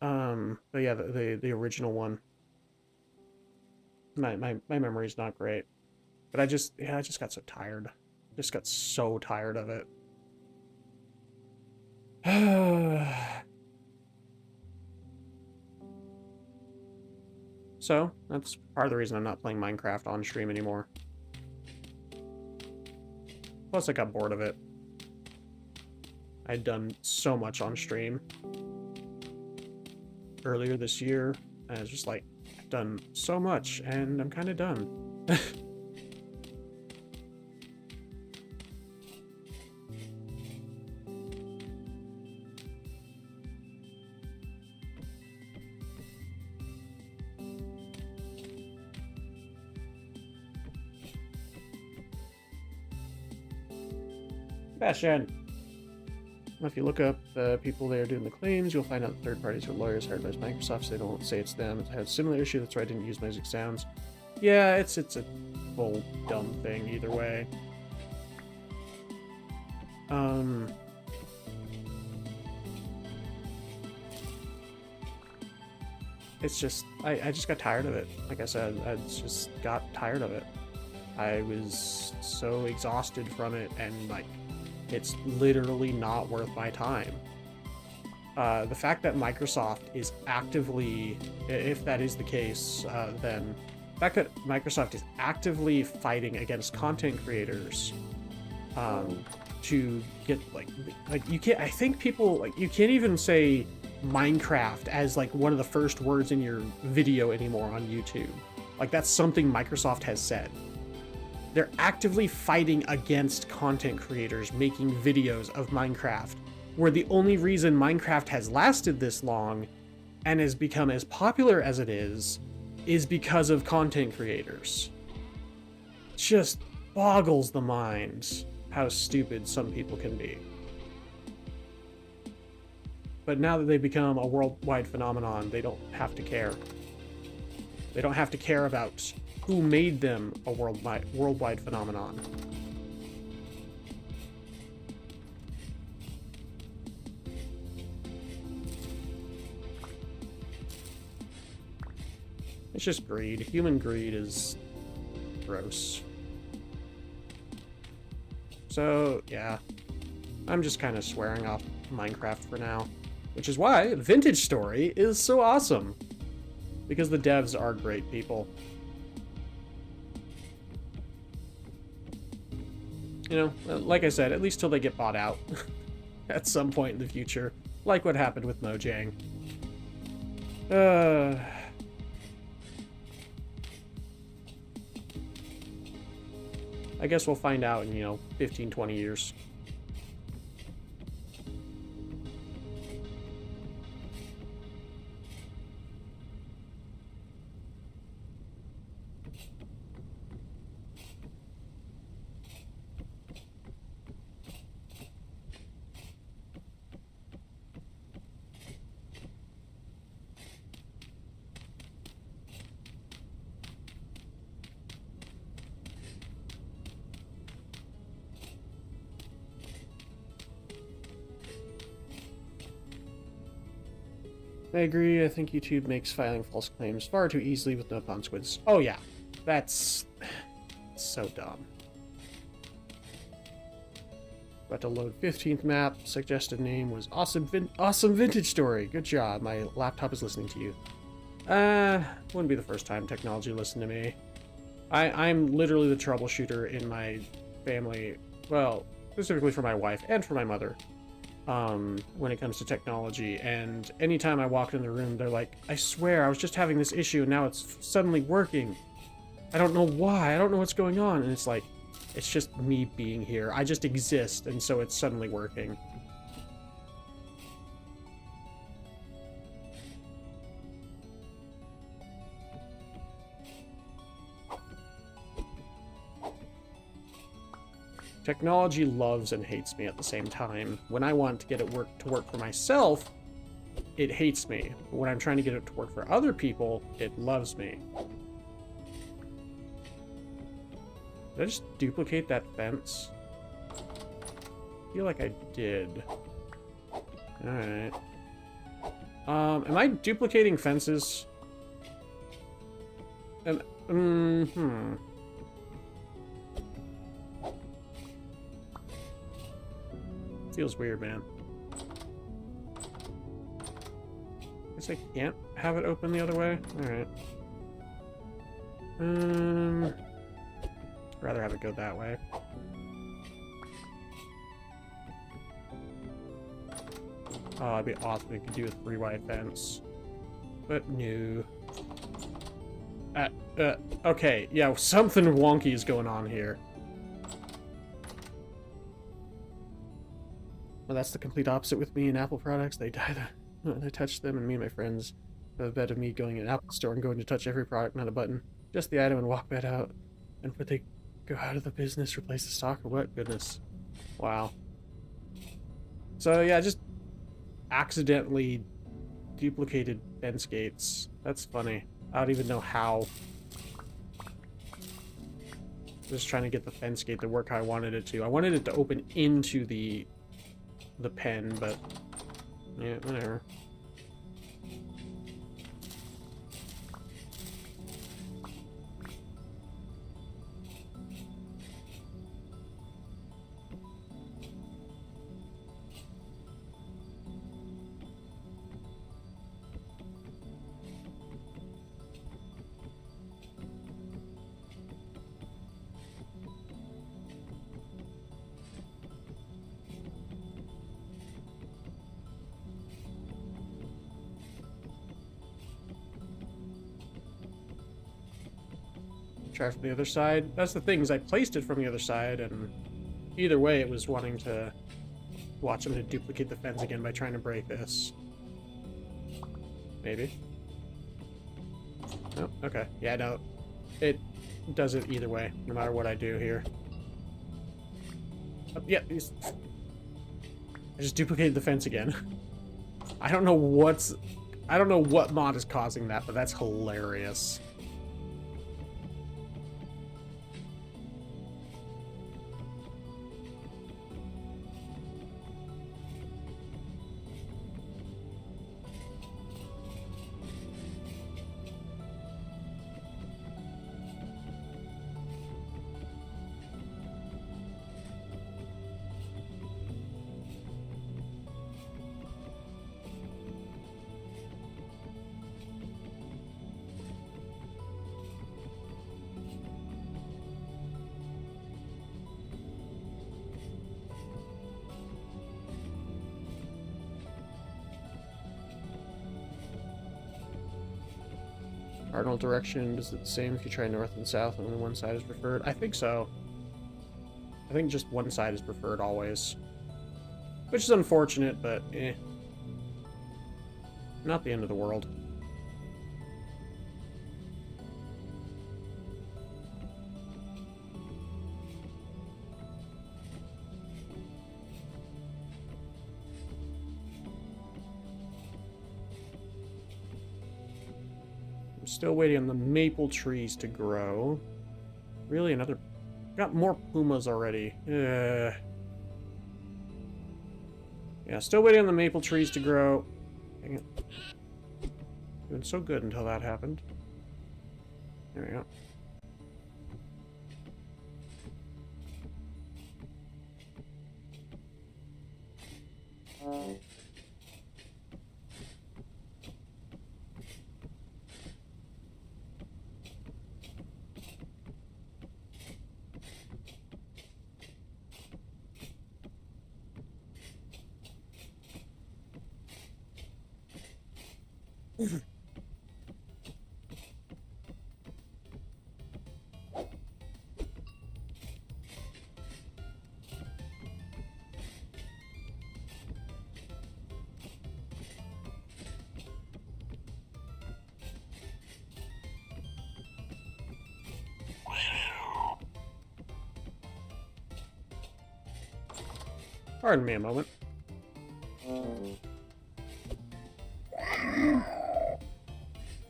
But yeah, the original one. My memory's not great. But I just got so tired. Just got so tired of it. So, that's part of the reason I'm not playing Minecraft on stream anymore. Plus, I got bored of it. I'd done so much on stream earlier this year. I was just like, I've done so much, and I'm kind of done. Bastion! If you look up the people there doing the claims, you'll find out that third parties are lawyers hired by Microsoft, so they don't say it's them. It had a similar issue, that's why I didn't use Music Sounds. Yeah, it's a whole dumb thing either way. it's just, I just got tired of it. Like I said, I just got tired of it. I was so exhausted from it, and like, it's literally not worth my time. The fact that Microsoft is actively, if that is the case, then the fact that Microsoft is actively fighting against content creators to get like you can't, I think people, like, you can't even say Minecraft as like one of the first words in your video anymore on YouTube. Like, that's something Microsoft has said. They're actively fighting against content creators making videos of Minecraft, where the only reason Minecraft has lasted this long and has become as popular as it is because of content creators. It just boggles the mind how stupid some people can be. But now that they've become a worldwide phenomenon, they don't have to care. They don't have to care about who made them a worldwide phenomenon. It's just greed. Human greed is gross. So, yeah. I'm just kind of swearing off Minecraft for now. Which is why Vintage Story is so awesome. Because the devs are great people. You know, like I said, at least till they get bought out. At some point in the future. Like what happened with Mojang. I guess we'll find out in, you know, 15, 20 years. I agree. I think YouTube makes filing false claims far too easily with no consequence. Oh yeah, that's so dumb. About to load 15th map. Suggested name was Awesome Vintage Story. Good job. My laptop is listening to you. Wouldn't be the first time technology listened to me. I'm literally the troubleshooter in my family. Well, specifically for my wife and for my mother. When it comes to technology, and anytime I walk in the room, they're like, I swear I was just having this issue and now it's suddenly working. I don't know why, I don't know what's going on. And it's like, it's just me being here. I just exist, and so it's suddenly working. Technology loves and hates me at the same time. When I want to get it to work for myself, it hates me. But when I'm trying to get it to work for other people, it loves me. Did I just duplicate that fence? I feel like I did. Alright. Am I duplicating fences? Feels weird, man. Guess I can't have it open the other way? Alright. Rather have it go that way. Oh, it'd be awesome if we could do a 3-wide fence. But no. Okay, yeah, something wonky is going on here. Well, that's the complete opposite with me and Apple products. They die when I touch them, and me and my friends have a bet of me going in an Apple store and going to touch every product, not a button. Just the item and walk back out. And would they go out of the business, replace the stock, or what? Goodness. Wow. So yeah, just accidentally duplicated fence gates. That's funny. I don't even know how. Just trying to get the fence gate to work how I wanted it to. I wanted it to open into the pen, but yeah, whatever. Try from the other side. That's the thing, is I placed it from the other side, and either way, it was wanting to watch him to duplicate the fence again by trying to break this. Maybe. Oh, okay. Yeah, no. It does it either way, no matter what I do here. Oh, yeah, I just duplicated the fence again. I don't know what mod is causing that, but that's hilarious. Cardinal direction, is it the same if you try north and south and only one side is preferred? I think so. I think just one side is preferred always. Which is unfortunate, but eh. Not the end of the world. Still waiting on the maple trees to grow. Really, another... Got more pumas already. Yeah, still waiting on the maple trees to grow. Dang it. Doing so good until that happened. There we go. Pardon me a moment.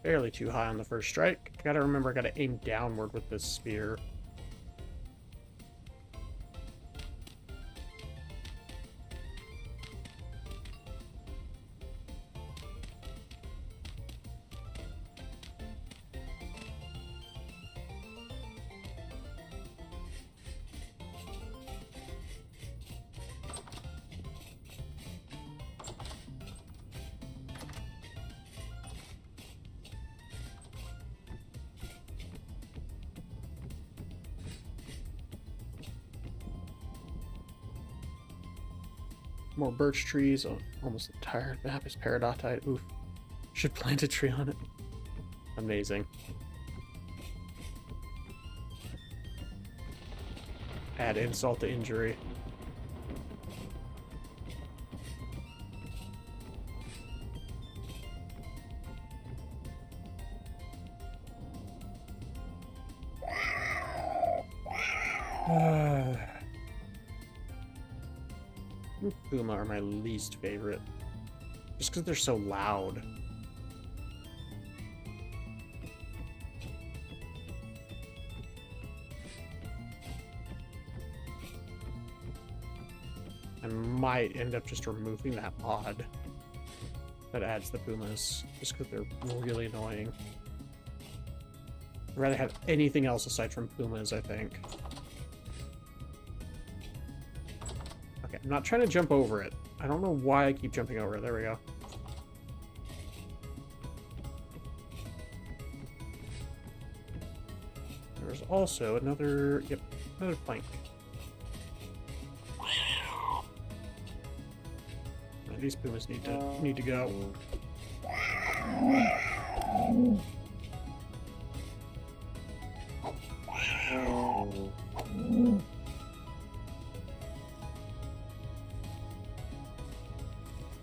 Barely too high on the first strike. Gotta remember, I gotta aim downward with this spear. More birch trees. Oh, almost the entire map is peridotite. Oof. Should plant a tree on it. Amazing. Add insult to injury. Puma are my least favorite. Just because they're so loud. I might end up just removing that mod that adds the pumas, just because they're really annoying. I'd rather have anything else aside from pumas, I think. Okay, I'm not trying to jump over it. I don't know why I keep jumping over it. There we go. There's also another, yep, another plank. These pumas need to go.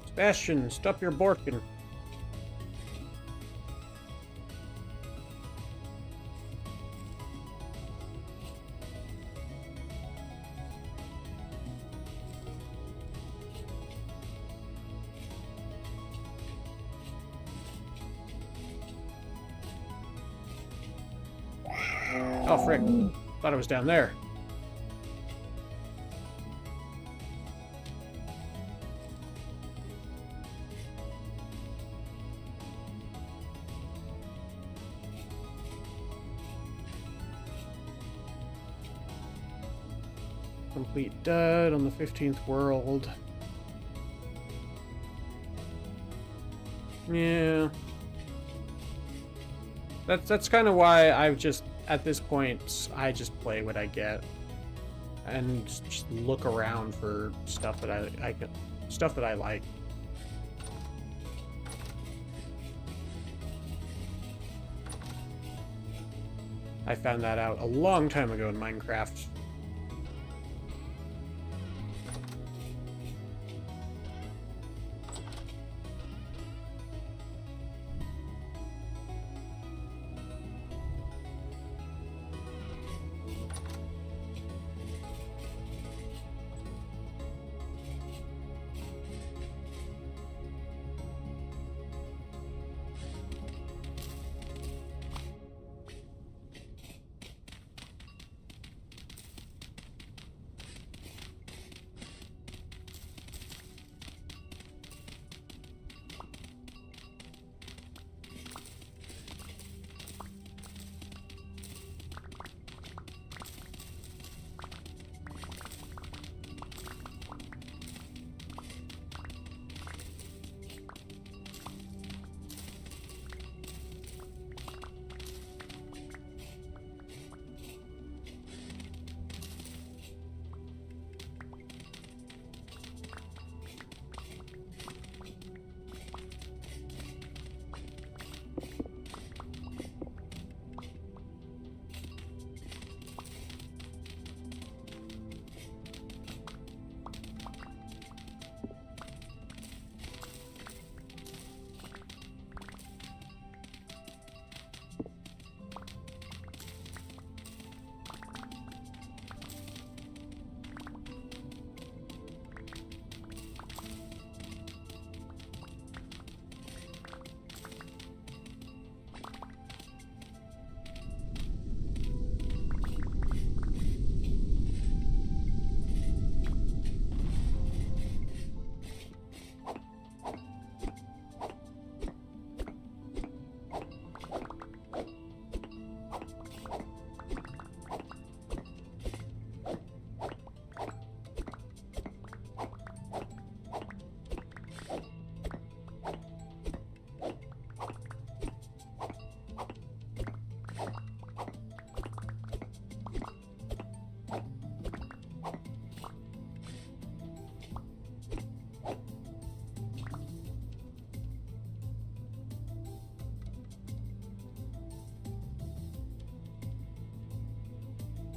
Sebastian, stop your borking. Oh, frick. Thought it was down there. Complete dud on the 15th world. Yeah. That's kind of why I've just, at this point, I just play what I get. And just look around for stuff that stuff that I like. I found that out a long time ago in Minecraft.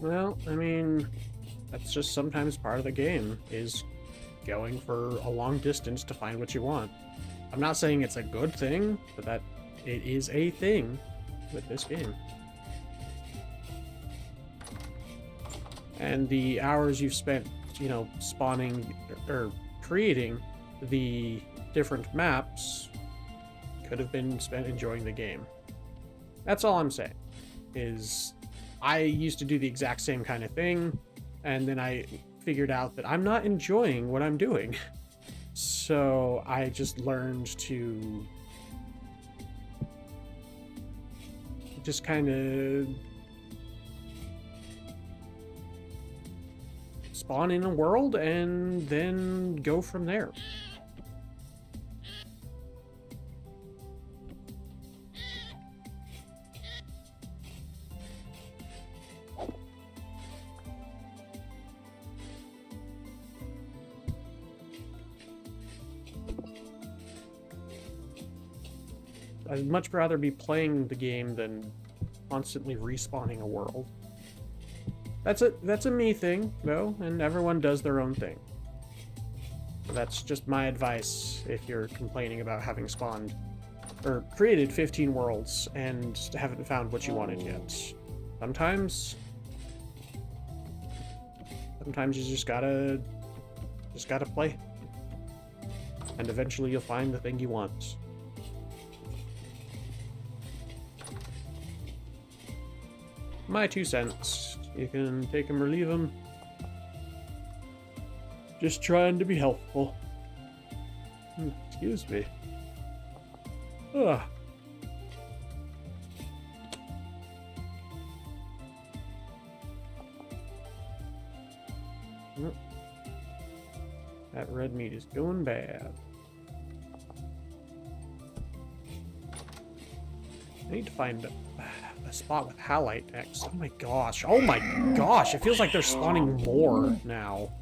Well, I mean, that's just sometimes part of the game, is going for a long distance to find what you want. I'm not saying it's a good thing, but that it is a thing with this game. And the hours you've spent, you know, spawning or creating the different maps could have been spent enjoying the game. That's all I'm saying, is I used to do the exact same kind of thing, and then I figured out that I'm not enjoying what I'm doing. So I just learned to just kind of spawn in a world and then go from there. I'd much rather be playing the game than constantly respawning a world. That's a me thing, though, and everyone does their own thing. So that's just my advice if you're complaining about having spawned or created 15 worlds and haven't found what you wanted yet. Sometimes you just gotta play. And eventually you'll find the thing you want. My 2 cents. You can take them or leave them. Just trying to be helpful. Excuse me. Ugh. That red meat is going bad. I need to find a spot with halite next. Oh my gosh. Oh my gosh. It feels like they're spawning more now.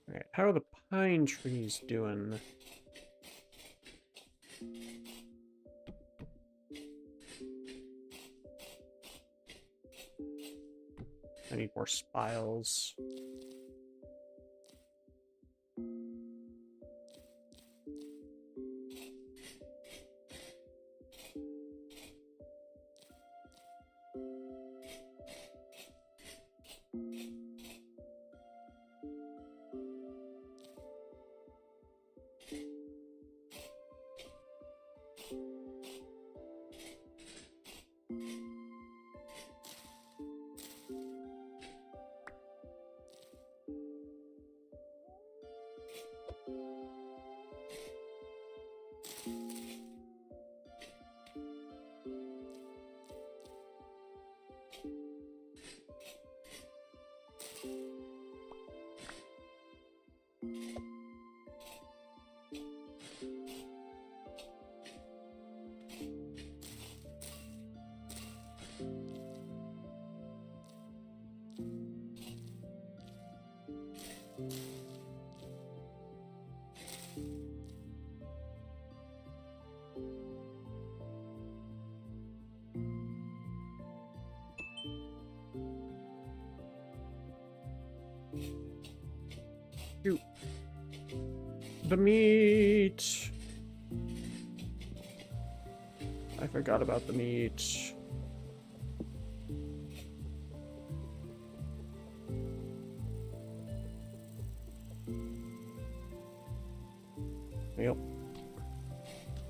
Alright, how are the pine trees doing? I need more spiles. Shoot. The meat! I forgot about the meat. Yep.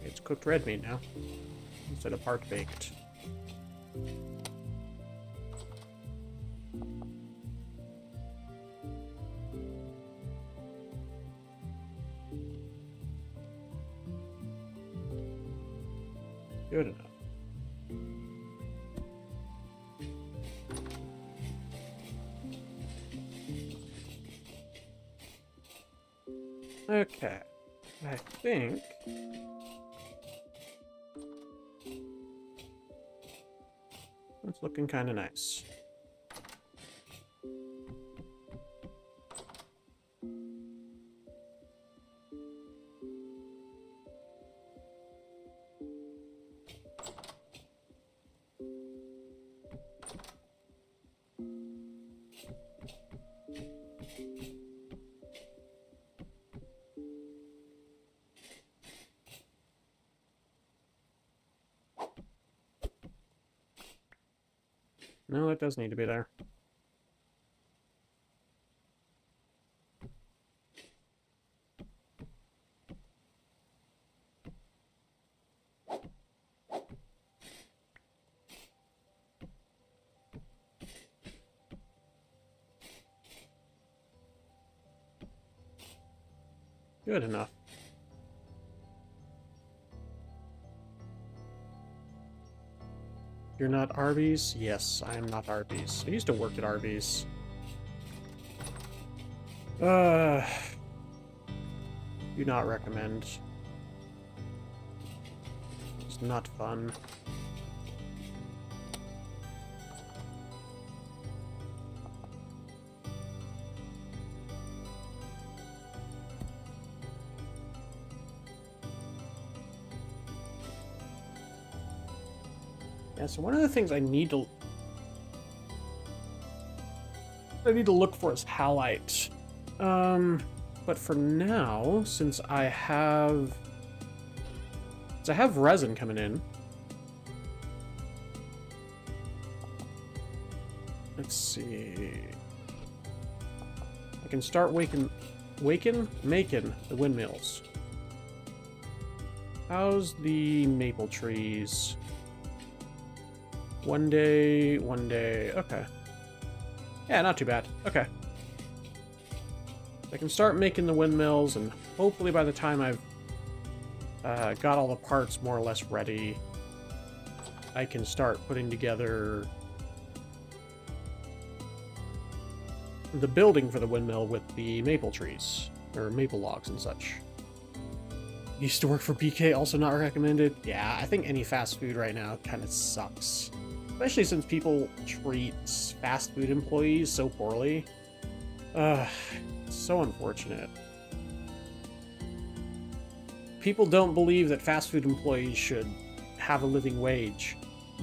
It's cooked red meat now, instead of part baked. Good enough. Okay. I think it's looking kind of nice. No, it does need to be there. Good enough. You're not Arby's? Yes, I am not Arby's. I used to work at Arby's. Do not recommend. It's not fun. Yeah, so one of the things I need to look for is halite. But for now, since I have resin coming in, let's see. I can start making the windmills. How's the maple trees? One day, okay. Yeah, not too bad. Okay. I can start making the windmills, and hopefully by the time I've got all the parts more or less ready, I can start putting together the building for the windmill with the maple trees, or maple logs and such. Used to work for BK, also not recommended. Yeah, I think any fast food right now kind of sucks. Especially since people treat fast food employees so poorly. It's so unfortunate. People don't believe that fast food employees should have a living wage.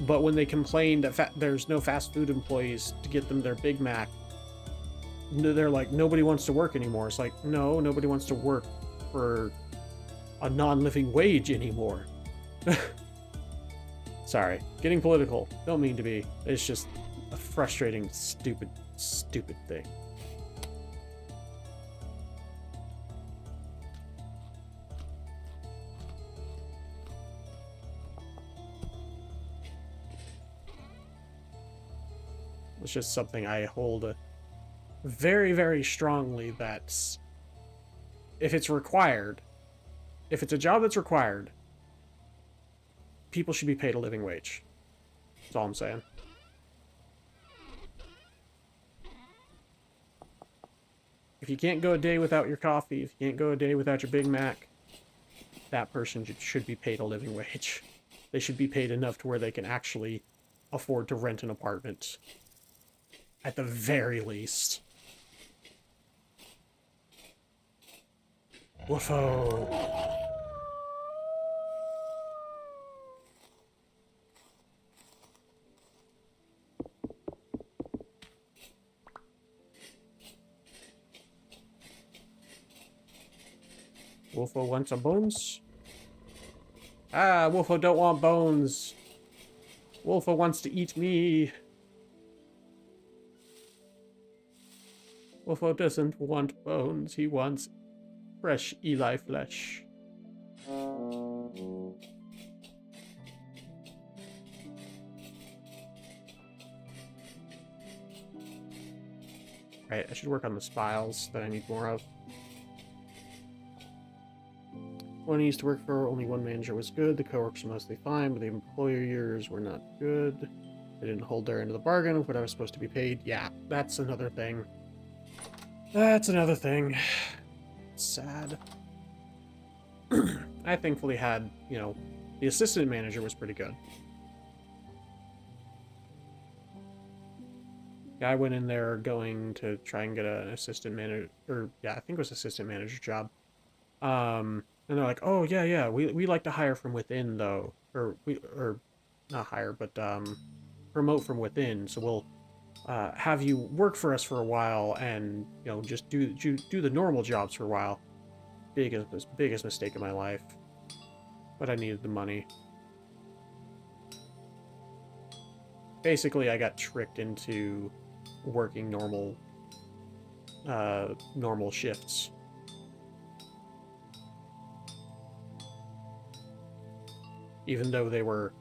But when they complain that there's no fast food employees to get them their Big Mac, they're like, nobody wants to work anymore. It's like, no, nobody wants to work for a non-living wage anymore. Sorry, getting political. Don't mean to be. It's just a frustrating, stupid thing. It's just something I hold very, very strongly that if it's required, if it's a job that's required, people should be paid a living wage. That's all I'm saying. If you can't go a day without your coffee, if you can't go a day without your Big Mac, that person should be paid a living wage. They should be paid enough to where they can actually afford to rent an apartment. At the very least. Woofo. Wolfo wants some bones. Ah, Wolfo don't want bones. Wolfo wants to eat me. Wolfo doesn't want bones. He wants fresh Eli flesh. Right, I should work on the spiles that I need more of. When I used to work for, only one manager was good. The coworkers were mostly fine, but the employer years were not good. They didn't hold their end of the bargain of what I was supposed to be paid. Yeah, that's another thing. That's another thing. It's sad. I thankfully had, you know, the assistant manager was pretty good. Yeah, I went in there going to try and get an assistant manager, or yeah, I think it was assistant manager job. And they're like, oh yeah, we like to hire from within though, or not hire, but promote from within. So we'll have you work for us for a while, and you know, just do the normal jobs for a while. Biggest mistake of my life, but I needed the money. Basically, I got tricked into working normal shifts. Even though they were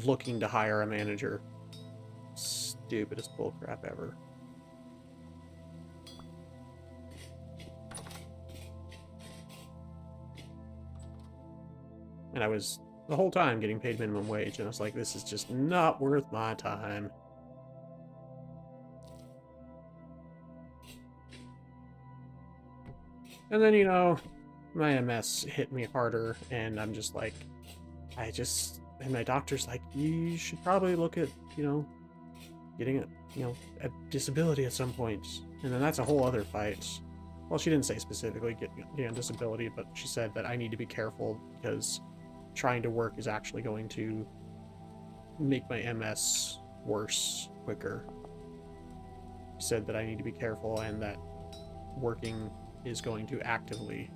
looking to hire a manager. Stupidest bullcrap ever. And I was the whole time getting paid minimum wage, and I was like, this is just not worth my time. And then, you know, my MS hit me harder, and I'm just like, and my doctor's like, you should probably look at, you know, getting a disability at some point. And then that's a whole other fight. Well, she didn't say specifically getting a disability, but she said that I need to be careful because trying to work is actually going to make my MS worse quicker. She said that I need to be careful and that working is going to actively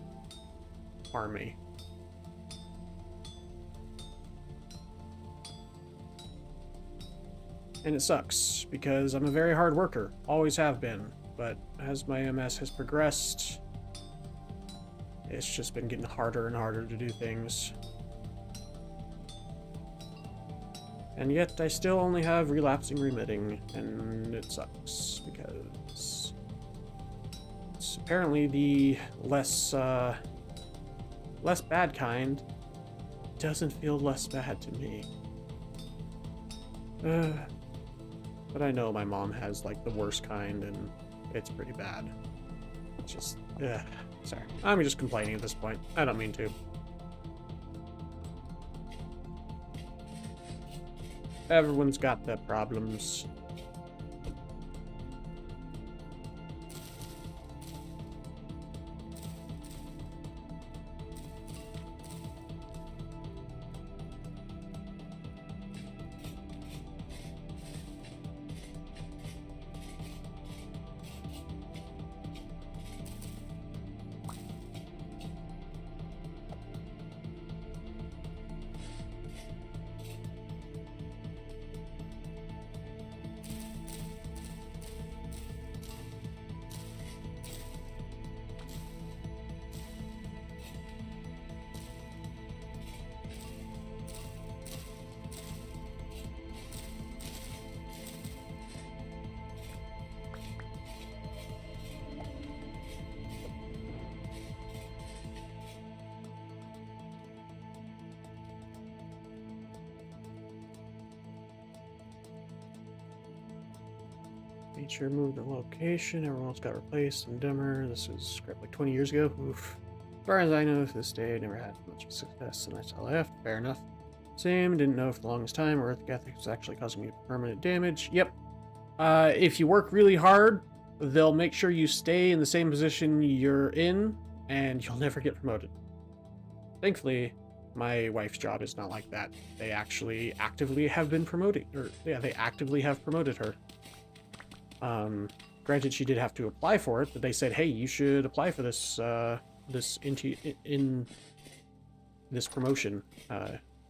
harm me. And it sucks, because I'm a very hard worker. Always have been. But as my MS has progressed, it's just been getting harder and harder to do things. And yet, I still only have relapsing remitting, and it sucks, because it's apparently the less bad kind doesn't feel less bad to me. But I know my mom has, like, the worst kind, and it's pretty bad. It's just, sorry. I'm just complaining at this point. I don't mean to. Everyone's got their problems. Nature moved the location. Everyone else got replaced and dimmer. This was scrapped like 20 years ago. Oof. As far as I know, to this day, I never had much success, and I still left. Fair enough. Same. Didn't know for the longest time where Earth Ethics was actually causing me permanent damage. Yep. If you work really hard, they'll make sure you stay in the same position you're in, and you'll never get promoted. Thankfully, my wife's job is not like that. They actually actively have been promoting, they actively have promoted her. Granted, she did have to apply for it, but they said, hey, you should apply for this, this promotion.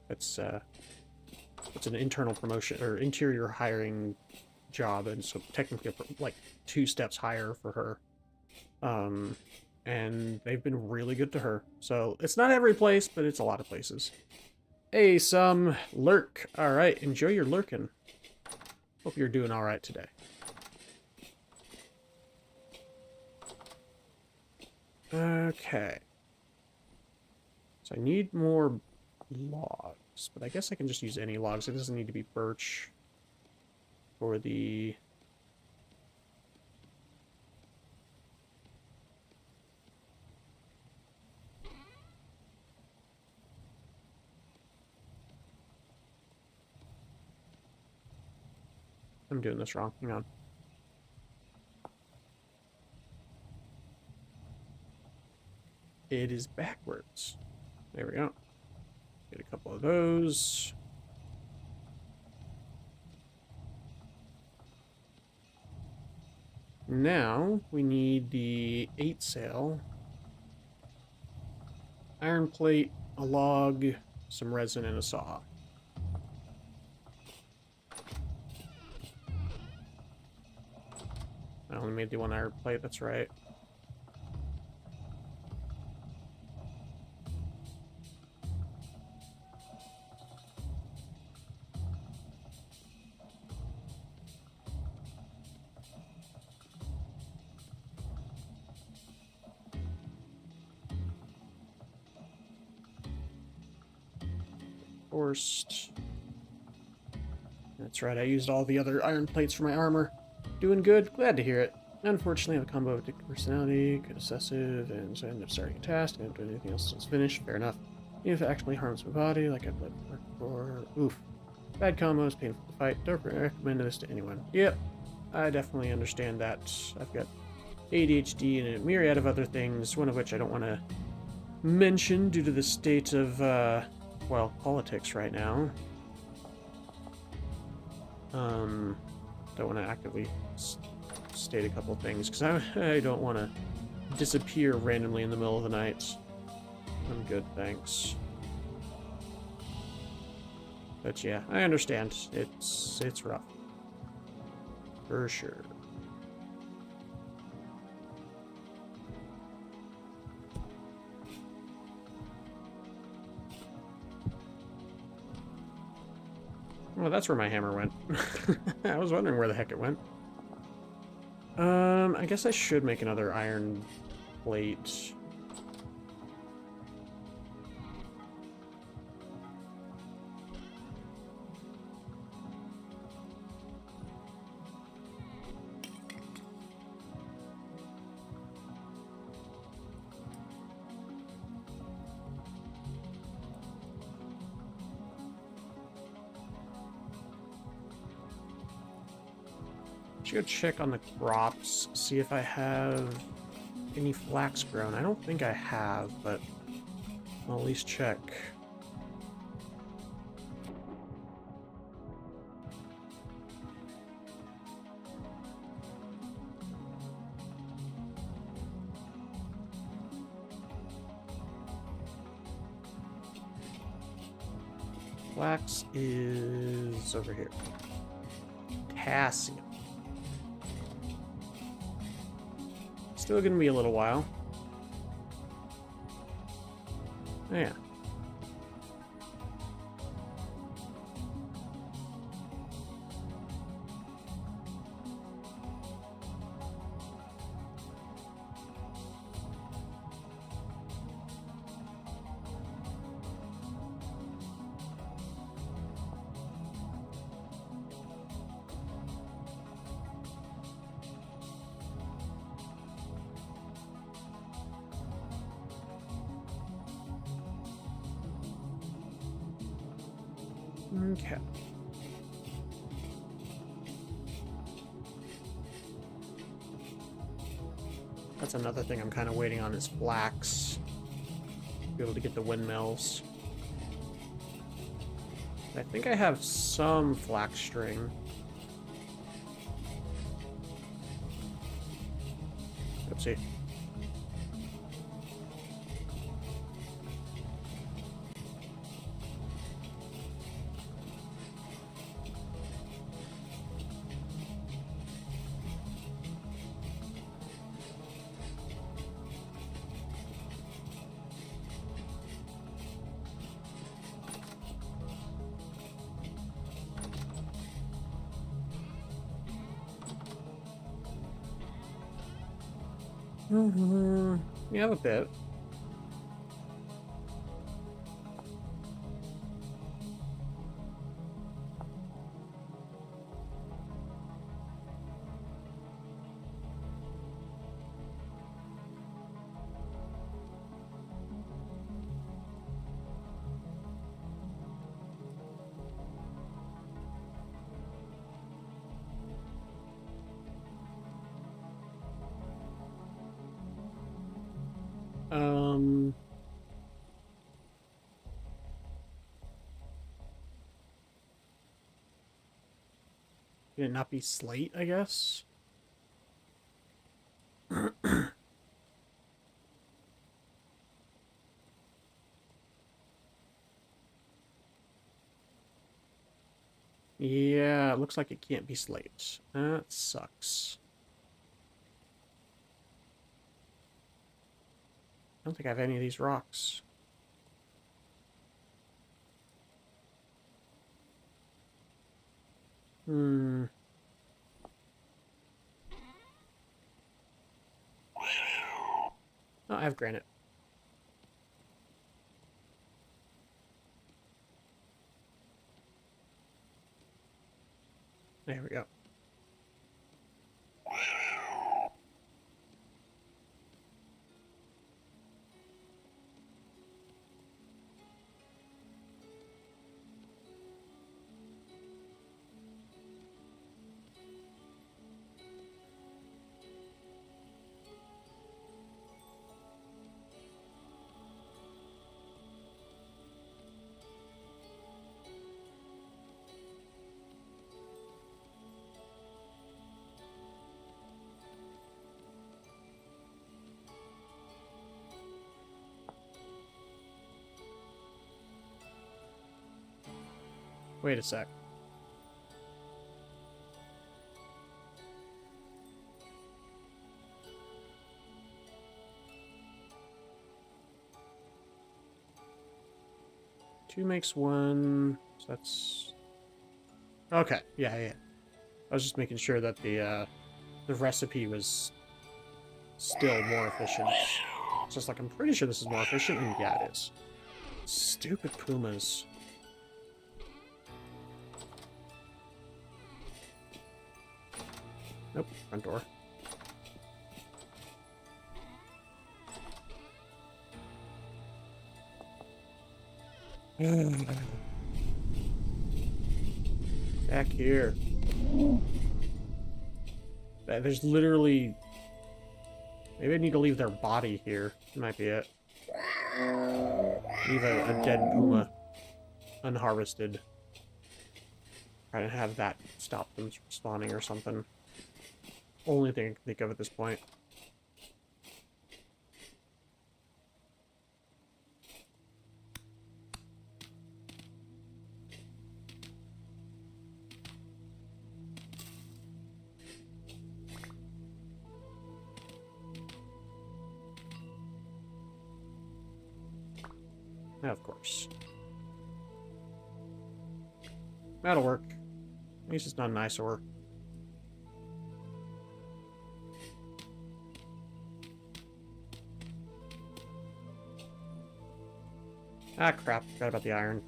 It's an internal promotion, or interior hiring job, and so technically, like, 2 steps higher for her. And they've been really good to her. So, it's not every place, but it's a lot of places. Hey, some lurk. Alright, enjoy your lurking. Hope you're doing alright today. Okay. So I need more logs, but I guess I can just use any logs. It doesn't need to be birch for the... I'm doing this wrong. Hang on. It is backwards. There we go. Get a couple of those. Now we need the 8 sail, iron plate, a log, some resin, and a saw. I only made the 1 iron plate, that's right. reinforced. That's right, I used all the other iron plates for my armor. Doing good, glad to hear it. Unfortunately, I have a combo of addictive personality, good obsessive, and so I end up starting a task. I don't do anything else until it's finished. Fair enough. Even if it actually harms my body, like I've lived before. Oof. Bad combos, painful to fight. Don't recommend this to anyone. Yep, I definitely understand that. I've got ADHD and a myriad of other things, one of which I don't want to mention due to the state of, well, politics right now. Don't want to actively state a couple things, because I don't want to disappear randomly in the middle of the night. I'm good, thanks. But yeah, I understand. It's rough. For sure. Well, that's where my hammer went. I was wondering where the heck it went. I guess I should make another iron plate. Should go check on the crops, see if I have any flax grown. I don't think I have, but I'll at least check. Flax is over here. Potassium. Still gonna be a little while. Oh, yeah. Okay. That's another thing I'm kind of waiting on is flax. Be able to get the windmills. I think I have some flax string. Oopsie. You have a bit. Can it not be slate, I guess? Yeah, it looks like it can't be slate. That sucks. I don't think I have any of these rocks. Oh, I have granite. There we go. Wait a sec. Two makes one, so that's... Okay, yeah. I was just making sure that the recipe was still more efficient. It's just like, I'm pretty sure this is more efficient, and yeah, it is. Stupid pumas. Nope, front door. Back here. There's literally... Maybe I need to leave their body here. Might be it. Leave a dead puma unharvested. Try to have that stop them from spawning or something. Only thing I can think of at this point. Of course. That'll work. At least it's not an eyesore. Ah, crap. Forgot about the iron.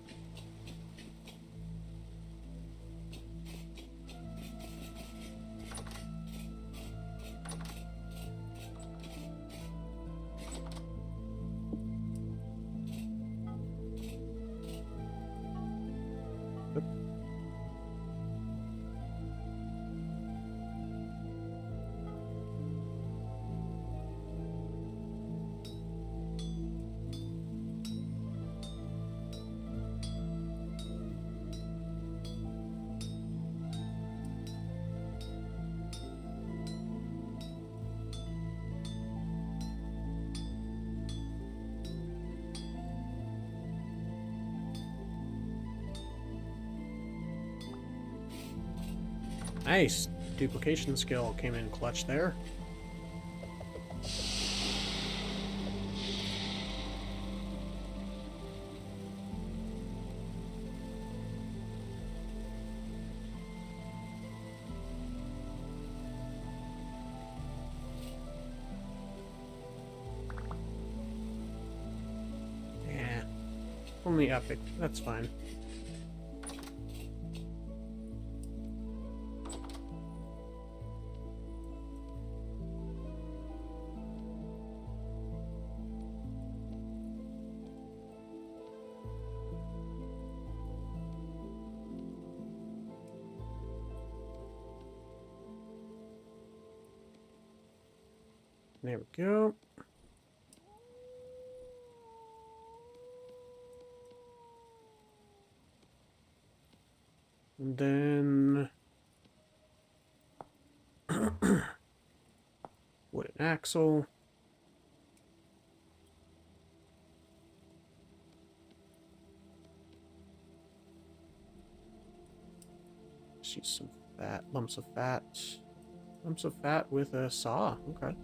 Nice. Duplication skill came in clutch there. Yeah. Only epic. That's fine. There we go. And then... wooden axle. Just use some fat, lumps of fat. Lumps of fat with a saw. Okay.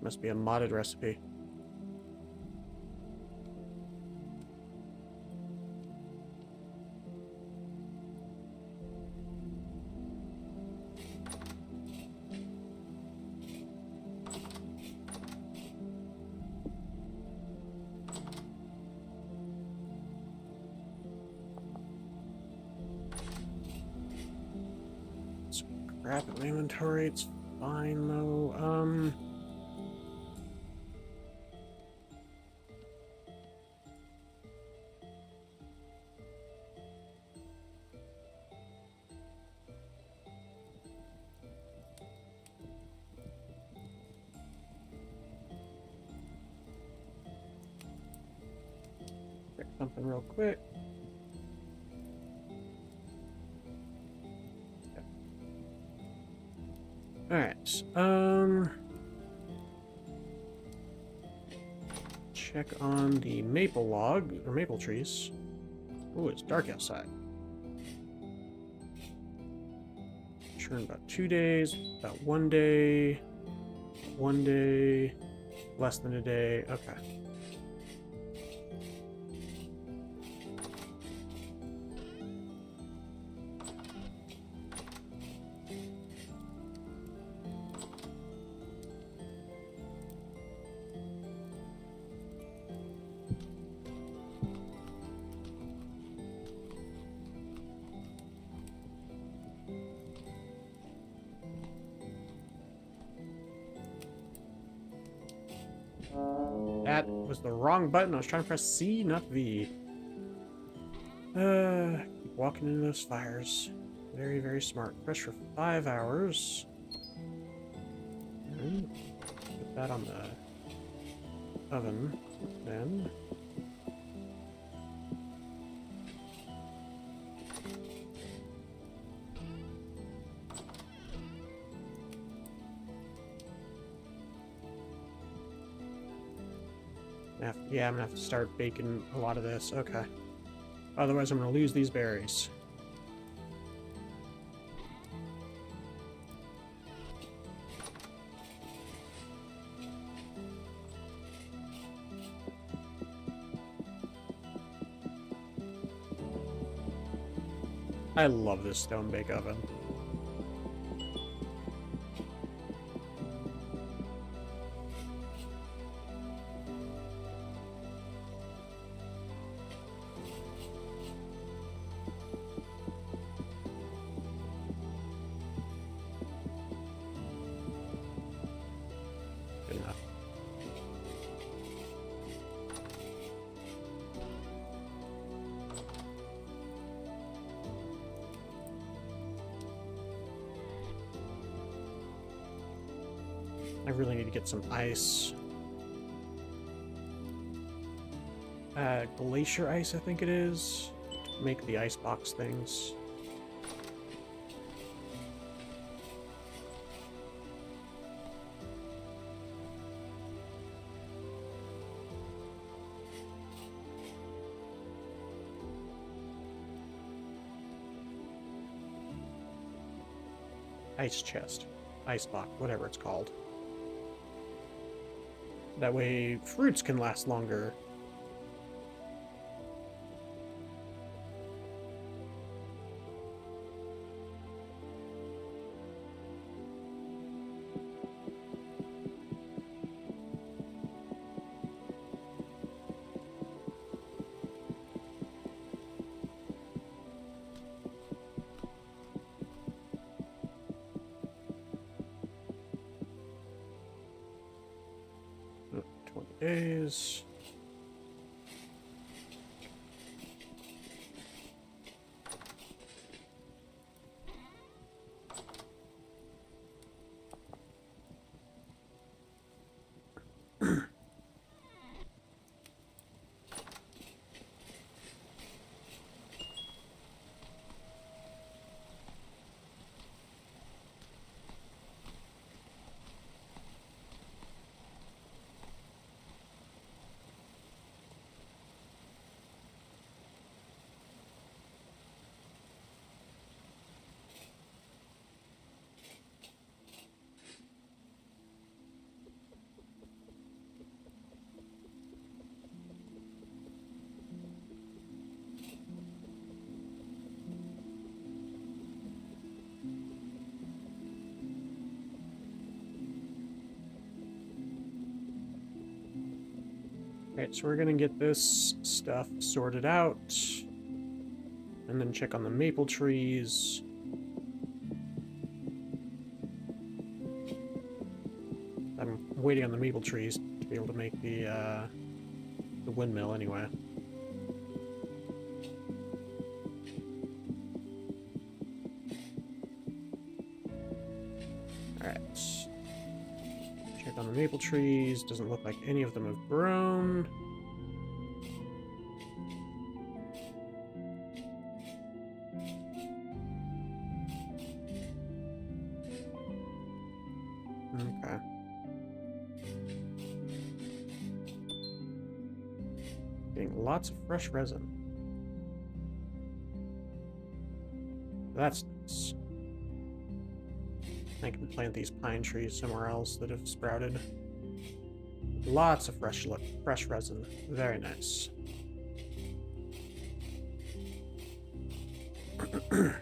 Must be a modded recipe. Scrap in my inventory, it's fine though. Check something real quick. Alright, check on the maple log, or maple trees. Oh, it's dark outside. Sure, in about 2 days, about 1 day, 1 day, less than a day, okay. That was the wrong button. I was trying to press C, not V. Keep walking into those fires. Very, very smart. Press for 5 hours. And put that on the oven, then. Yeah, I'm gonna have to start baking a lot of this. Okay. Otherwise, I'm gonna lose these berries. I love this stone bake oven. Good enough. I really need to get some ice. Glacier ice, I think it is, to make the icebox things. Ice chest, icebox, whatever it's called. That way, fruits can last longer. Oh, 20 days. Alright, so we're gonna get this stuff sorted out. And then check on the maple trees. I'm waiting on the maple trees to be able to make the windmill anyway. Alright. Check on the maple trees. Doesn't look like any of them have grown. Okay. Getting lots of fresh resin. That's nice. I can plant these pine trees somewhere else that have sprouted. Lots of fresh resin. Very nice. And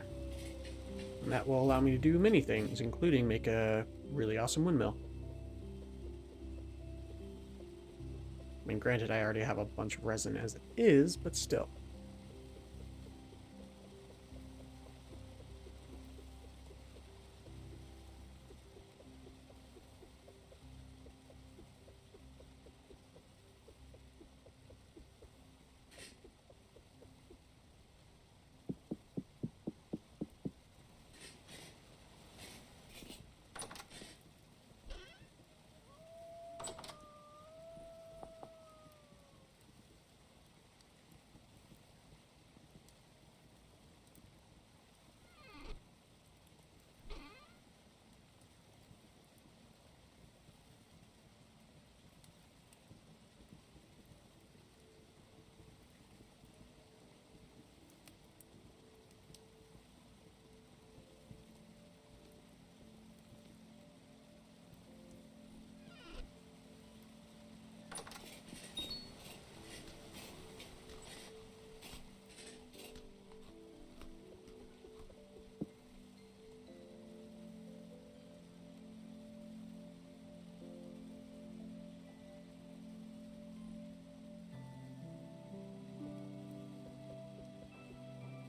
that will allow me to do many things, including make a really awesome windmill. I mean, granted, I already have a bunch of resin as it is, but still.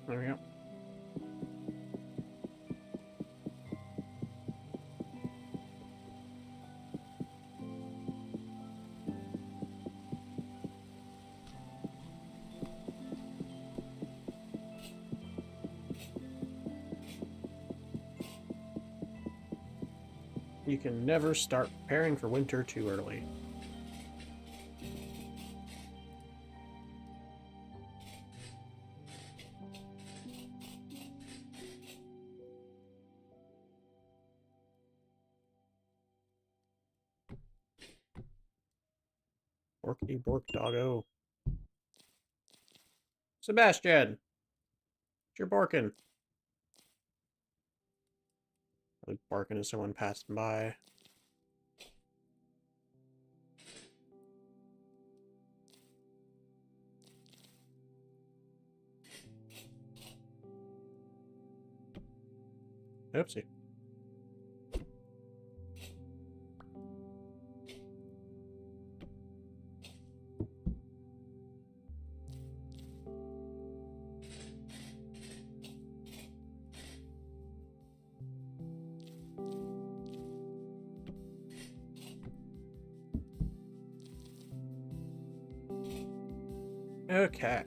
There we go. You can never start preparing for winter too early. Borky bork doggo. Sebastian! You're barking. Probably barking as someone passed by. Oopsie. Okay.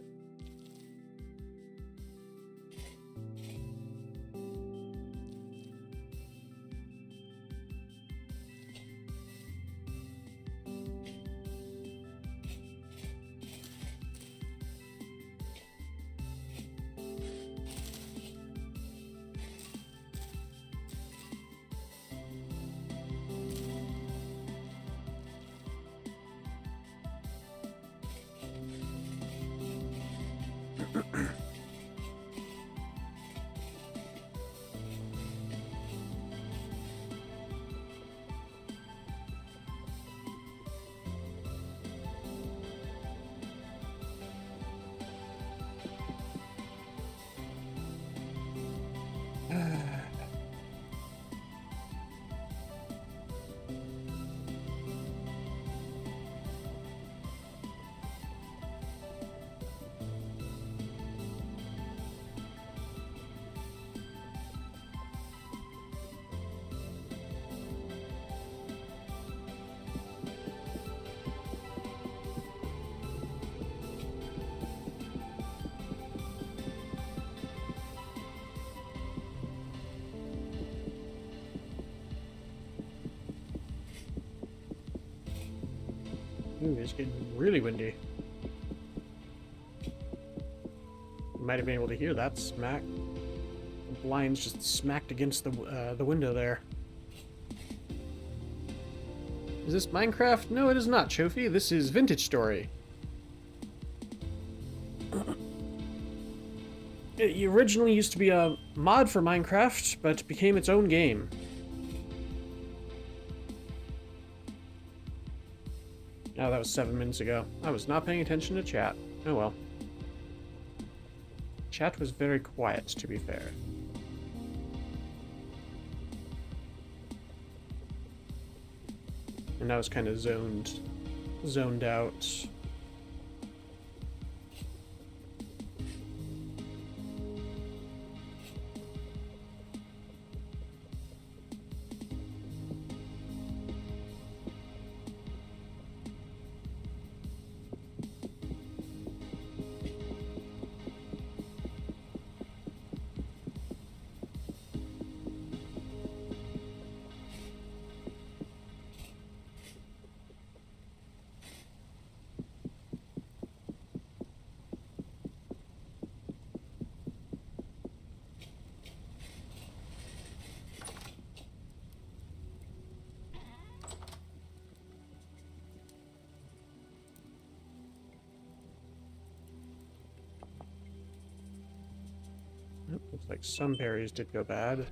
Ooh, it's getting really windy. You might have been able to hear that smack. The blinds just smacked against the window there. Is this Minecraft? No, it is not, Chofi. This is Vintage Story. It originally used to be a mod for Minecraft, but became its own game. Oh, that was 7 minutes ago. I was not paying attention to chat. Oh well. Chat was very quiet, to be fair. And I was kind of zoned out. Looks like some berries did go bad.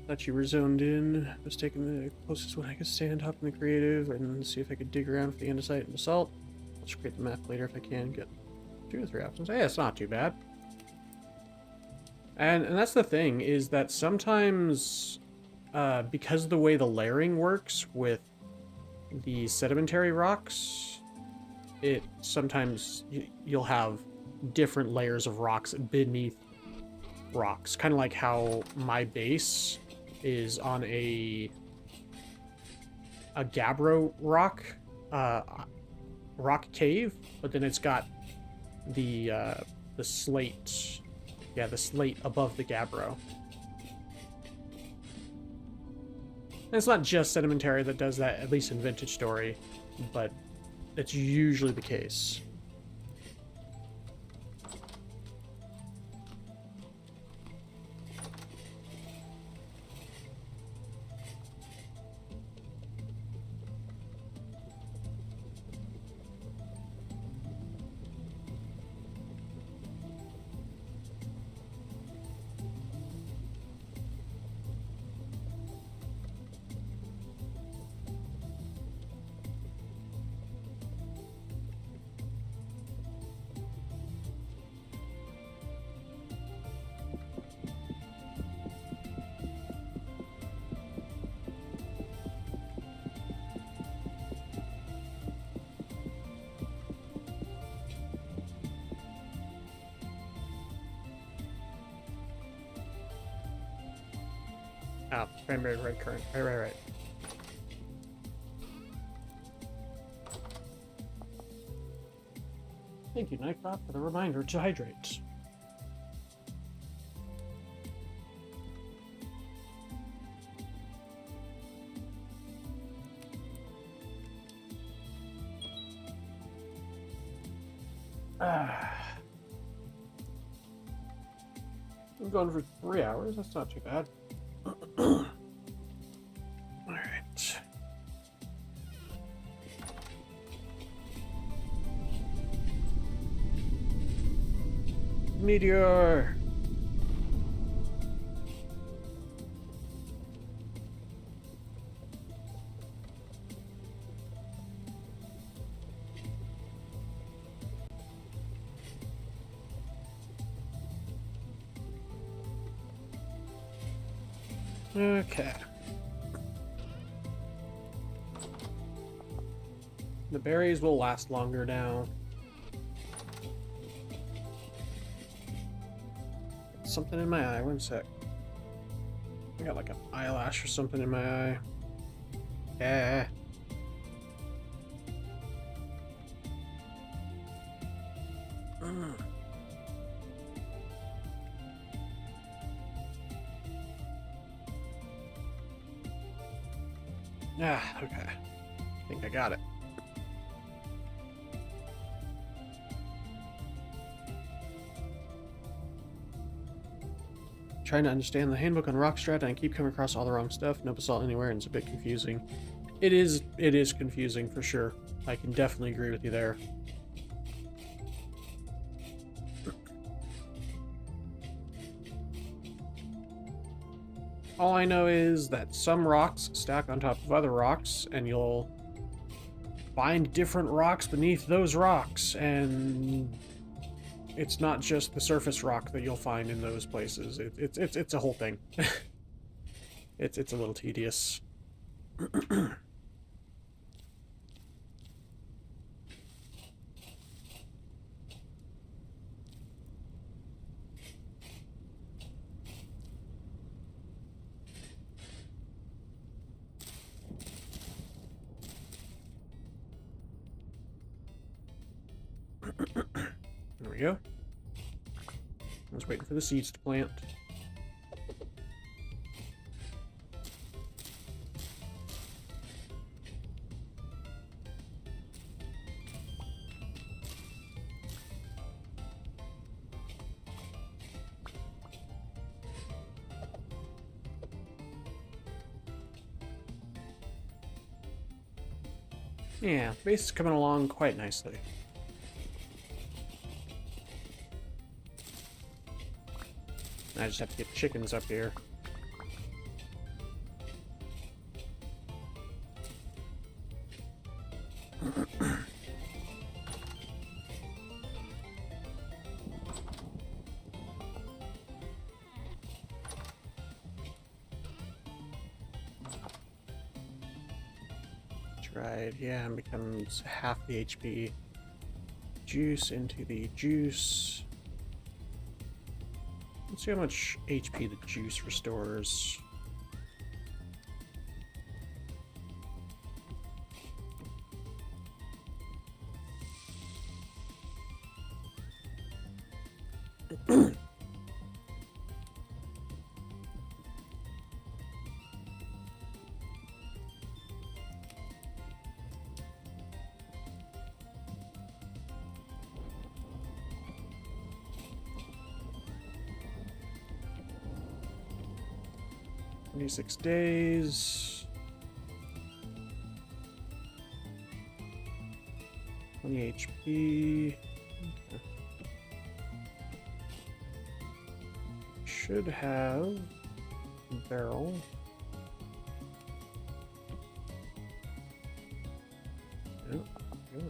Thought you were zoned in. I was taking the closest one I could stand, hop in the creative, and see if I could dig around for the andesite and basalt. I'll just create the map later if I can get 2 or 3 options. Hey, it's not too bad. And that's the thing, is that sometimes, because of the way the layering works with the sedimentary rocks, it sometimes you'll have different layers of rocks beneath rocks. Kind of like how my base is on a gabbro rock cave, but then it's got the slate, yeah, the slate above the gabbro. And it's not just sedimentary that does that, at least in Vintage Story, but it's usually the case. Ah, cranberry red currant. Right. Thank you, Nightbot, for the reminder to hydrate. I'm going for 3 hours. That's not too bad. All right. Meteor. Okay. The berries will last longer now. Something in my eye, 1 sec. I got like an eyelash or something in my eye. Yeah. Ah, okay. I think I got it. Trying to understand the handbook on Rockstrat, and I keep coming across all the wrong stuff. No basalt anywhere, and it's a bit confusing. It is confusing for sure. I can definitely agree with you there. All I know is that some rocks stack on top of other rocks, and you'll find different rocks beneath those rocks, and it's not just the surface rock that you'll find in those places. It's a whole thing. It's a little tedious. There we go. I was waiting for the seeds to plant. Yeah, the base is coming along quite nicely. I just have to get chickens up here. Tried, yeah, and becomes half the HP. Juice into the juice. Let's see how much HP the juice restores. Six days. 20 HP. Okay. Should have a barrel. Yep. Yep.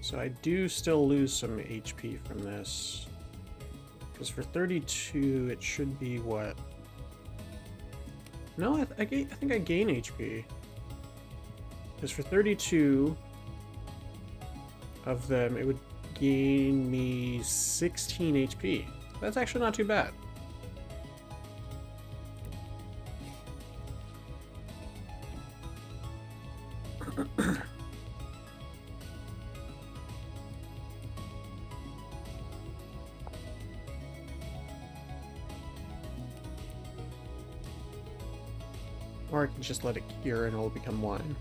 So I do still lose some HP from this. Because for 32, it should be what? No, I think I gain HP. Because for 32 of them, it would gain me 16 HP. That's actually not too bad. Or I can just let it cure and it will become wine.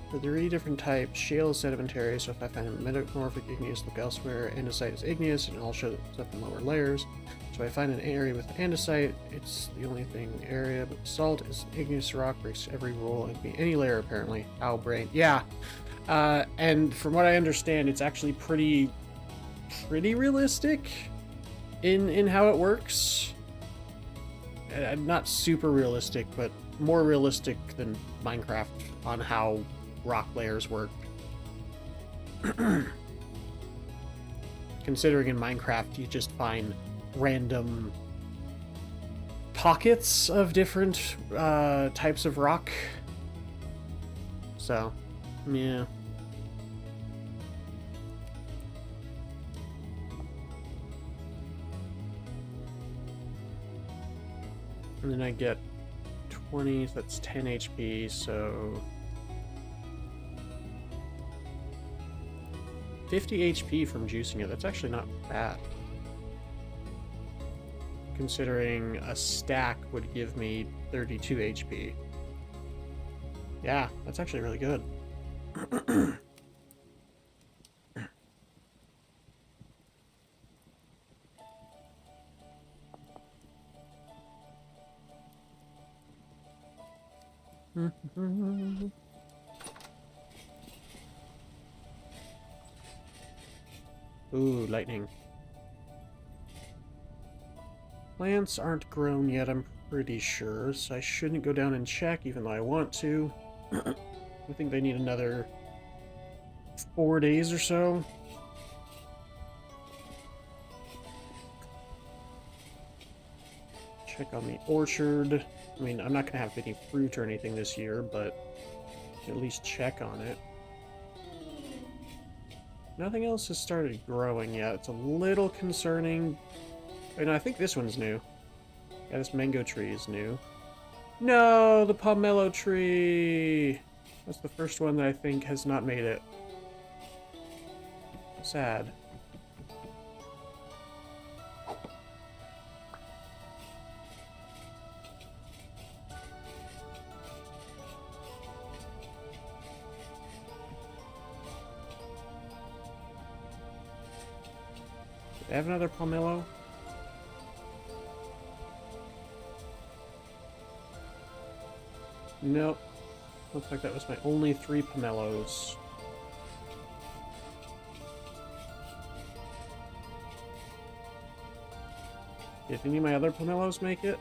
For 3 different types, shale is sedimentary, so if I find a metamorphic igneous, look elsewhere. Andesite is igneous, and it all shows up in lower layers. So if I find an area with andesite, it's the only thing in the area, but salt is igneous rock, breaks every rule. It can be any layer, apparently. Ow, brain. Yeah. And from what I understand, it's actually pretty realistic in how it works. Not super realistic, but more realistic than Minecraft on how rock layers work. Considering in Minecraft you just find random pockets of different types of rock. So, yeah. And then I get 20, so that's 10 HP, so 50 HP from juicing it. That's actually not bad. Considering a stack would give me 32 HP. Yeah, that's actually really good. Ooh, lightning. Plants aren't grown yet, I'm pretty sure, so I shouldn't go down and check, even though I want to. I think they need another 4 days or so. Check on the orchard. I mean, I'm not going to have any fruit or anything this year, but at least check on it. Nothing else has started growing yet. It's a little concerning. Oh, no, I think this one's new. Yeah, this mango tree is new. No, the pomelo tree! That's the first one that I think has not made it. Sad. Do I have another pomelo? Nope. Looks like that was my only 3 pomelos. Did any of my other pomelos make it?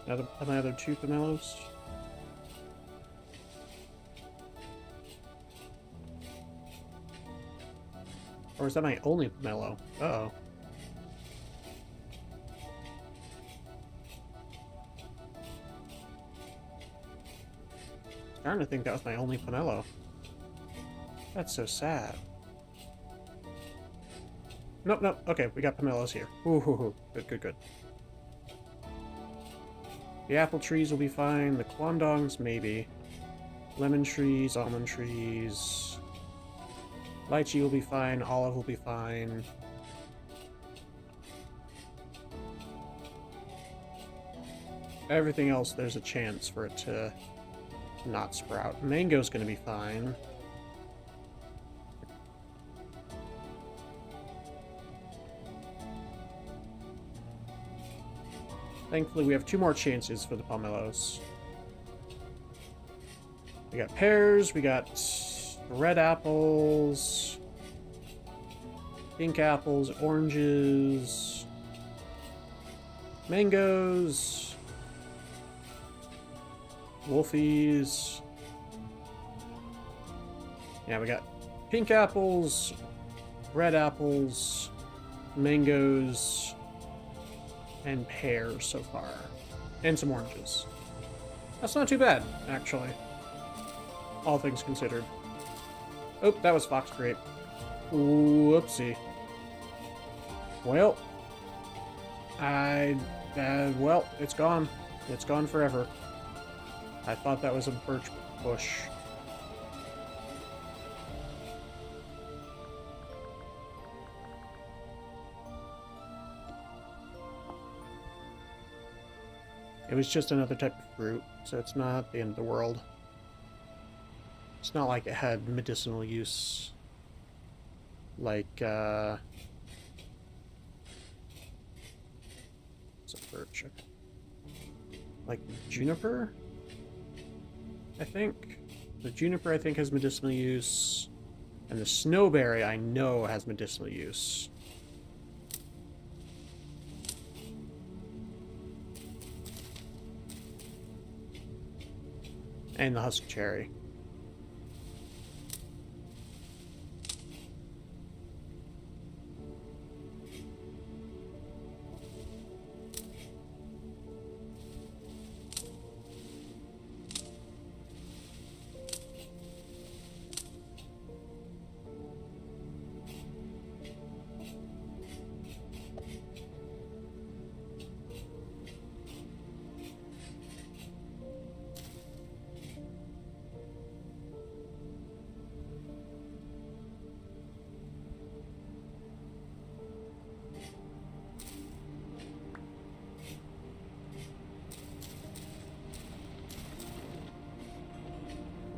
My other 2 pomelos? Or is that my only pomelo? Uh-oh. I'm starting to think that was my only pomelo. That's so sad. Nope, nope. Okay, we got pomelos here. Ooh, hoo, hoo. Good, good, good. The apple trees will be fine. The quandongs, maybe. Lemon trees, almond trees. Lychee will be fine. Olive will be fine. Everything else, there's a chance for it to not sprout. Mango's gonna be fine. Thankfully, we have 2 more chances for the pomelos. We got pears, we got red apples, pink apples, oranges, mangoes, wolfies. Yeah, we got pink apples, red apples, mangoes, and pears so far. And some oranges. That's not too bad, actually. All things considered. Oh, that was fox grape. Whoopsie. Well, well, it's gone. It's gone forever. I thought that was a birch bush. It was just another type of fruit, so it's not the end of the world. It's not like it had medicinal use. Like, it's a birch. Like juniper? I think. The juniper, I think, has medicinal use. And the snowberry, I know, has medicinal use. And the husk cherry.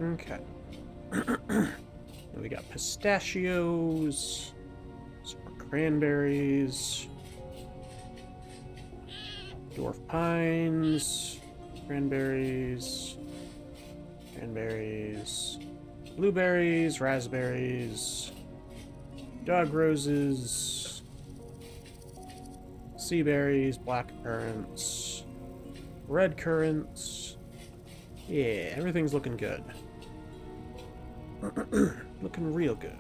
Okay. We got pistachios, some more cranberries, dwarf pines, cranberries, blueberries, raspberries, dog roses, sea berries, black currants, red currants. Yeah, everything's looking good. Looking real good.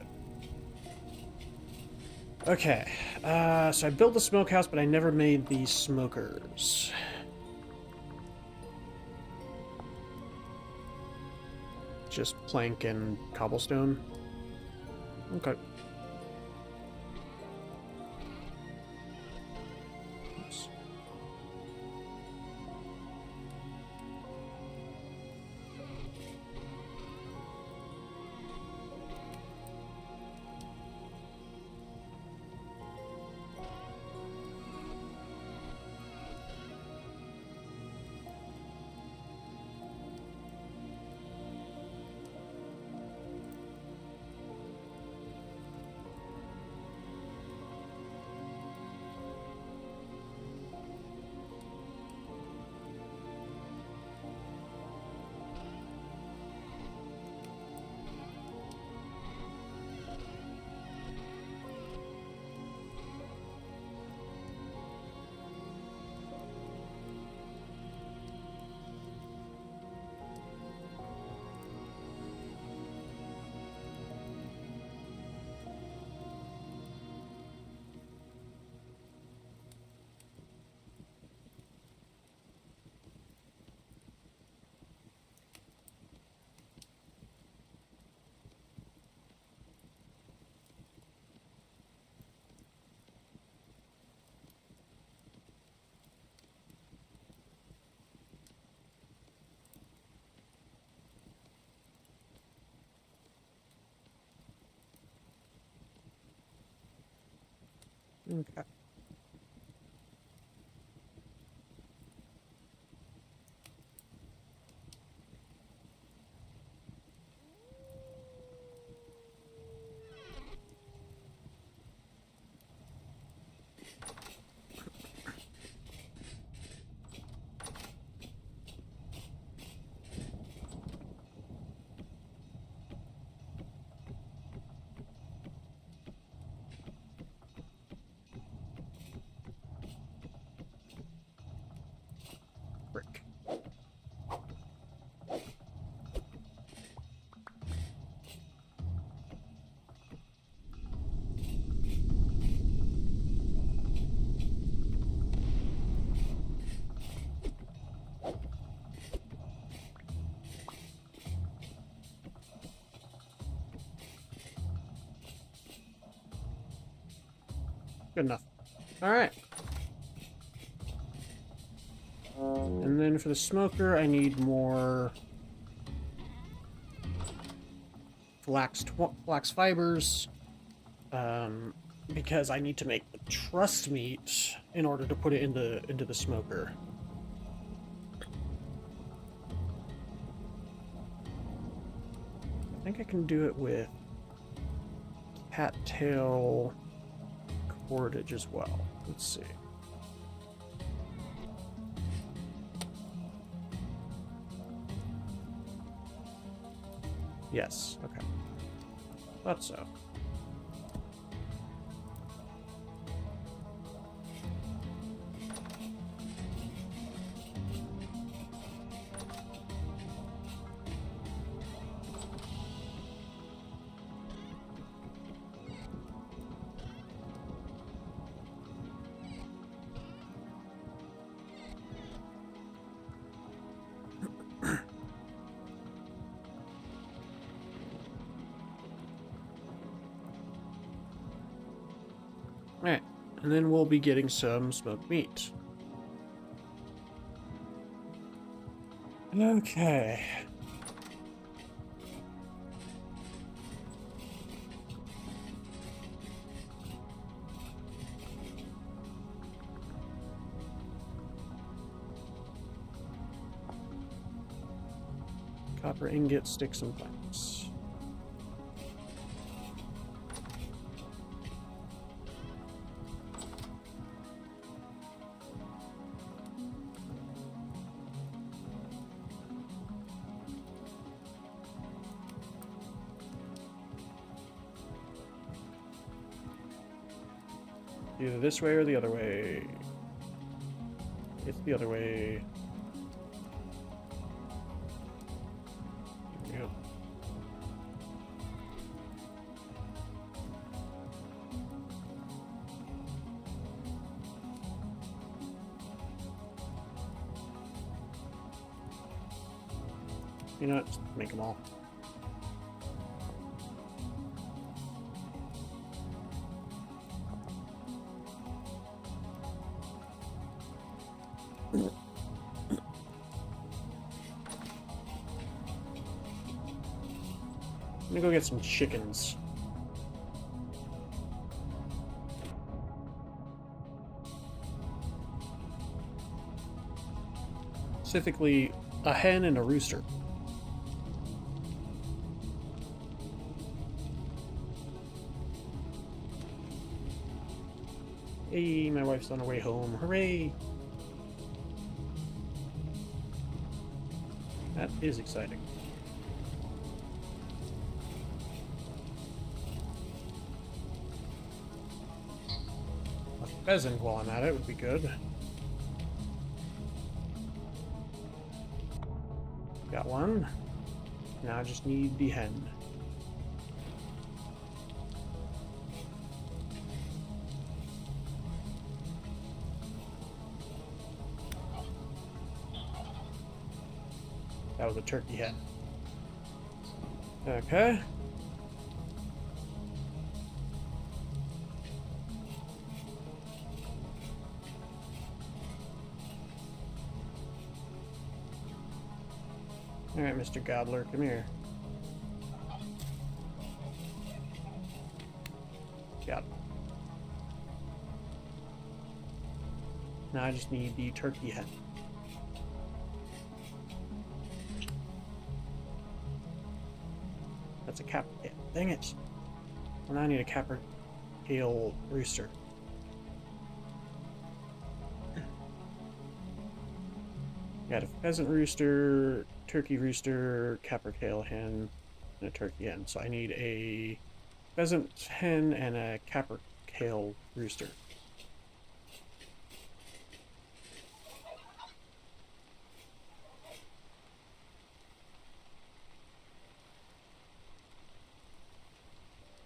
Okay, so I built the smokehouse, but I never made the smokers. Just plank and cobblestone. Okay. Oops. Okay. Brick. Good enough. Alright. And then for the smoker, I need more flax fibers. Because I need to make the truss meat in order to put it into the smoker. I think I can do it with cattail cordage as well. Let's see. Yes, okay. Thought so. Alright, and then we'll be getting some smoked meat. Okay. Copper ingot, sticks, and planks. Either this way or the other way. It's the other way. Here we go. You know what? Just make them all. Let me go get some chickens. Specifically, a hen and a rooster. Hey, my wife's on her way home. Hooray! That is exciting. A pheasant while I'm at it would be good. Got one. Now I just need the hen. That was a turkey hen. Okay. Alright, Mr. Gobbler, come here. Got it. Now I just need the turkey hen. That's a cap. Yeah, dang it. Well, now I need a Coppertail rooster. Got a pheasant rooster, turkey rooster, Coppertail hen, and a turkey hen. So I need a pheasant hen and a Coppertail rooster.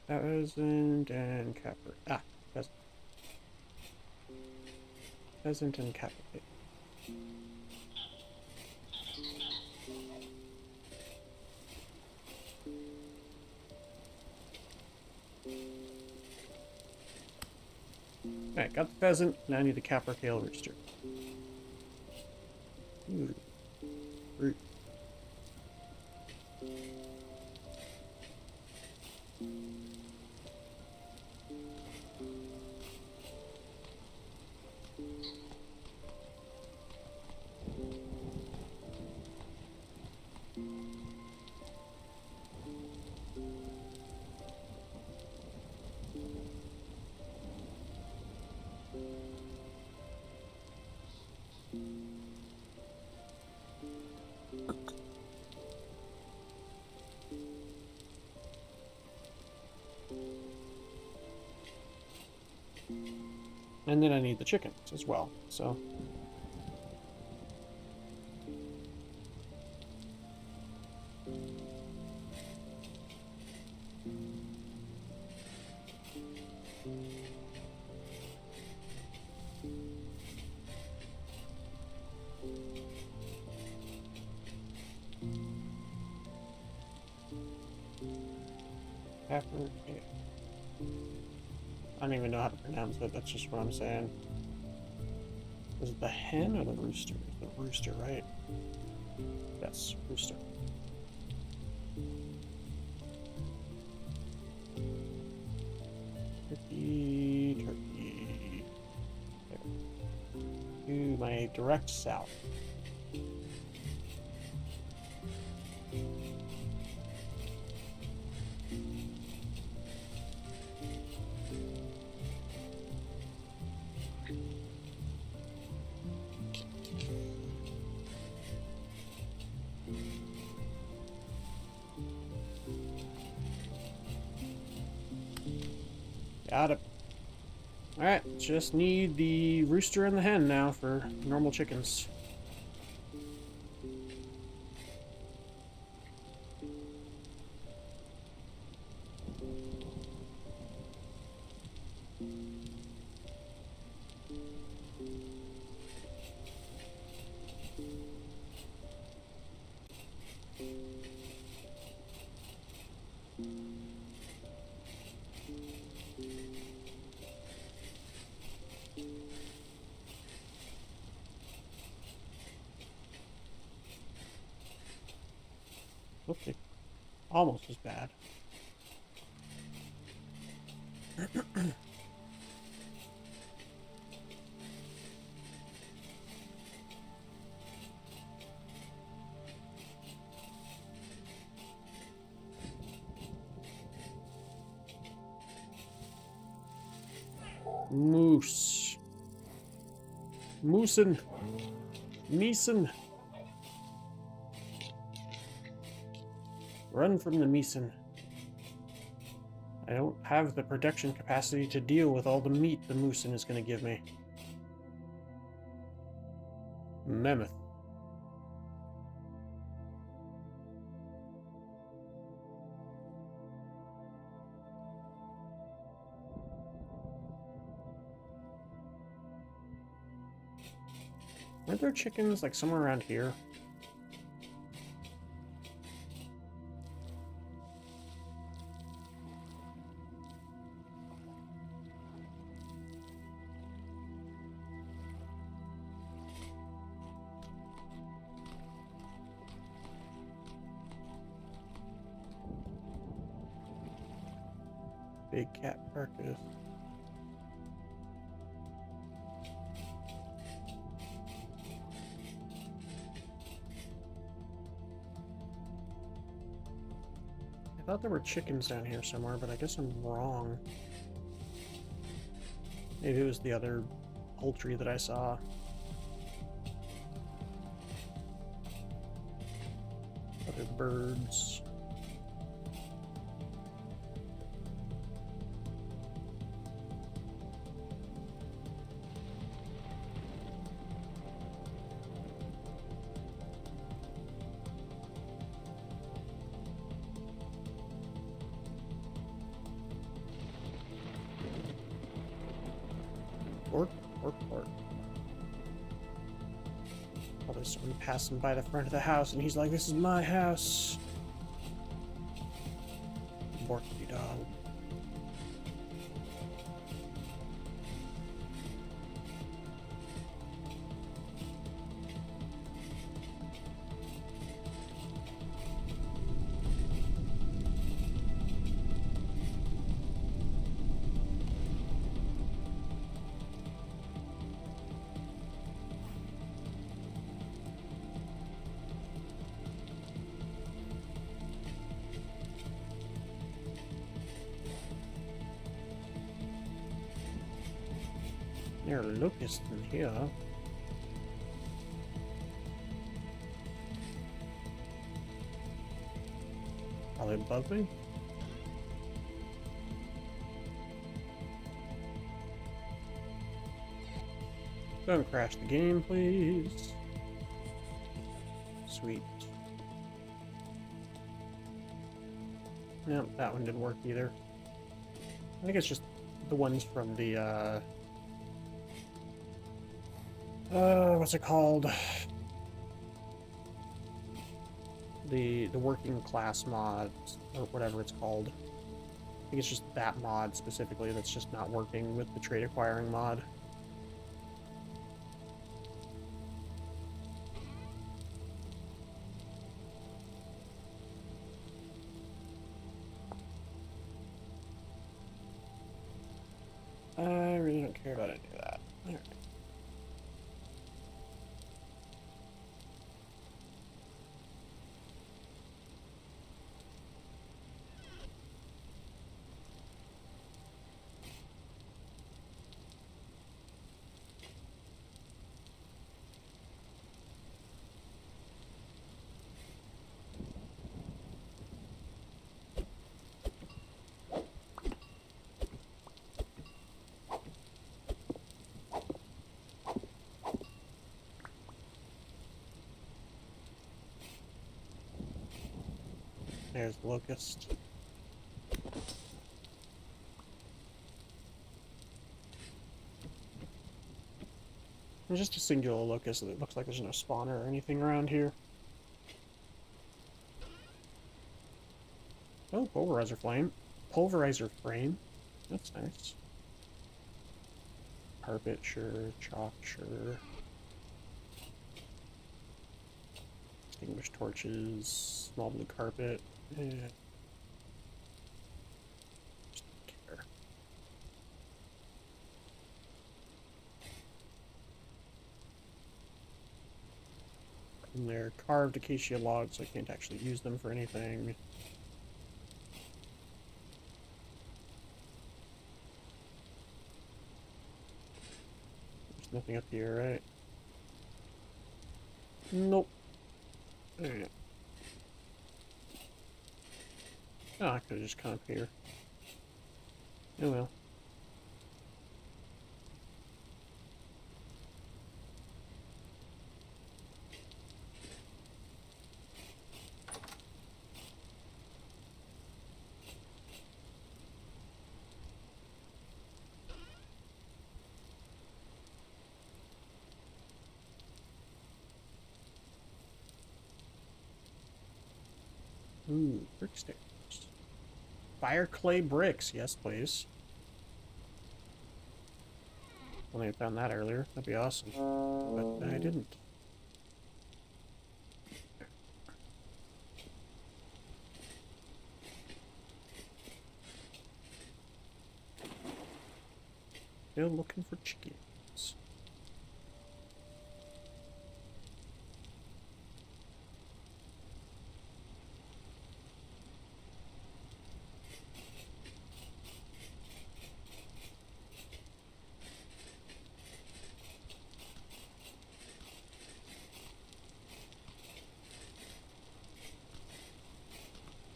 Pheasant and pheasant. Pheasant and Coppertail. Alright, got the pheasant, now I need the Coppertail rooster. Ooh. Root. And then I need the chickens as well, so. I don't even know how to pronounce it, that's just what I'm saying. Is it the hen or the rooster? The rooster, right? Yes, rooster. Turkey, turkey. There. To my direct south. Got it. Alright, just need the rooster and the hen now for normal chickens. Okay. Almost as bad. Moose. Moosin. Meeson. Run from the Meeson. I don't have the production capacity to deal with all the meat the Moosin is going to give me. Mammoth. Aren't there chickens, like, somewhere around here? Big cat carcass. I thought there were chickens down here somewhere, but I guess I'm wrong. Maybe it was the other poultry that I saw. Other birds. Pork. Oh, there's someone passing by the front of the house, and he's like, "This is my house." Porky dog. There are locusts in here. Are they above me? Don't crash the game, please. Sweet. No, that one didn't work either. I think it's just the ones from the, what's it called? The working class mod, or whatever it's called. I think it's just that mod specifically that's just not working with the trade acquiring mod. I really don't care about any of that. Alright. There's the locust. There's just a singular locust that looks like there's no spawner or anything around here. Oh, pulverizer flame. Pulverizer frame. That's nice. Carpet, sure. Chalk, sure. Extinguished torches. Small blue carpet. Yeah. Just don't care. And they're carved acacia logs, so I can't actually use them for anything. There's nothing up here, right? Nope. Alright. Oh, I could have just come up here. Oh well. Ooh, brick stairs. Fire clay bricks. Yes, please. Only I found that earlier. That'd be awesome. But I didn't. Still looking for chickens.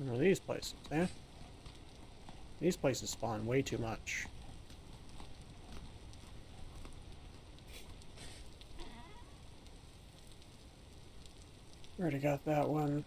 What are these places, eh? These places spawn way too much. Already got that one.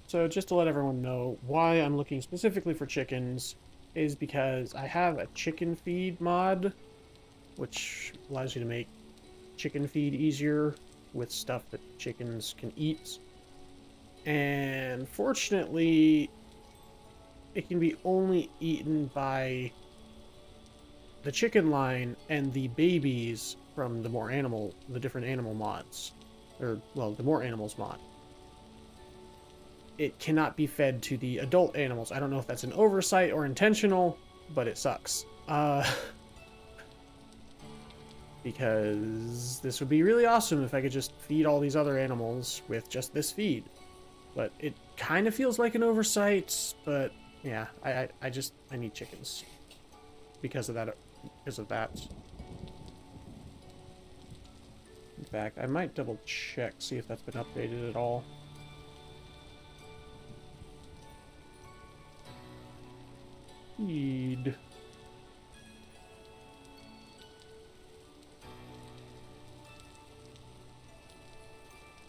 So just to let everyone know, why I'm looking specifically for chickens is because I have a chicken feed mod, which allows you to make chicken feed easier with stuff that chickens can eat. And fortunately, it can be only eaten by the chicken line and the babies from the different animal mods. Or, well, the more animals mod. It cannot be fed to the adult animals. I don't know if that's an oversight or intentional, but it sucks. Because this would be really awesome if I could just feed all these other animals with just this feed. But it kind of feels like an oversight, but yeah, I need chickens. Because of that. In fact, I might double check, see if that's been updated at all. Feed.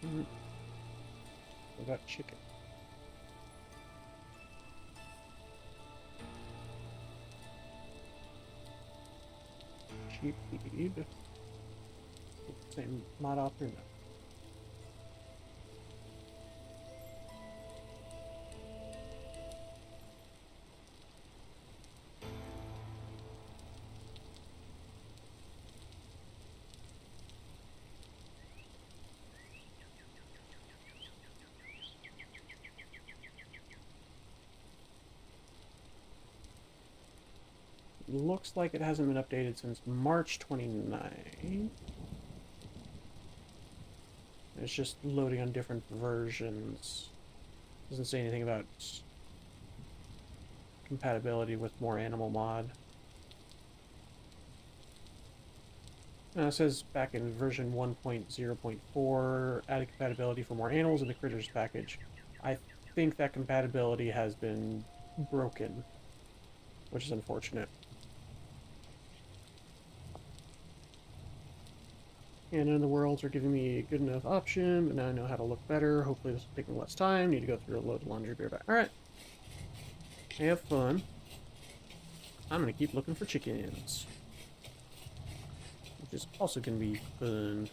What about chicken? Sheep feed. Same mod author, no. Looks like it hasn't been updated since March 29. It's just loading on different versions. Doesn't say anything about compatibility with more animal mod. It says back in version 1.0.4, added compatibility for more animals in the critters package. I think that compatibility has been broken, which is unfortunate. And none of the worlds are giving me a good enough option, but now I know how to look better. Hopefully this will take me less time. Need to go through a load of laundry bear back. Alright. Have fun. I'm gonna keep looking for chickens. Which is also gonna be fun.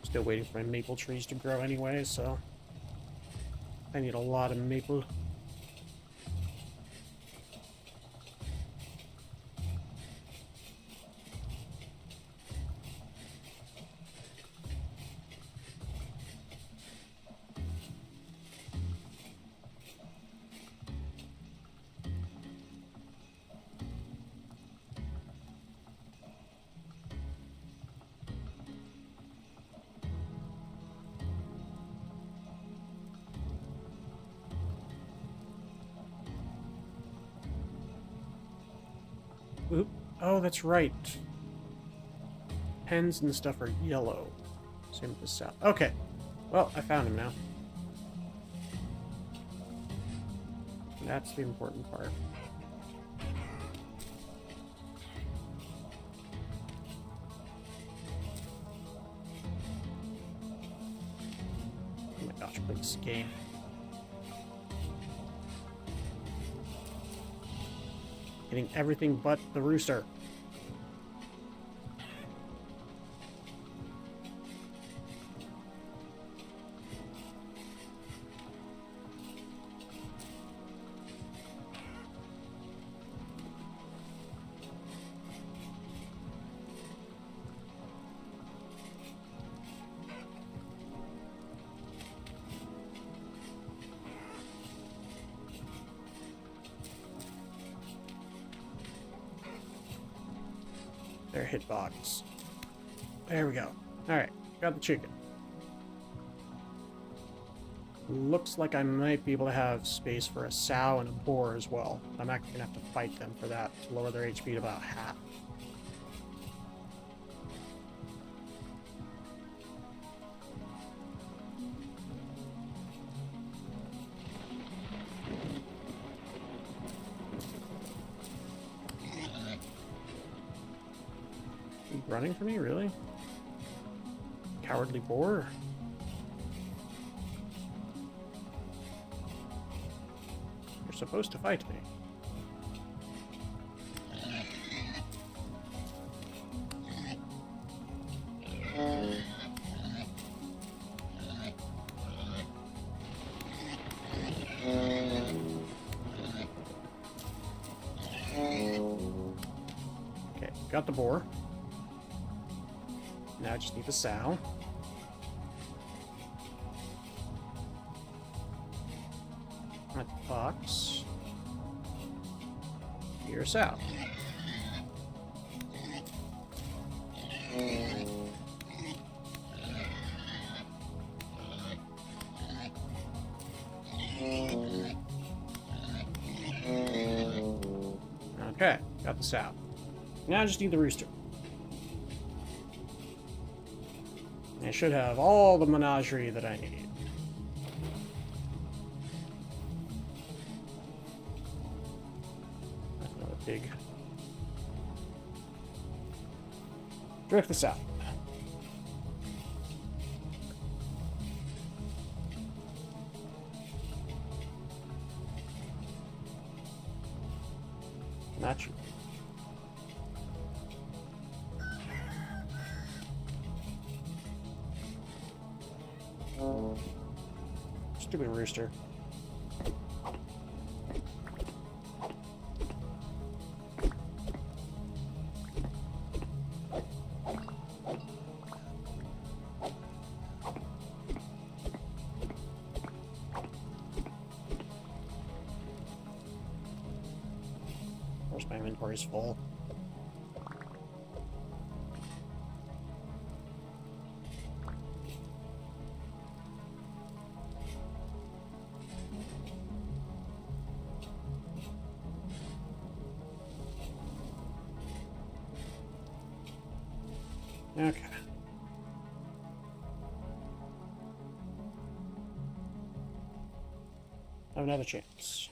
Still waiting for my maple trees to grow anyway, so I need a lot of maple. Oop. Oh, that's right. Pens and stuff are yellow. Same with the south. Okay. Well, I found him now. That's the important part. Oh my gosh, play this game. Hitting everything but the rooster. Their hitbox. There we go. Alright, got the chicken. Looks like I might be able to have space for a sow and a boar as well. I'm actually gonna have to fight them for that to lower their HP to about half. Running for me, really? Cowardly boar? You're supposed to fight me. Okay, got the boar. Now I just need the sow. At the fox. Here's sow. Okay, got the sow. Now I just need the rooster. I should have all the menagerie that I need. That's another pig. Drift this out. Not true. Stupid rooster. Of course, my inventory's full. Okay. Have another chance.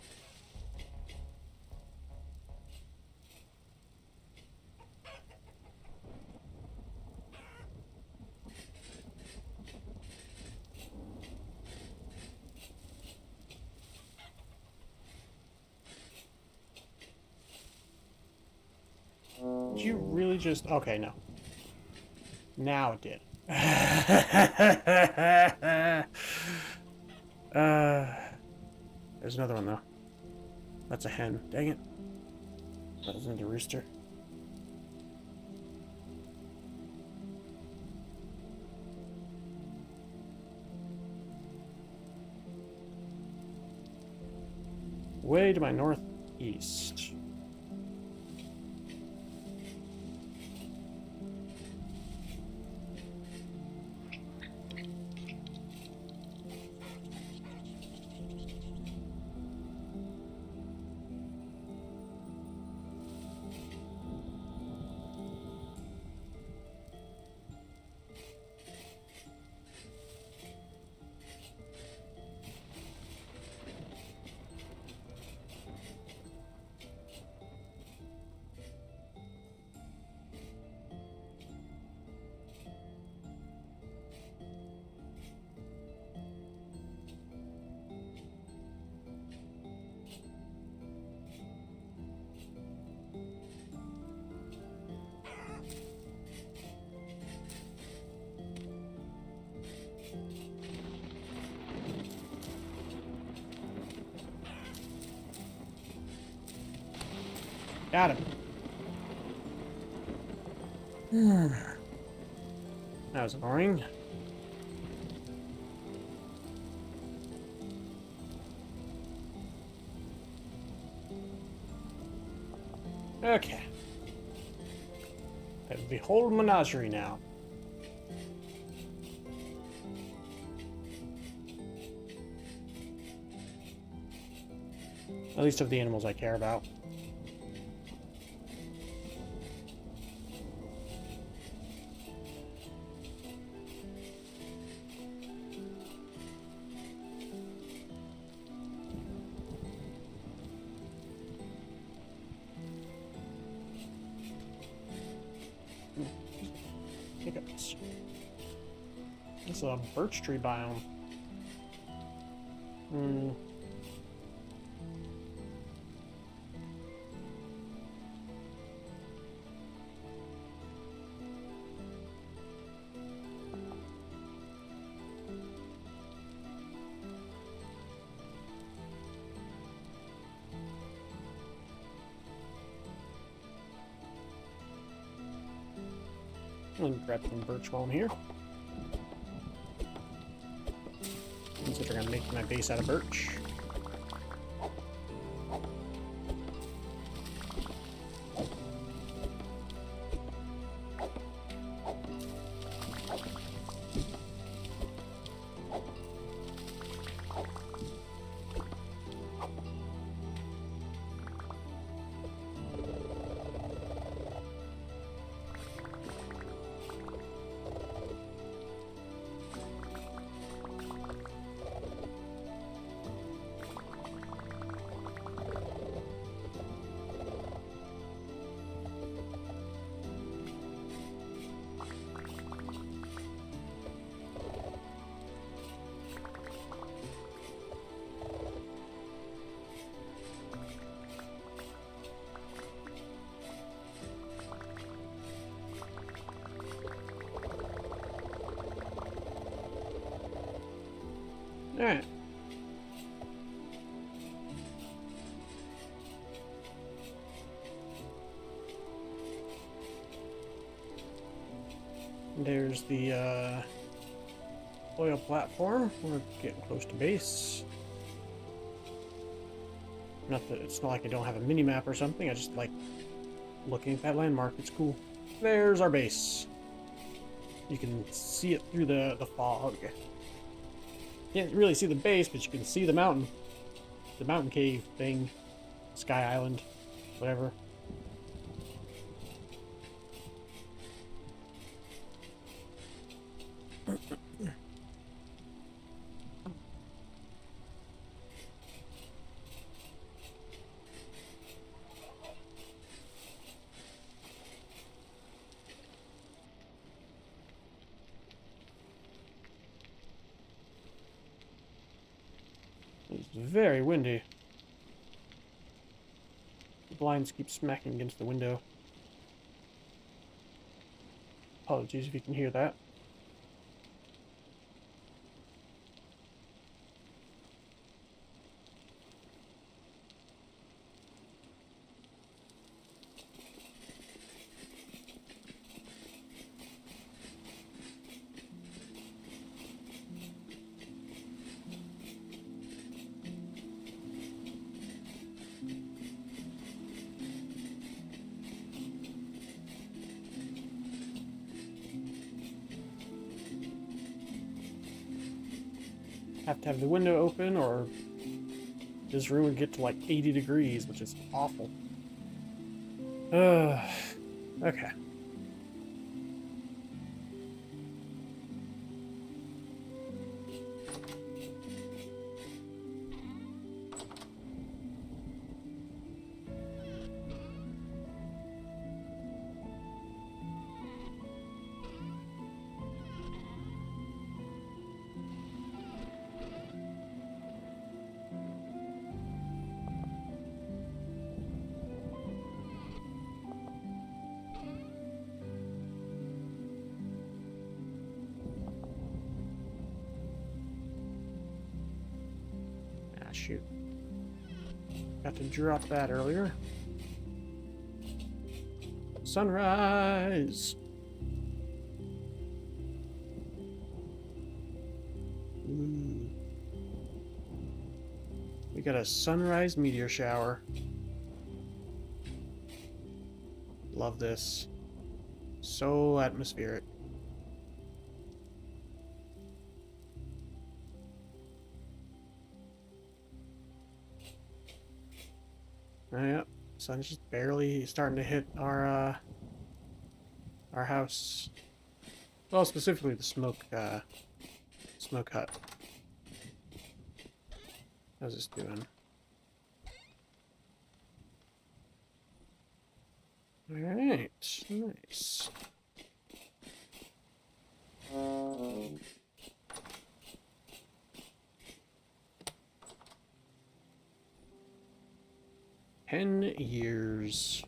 Did you really just... Okay, no. Now it did. There's another one, though. That's a hen. Dang it. That isn't a rooster. Way to my northeast. Got him. That was annoying. Okay. I have the whole menagerie now. At least of the animals I care about. Hiccups. It's a birch tree biome. I'm gonna grab some birch while I'm here. Considering I'm making my base out of birch. Alright. There's the oil platform. We're getting close to base. Not that it's not like I don't have a mini map or something. I just like looking at that landmark. It's cool. There's our base. You can see it through the fog. Can't really see the base, but you can see the mountain. The mountain cave thing. Sky Island. Whatever. It's very windy. The blinds keep smacking against the window. Apologies if you can hear that. Have to have the window open or this room would get to like 80 degrees, which is awful. Okay. Shoot. Got to drop that earlier. Sunrise! Ooh. We got a sunrise meteor shower. Love this. So atmospheric. Yep, sun's just barely starting to hit our house. Well, specifically the smoke hut. How's this doing? Alright, nice. "10 years.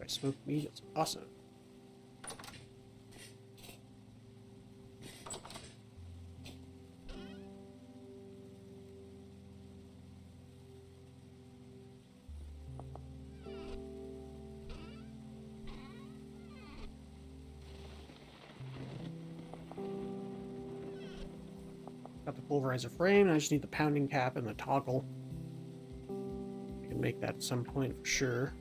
I smoke meat, it's awesome." Got the pulverizer frame, and I just need the pounding cap and the toggle. I can make that at some point for sure.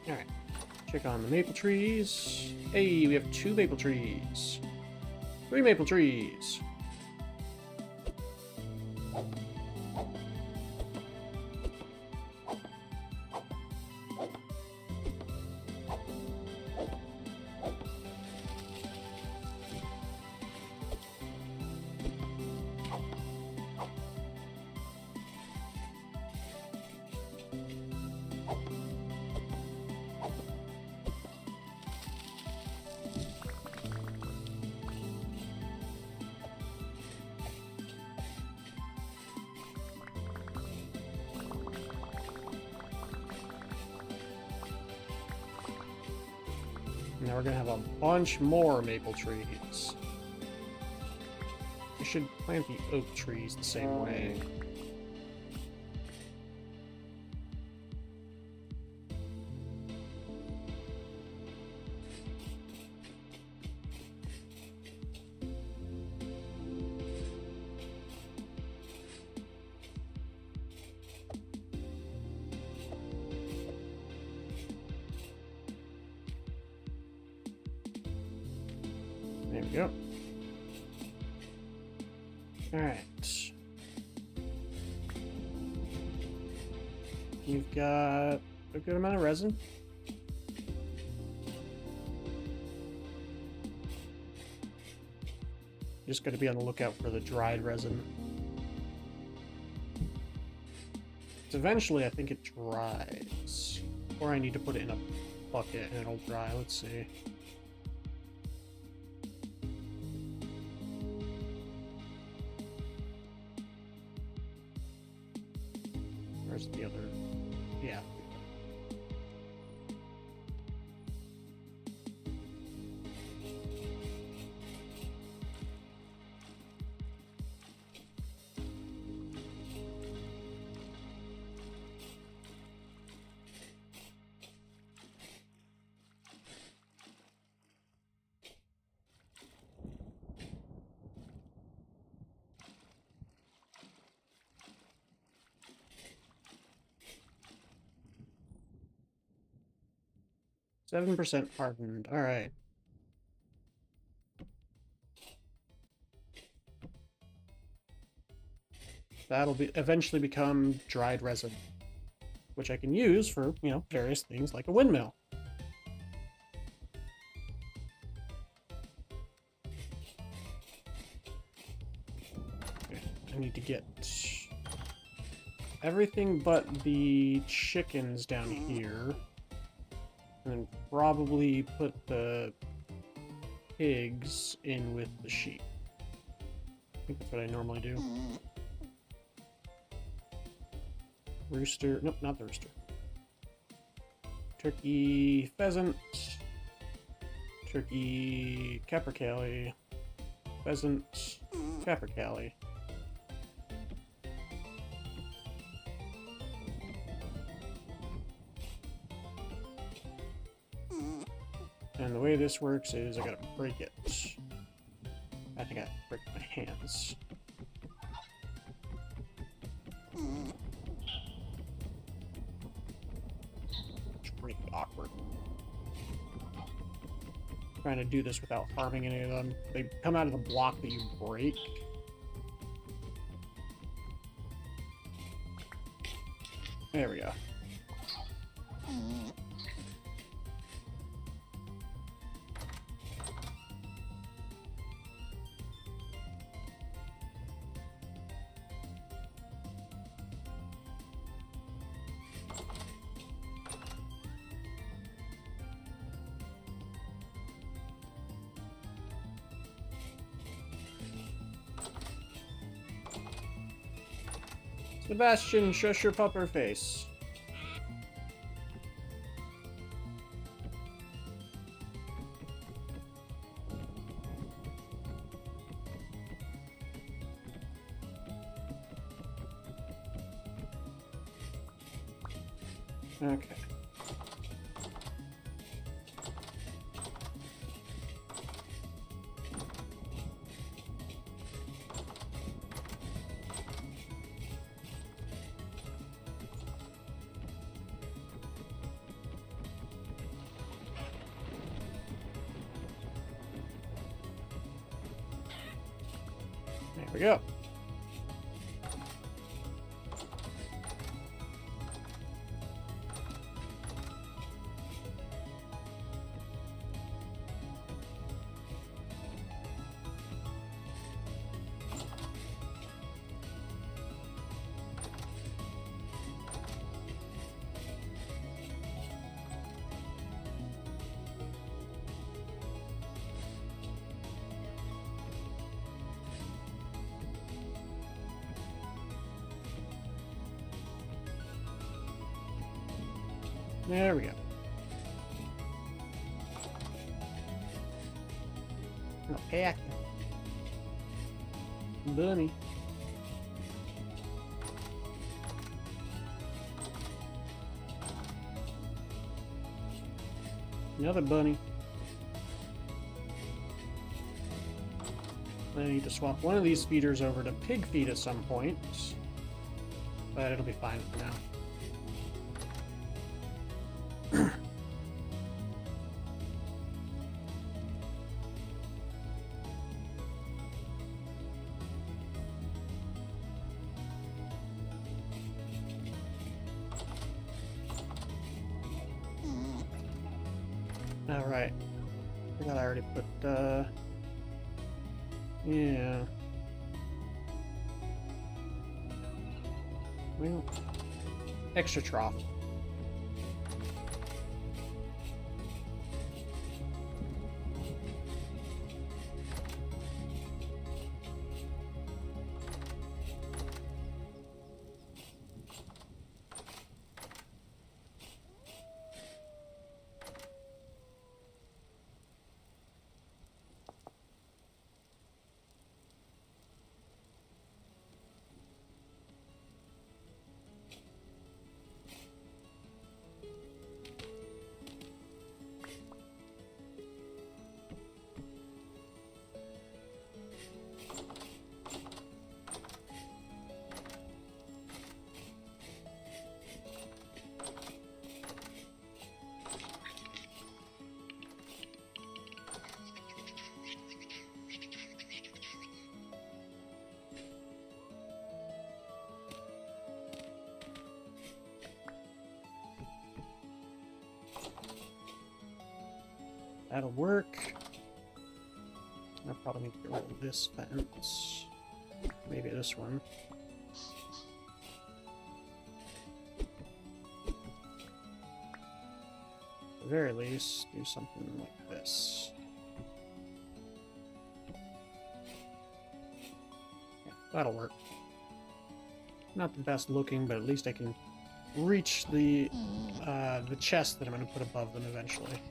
Alright, check on the maple trees. Hey, we have 2 maple trees. 3 maple trees. Now we're gonna have a bunch more maple trees. I should plant the oak trees the same way. There we go. Alright. You've got a good amount of resin. Just got to be on the lookout for the dried resin. So eventually, I think it dries. Or I need to put it in a bucket and it'll dry. Let's see. Where's the other? Yeah. 7% hardened. All right. That'll be eventually become dried resin, which I can use for, you know, various things like a windmill. Okay, I need to get everything but the chickens down here. And then probably put the pigs in with the sheep. I think that's what I normally do. Rooster. Nope, not the rooster. Turkey, pheasant. Turkey, capercaillie. Pheasant, capercaillie. And the way this works is I gotta break it. I think I break my hands. It's pretty awkward. Trying to do this without harming any of them. They come out of the block that you break. There we go. Sebastian, shush your pupper face. Okay. There we go. There we go. Oh, heck. Bunny. Another bunny. I need to swap one of these feeders over to pig feed at some point. But it'll be fine for now. Alright. I forgot I already put, yeah. Well, extra trough. That'll work. I probably need to get rid of this fence. Maybe this one. At the very least, do something like this. Yeah, that'll work. Not the best looking, but at least I can reach the chest that I'm going to put above them eventually.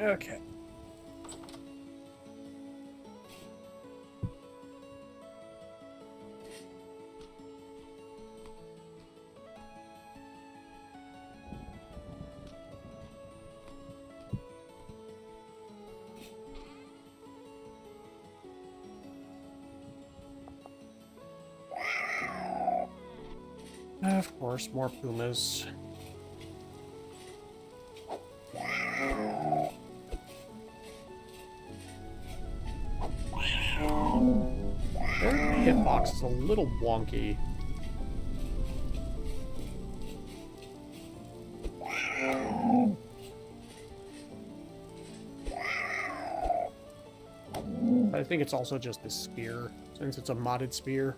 Okay. Of course, more pumas. Their hitbox is a little wonky. I think it's also just the spear, since it's a modded spear.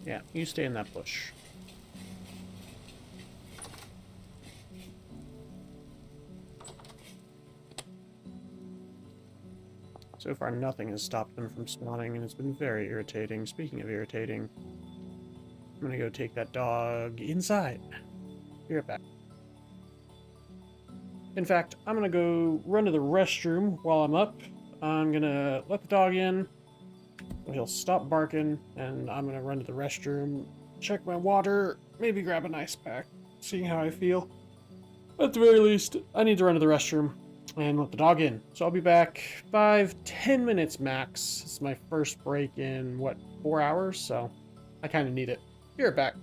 Yeah, you stay in that bush. So far, nothing has stopped them from spawning, and it's been very irritating. Speaking of irritating, I'm gonna go take that dog inside. Be right back. In fact, I'm gonna go run to the restroom while I'm up. I'm gonna let the dog in. He'll stop barking, and I'm gonna run to the restroom, check my water, maybe grab an ice pack, seeing how I feel. At the very least, I need to run to the restroom and let the dog in. So I'll be back 5-10 minutes max. It's my first break in, what, 4 hours? So I kind of need it. Be right back.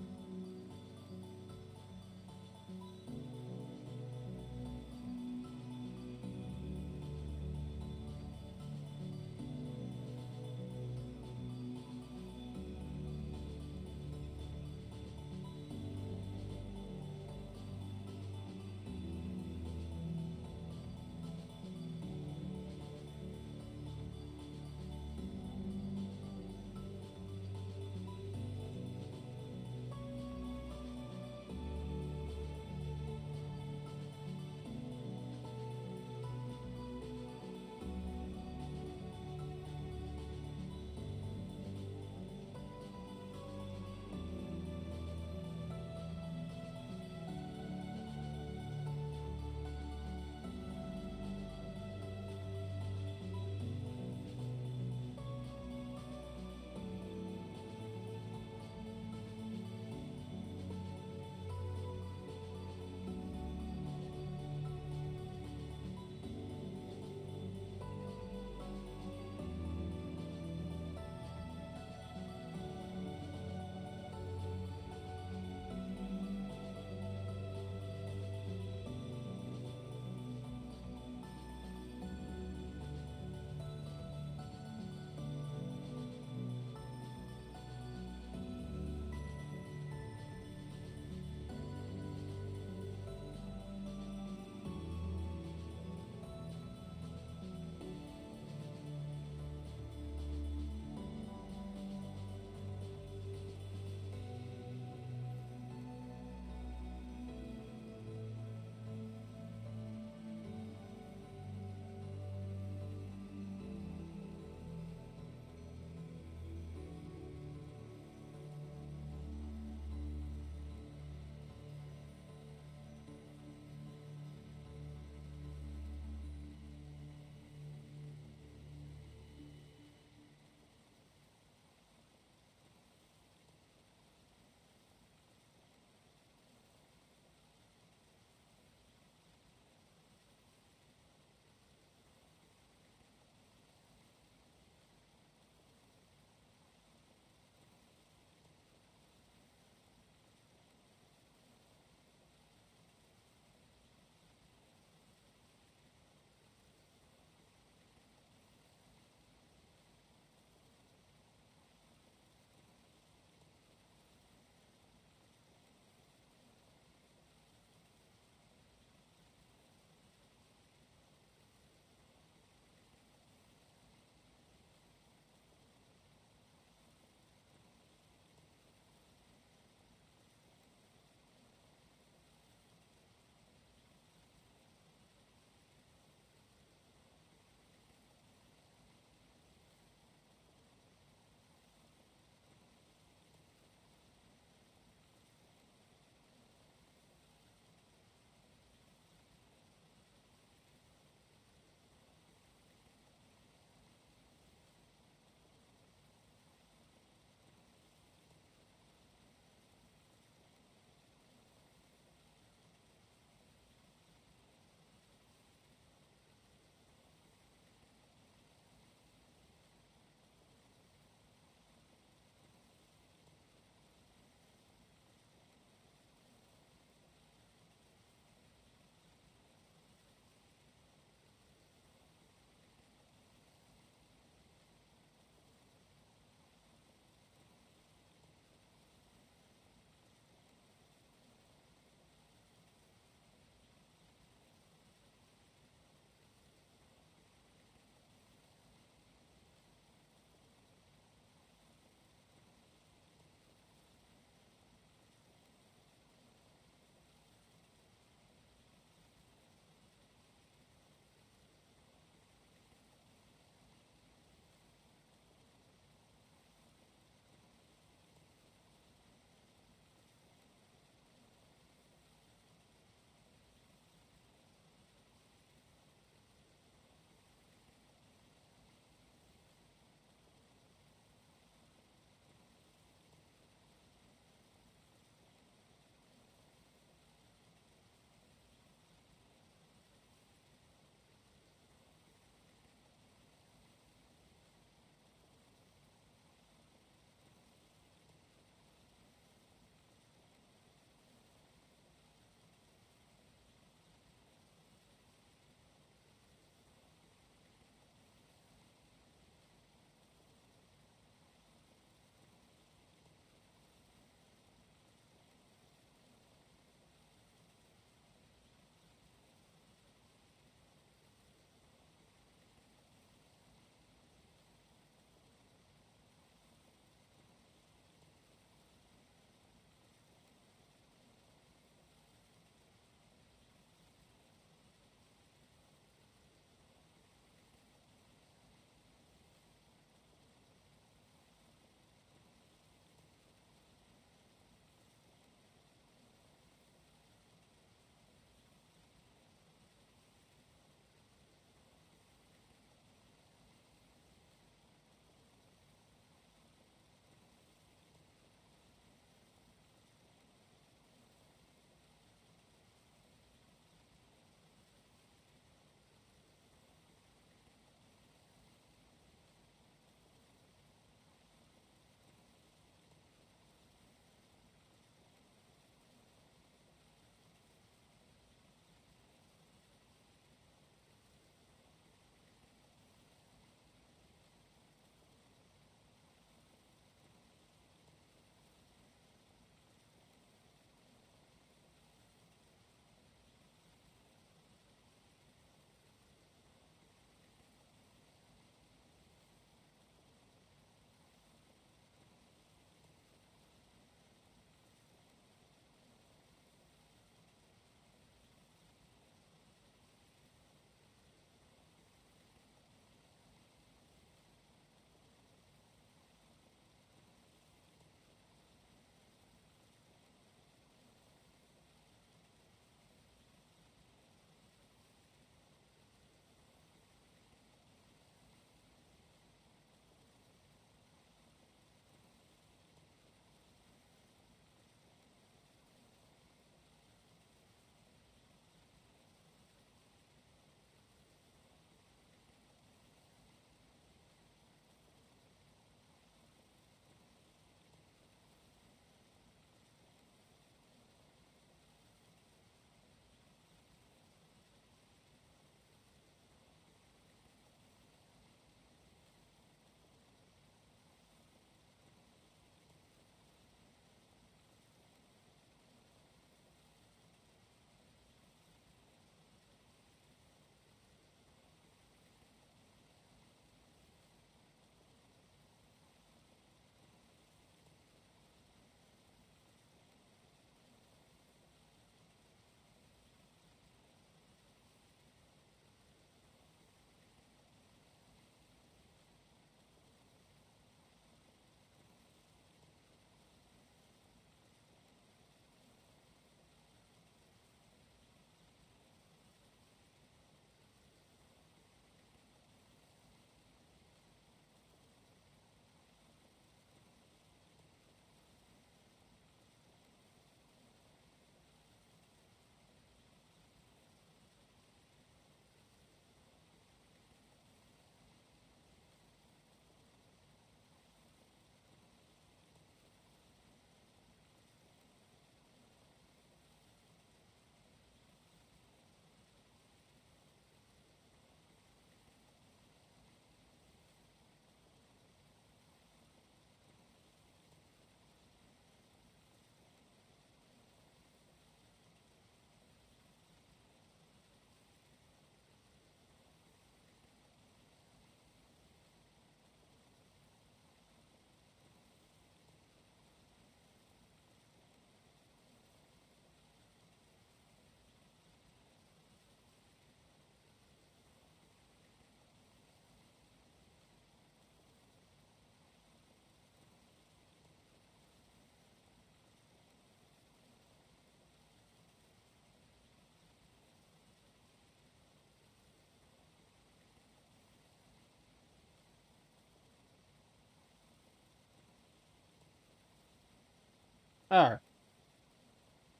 Alright.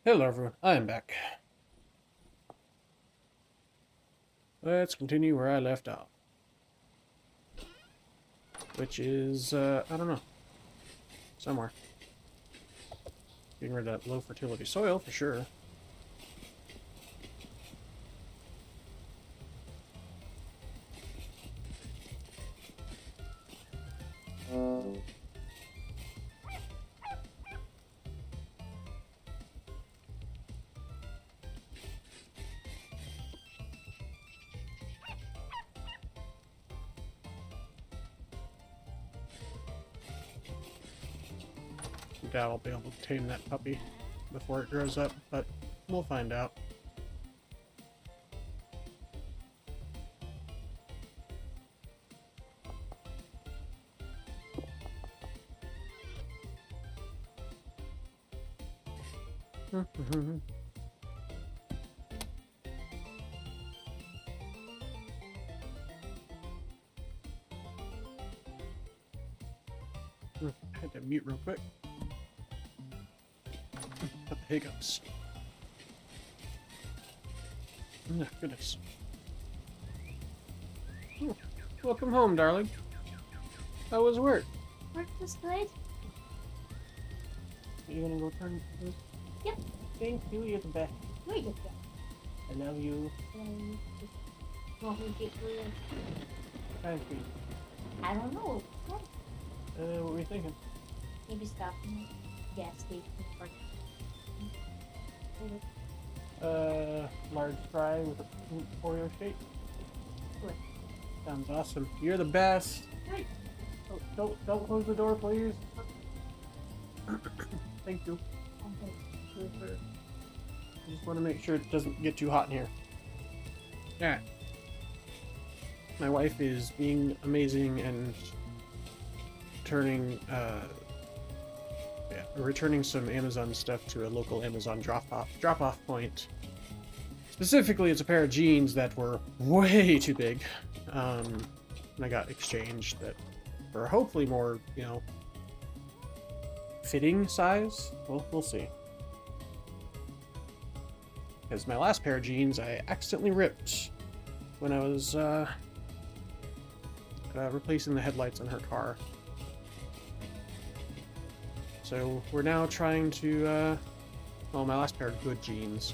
Hello everyone, I am back. Let's continue where I left off. Which is, I don't know. Somewhere. Getting rid of that low fertility soil, for sure. I doubt I'll be able to tame that puppy before it grows up, but we'll find out. Had to mute real quick. Got the hiccups. Oh, goodness. Oh, welcome home, darling. How was work? Work was good. Are you gonna go turn this? Yep. Thank you, you're the best. Where you go? I love you. Want me to get rid of? Thank you. I don't know. What? What were you thinking? Maybe stop in the gas station for. Large fry with a Oreo shake. Good. Sounds awesome. You're the best. Good. Oh, don't close the door, please. Thank you. Okay. I just want to make sure it doesn't get too hot in here. Yeah. My wife is being amazing and returning some Amazon stuff to a local Amazon drop-off point. Specifically, it's a pair of jeans that were way too big. And I got exchanged that were hopefully more, fitting size. Well, we'll see. Because my last pair of jeans I accidentally ripped when I was replacing the headlights on her car. So we're now trying to, well, my last pair of good jeans.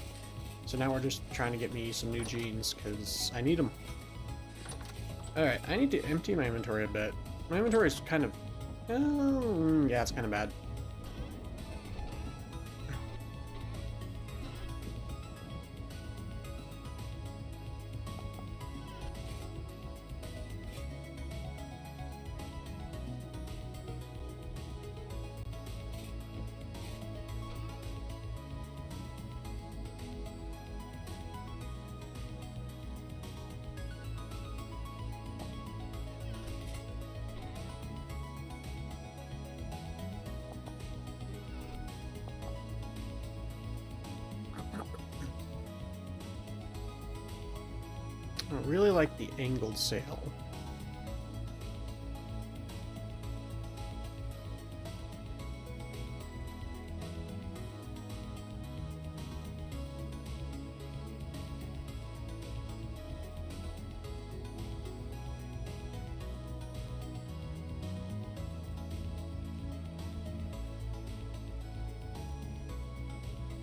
So now we're just trying to get me some new jeans because I need them. Alright, I need to empty my inventory a bit. My inventory is kind of, yeah, it's kind of bad. I really like the angled sail.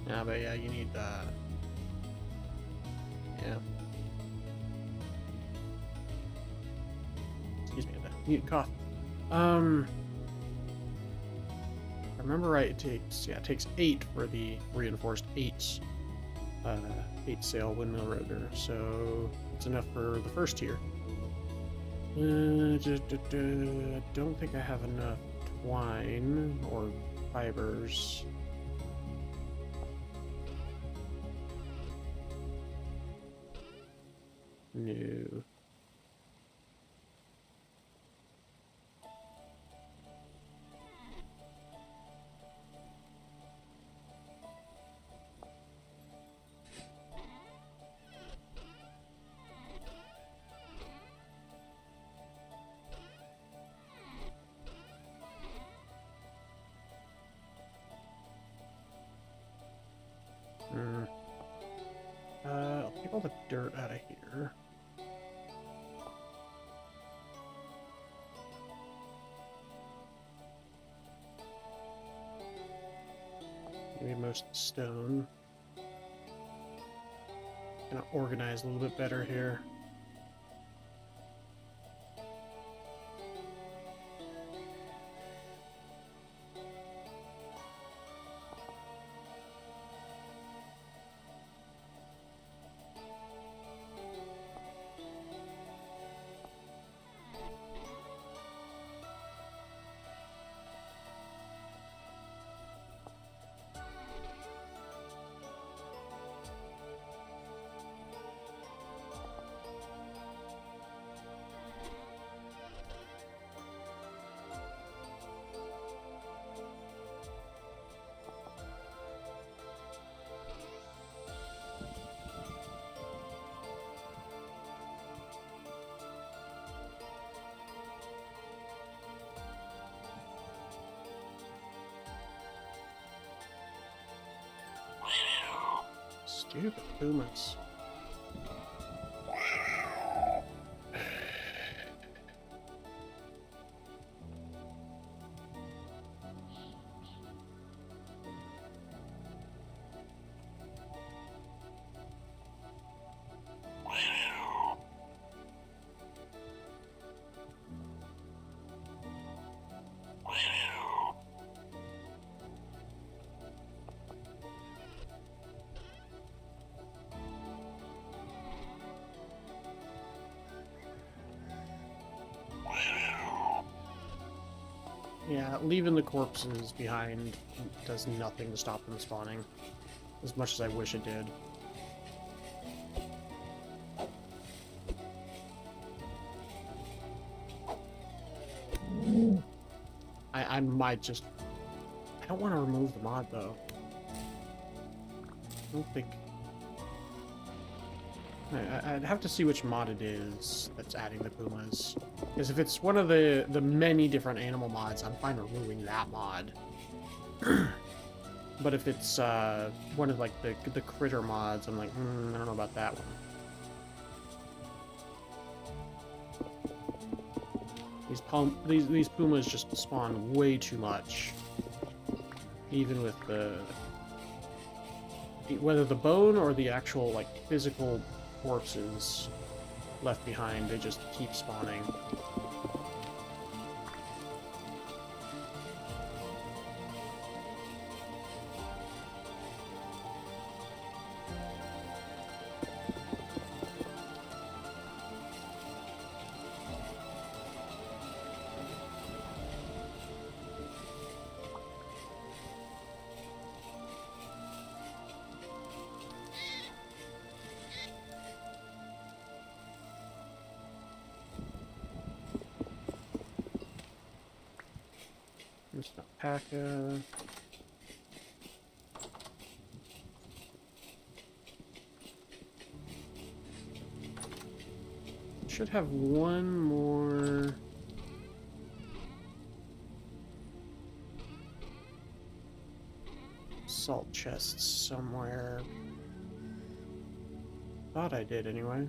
Yeah, but yeah, you need yeah. Excuse me, I need a cough. If I remember right, it takes 8 for the reinforced 8 sail windmill rotor, so it's enough for the first tier. I don't think I have enough twine or fibers. No. Hmm. I'll take all the dirt out of here. Maybe most of the stone. Gonna organize a little bit better here. Stupid pumas. Yeah, leaving the corpses behind does nothing to stop them spawning. As much as I wish it did. I might just... I don't want to remove the mod, though. I don't think... I'd have to see which mod it is that's adding the pumas. Because if it's one of the many different animal mods, I'm fine removing that mod. But if it's one of like the critter mods, I'm like, I don't know about that one. These pumas just spawn way too much. Even with whether the bone or the actual like physical corpses left behind, they just keep spawning. There's an alpaca. Should have one more. Salt chests somewhere. Thought I did anyway.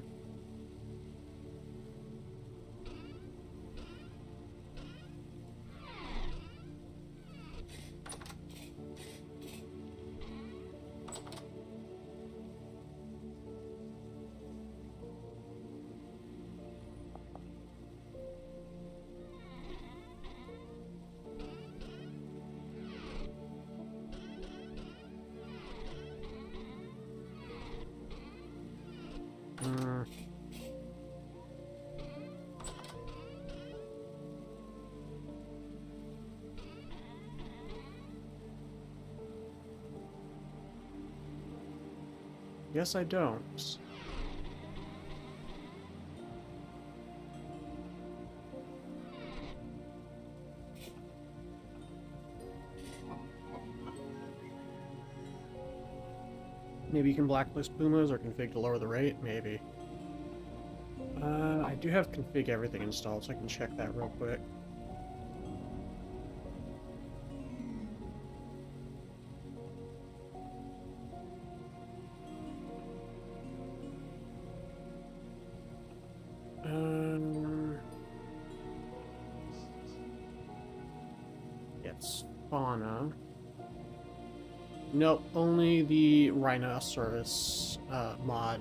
Guess I don't. Maybe you can blacklist pumas or config to lower the rate? Maybe. I do have config everything installed, so I can check that real quick. fauna. Nope, only the Rhinoceros mod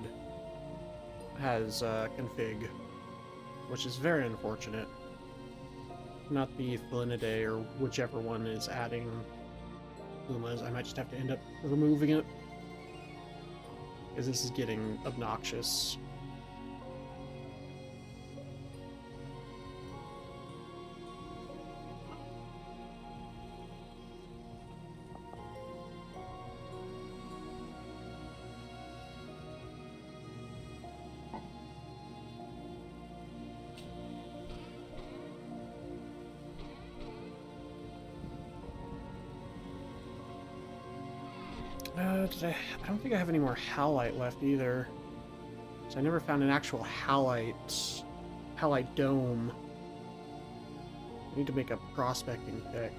has config, which is very unfortunate. Not the Felinidae or whichever one is adding Pumas. I might just have to end up removing it, because this is getting obnoxious. I don't think I have any more halite left either. So I never found an actual halite dome. I need to make a prospecting pick.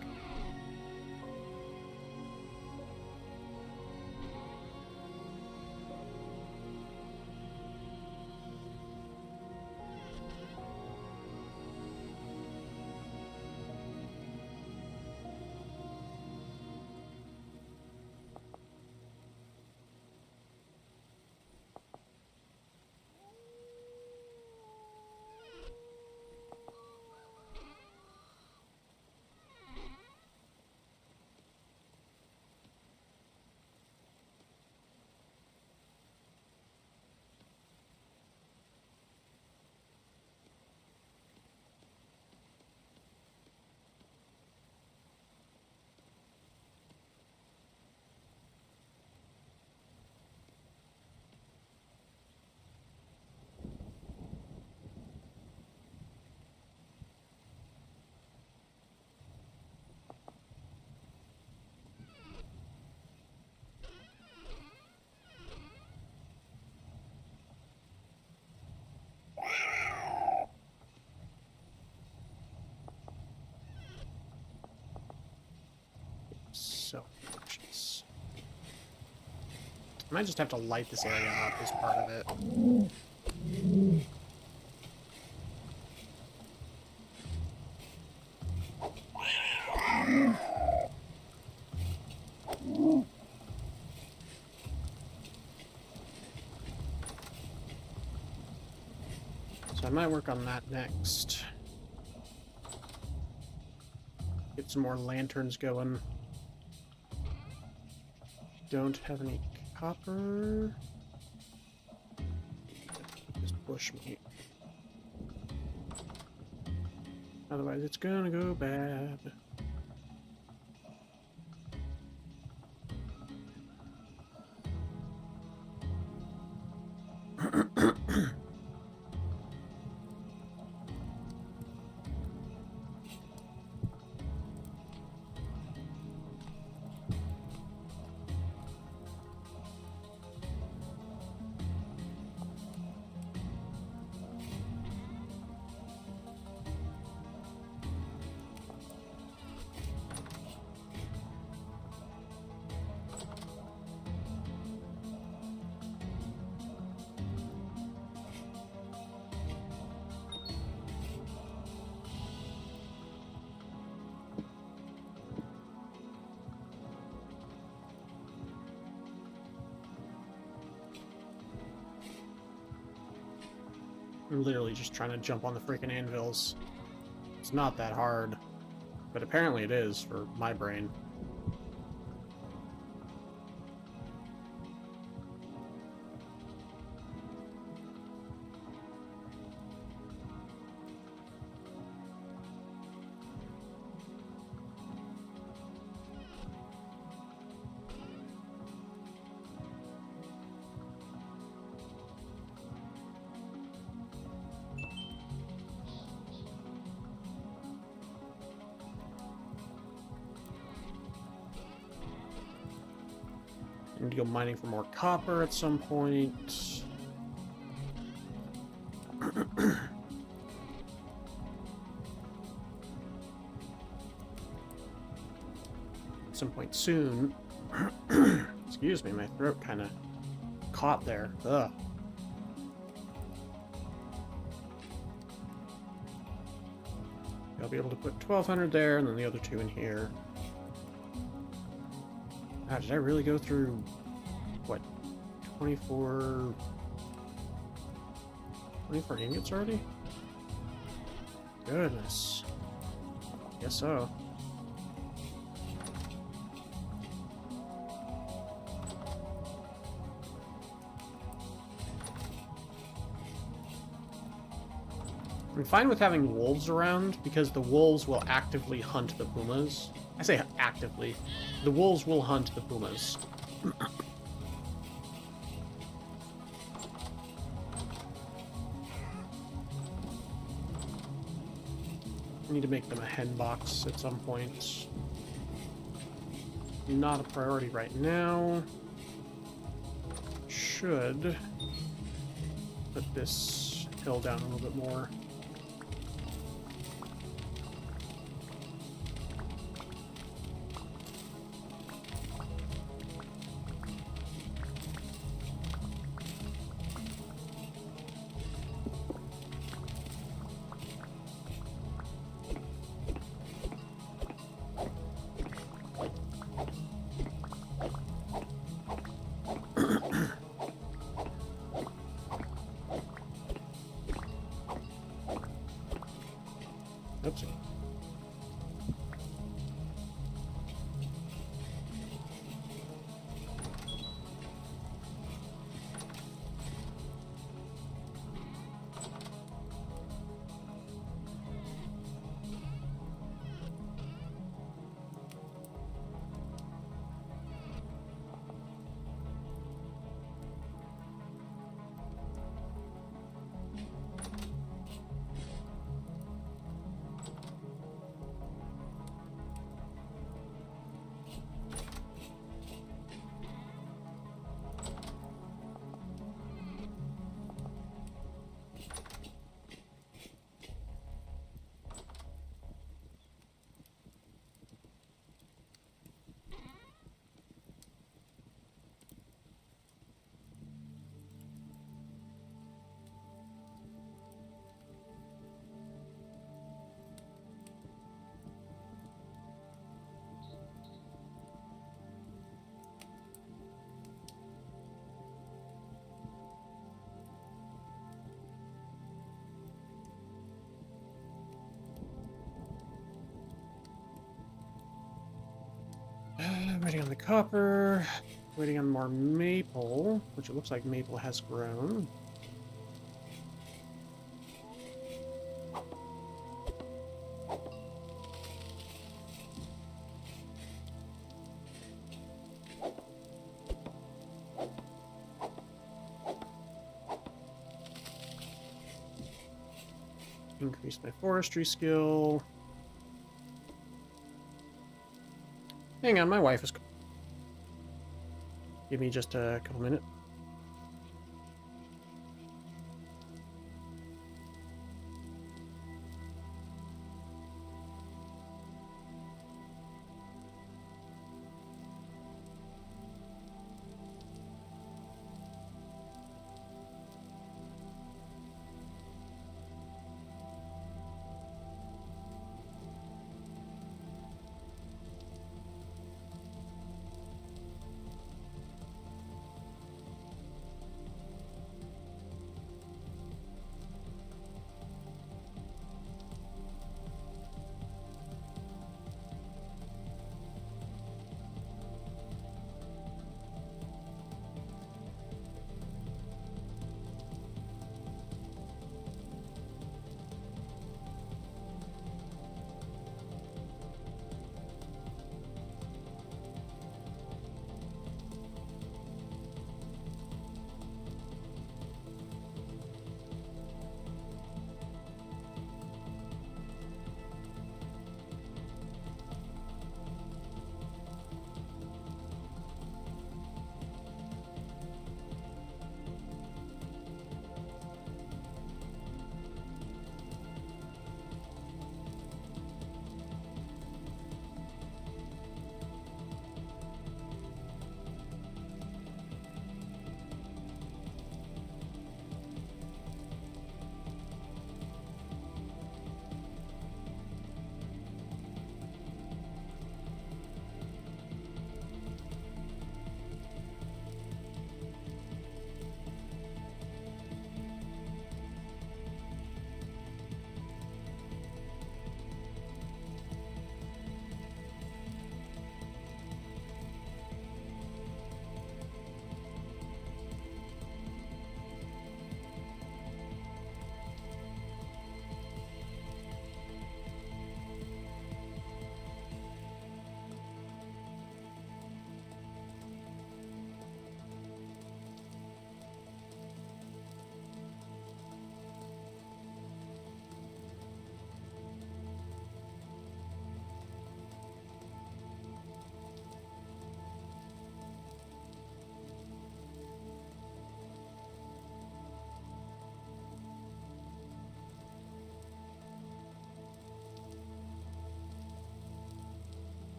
So obnoxious. I might just have to light this area up as part of it. So I might work on that next. Get some more lanterns going. Don't have any copper. Just bush meat. Otherwise it's gonna go bad. I'm literally just trying to jump on the freaking anvils. It's not that hard, but apparently it is for my brain. I need to go mining for more copper at some point. At some point soon. Excuse me, my throat kind of caught there. Ugh. I'll be able to put 1200 there and then the other two in here. Wow, did I really go through, what, 24... 24 ingots already? Goodness. Guess so. I'm fine with having wolves around, because the wolves will actively hunt the pumas. I say actively. The wolves will hunt the pumas. I need to make them a hen box at some point. Not a priority right now. Should put this hill down a little bit more. Oops. Waiting on the copper. Waiting on more maple, which it looks like maple has grown. Increase my forestry skill. Hang on, my wife is... Give me just a couple minutes.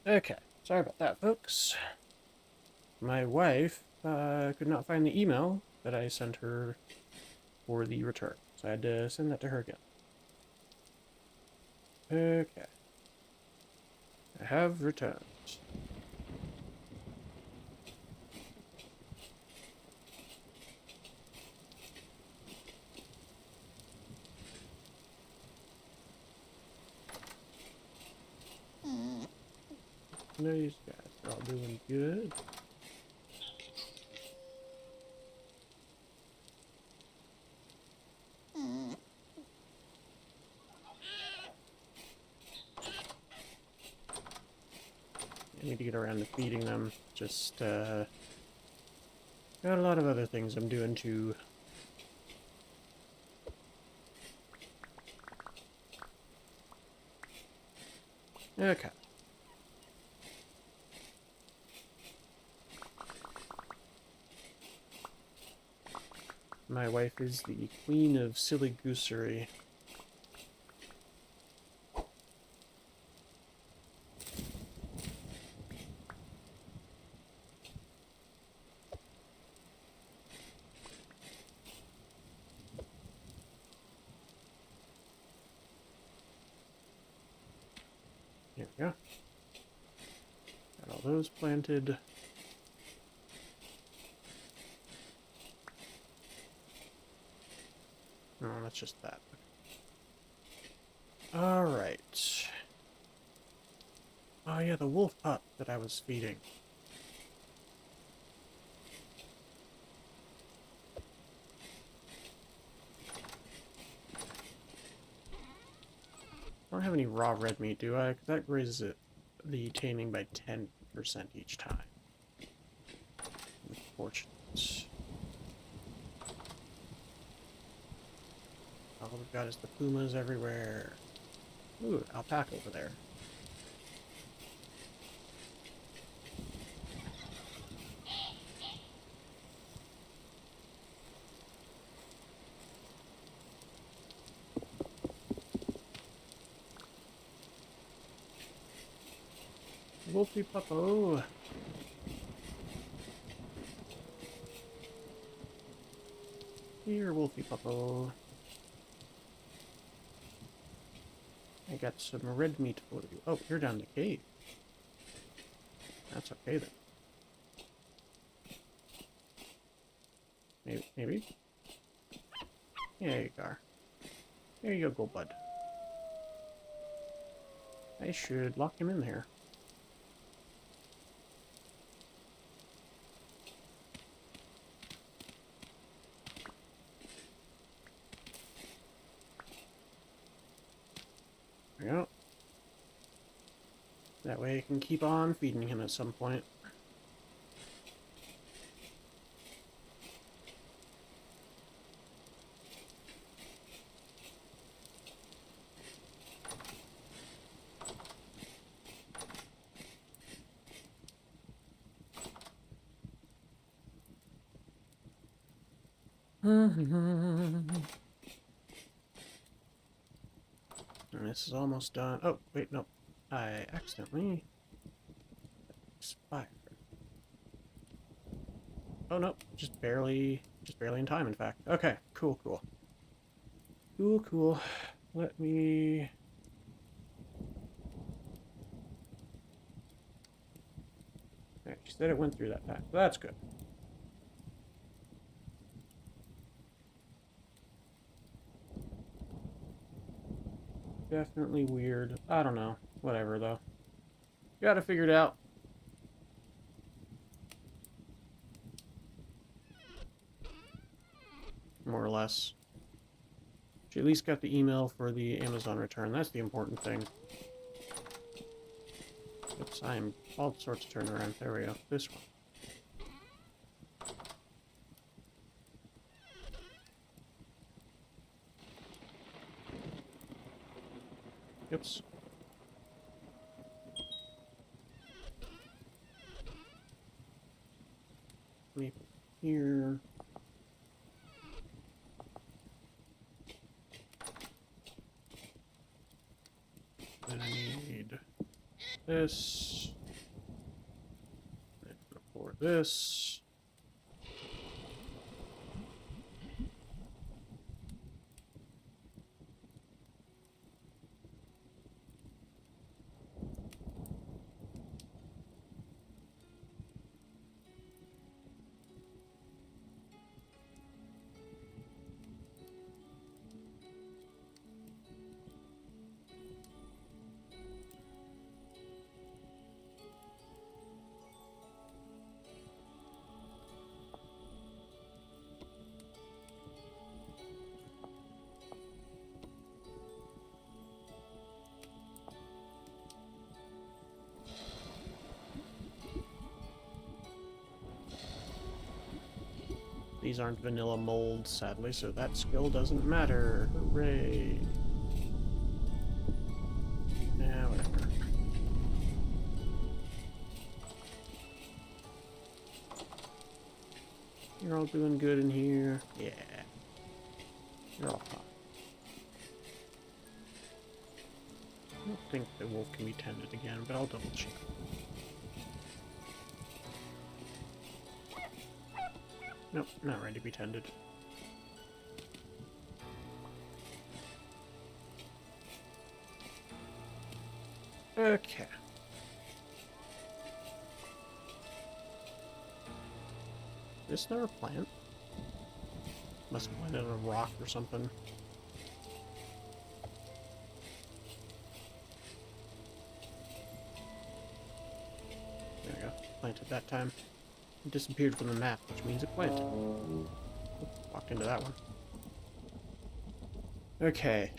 Okay, sorry about that, folks. My wife could not find the email that I sent her for the return, so I had to send that to her again. Okay. I have returned. These guys are all doing good. I need to get around to feeding them. Just, got a lot of other things I'm doing too. Okay. My wife is the queen of silly goosery. There we go. Got all those planted. No, that's just that. Alright. Oh yeah, the wolf pup that I was feeding. I don't have any raw red meat, do I? 'Cause that raises it, the taming by 10% each time. Unfortunate. All we've got is the pumas everywhere. Ooh, alpaca over there. Wolfie puppo. Here, Wolfie puppo. I got some red meat for you. Oh, you're down the cave. That's okay then. Maybe? Yeah, there you are. There you go, bud. I should lock him in there. There we go. That way I can keep on feeding him at some point. And this is almost done. Oh, wait, no. I accidentally expired. Oh, no. Just barely in time, in fact. Okay, cool. Cool. Let me... Okay, she said it went through that time. So that's good. Definitely weird. I don't know. Whatever, though. Got it figured out. More or less. She at least got the email for the Amazon return. That's the important thing. Oops, I'm all sorts of turning around. There we go. This one. Oops. Me here. And I need this. this. These aren't vanilla molds, sadly, so that skill doesn't matter. Hooray! Nah, whatever. You're all doing good in here. Yeah. You're all fine. I don't think the wolf can be tended again, but I'll double check. Nope, not ready to be tended. Okay. This never plant? Must have planted on a rock or something. There we go. Planted that time. It disappeared from the map, which means it planted. Walked into that one. Okay.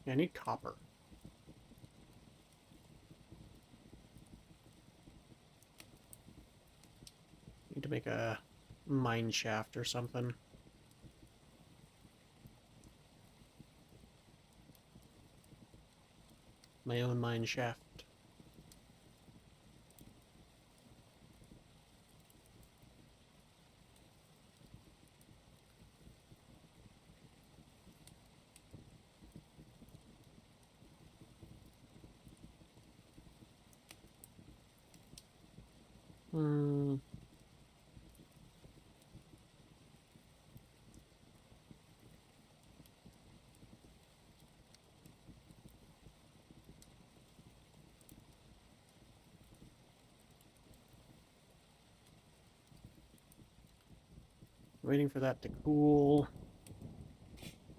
Yeah, I need copper. Need to make a mine shaft or something. My own mine shaft. Waiting for that to cool.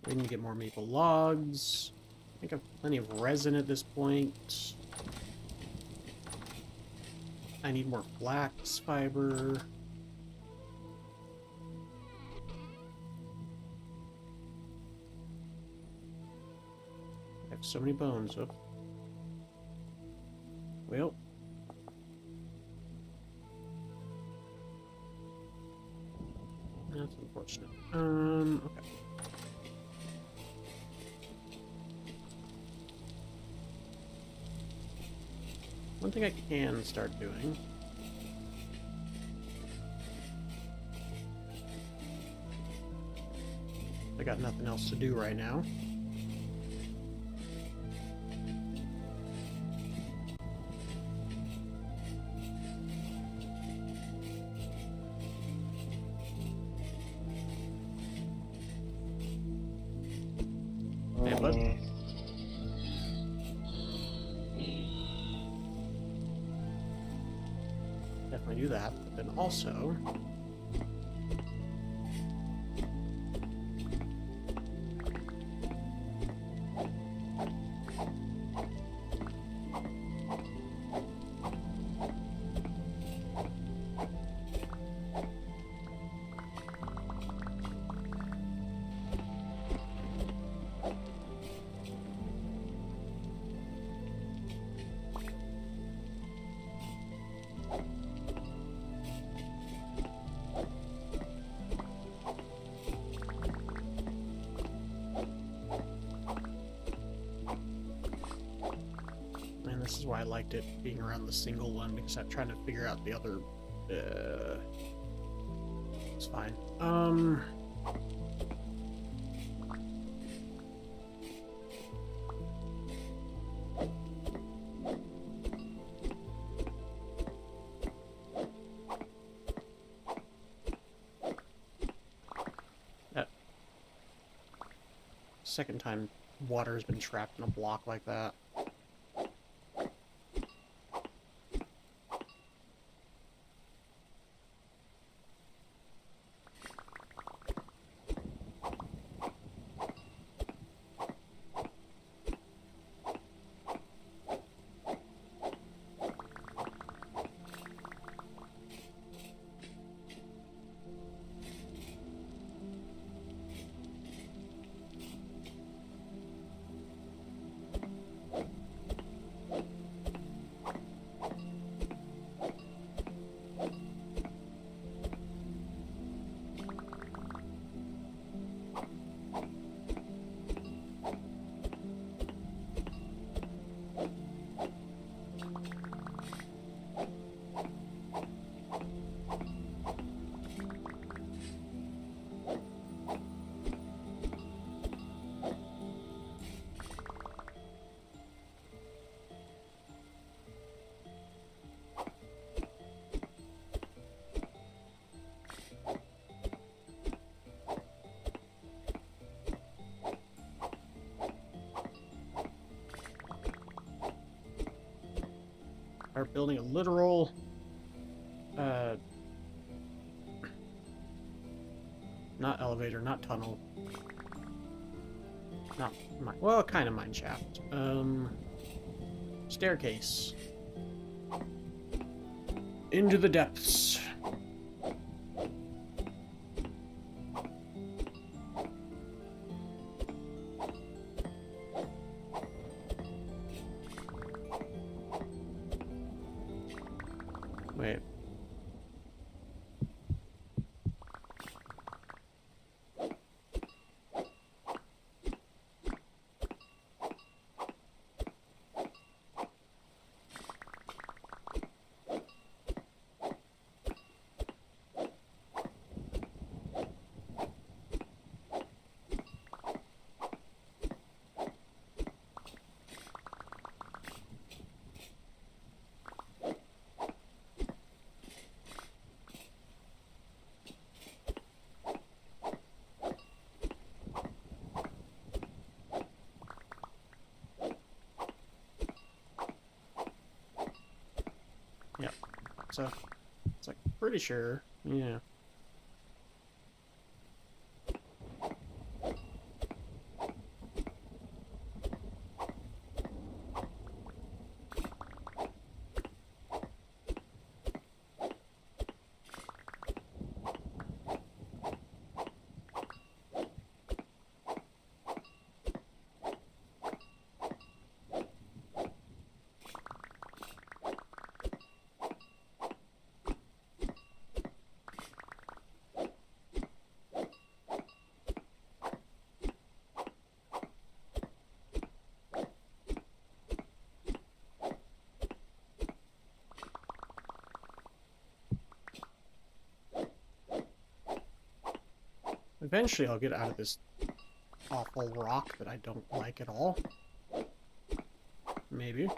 Waiting to get more maple logs. I think I have plenty of resin at this point. I need more flax fiber. I have so many bones. Oh. Well. That's unfortunate. Okay. One thing I can start doing. I got nothing else to do right now. Hey, bud. Definitely do that, but then also this is why I liked it being around the single one, because I'm trying to figure out the other. It's fine. second time water has been trapped in a block like that. Are building a literal not elevator, not tunnel. Not mine. Well, kind of mine shaft. Staircase. Into the depths. Wait. Yeah. So, it's like pretty sure. Yeah. Eventually I'll get out of this awful rock that I don't like at all. Maybe.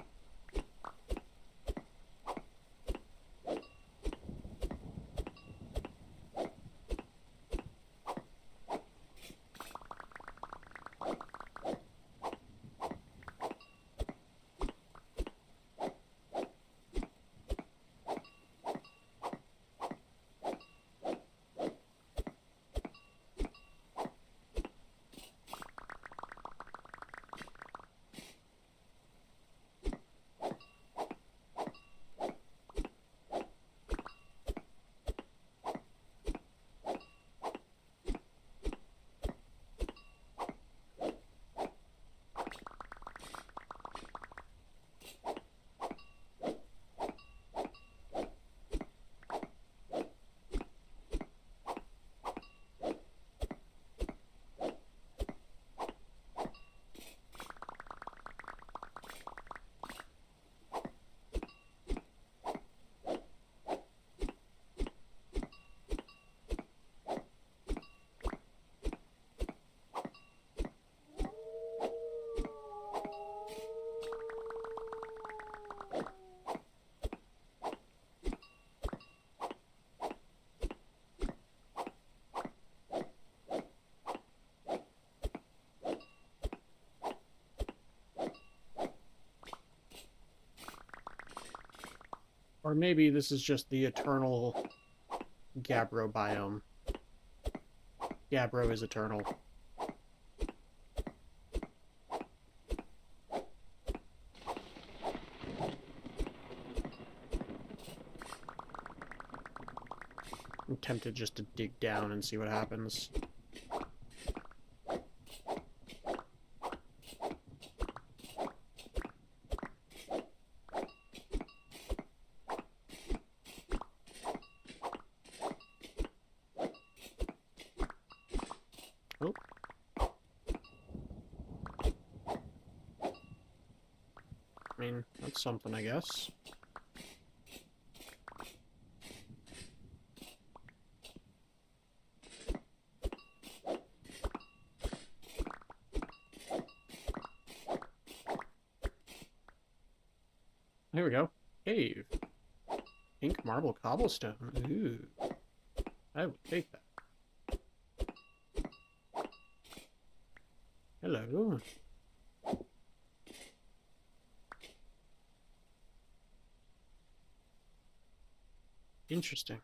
Or maybe this is just the eternal Gabbro biome. Gabbro is eternal. I'm tempted just to dig down and see what happens. Oh. I mean, that's something, I guess. Here we go. Cave. Pink marble cobblestone. Ooh. I would take that. Hello. Interesting.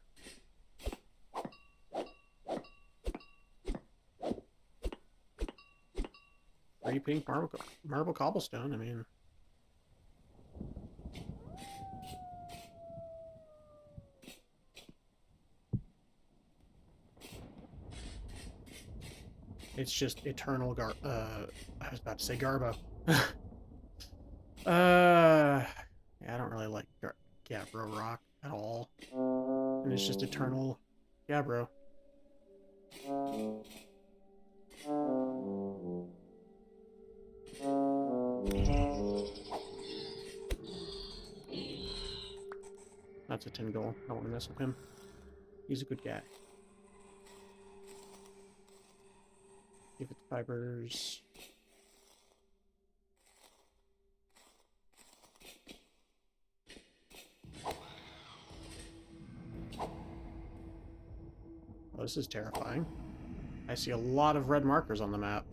3 pink marble cobblestone, I mean... It's just eternal I was about to say Garbo. Yeah, I don't really like Gabbro rock at all. And it's just eternal Gabbro. That's a tin goal. I don't want to mess with him. He's a good guy. Give it the fibers. Oh, this is terrifying. I see a lot of red markers on the map.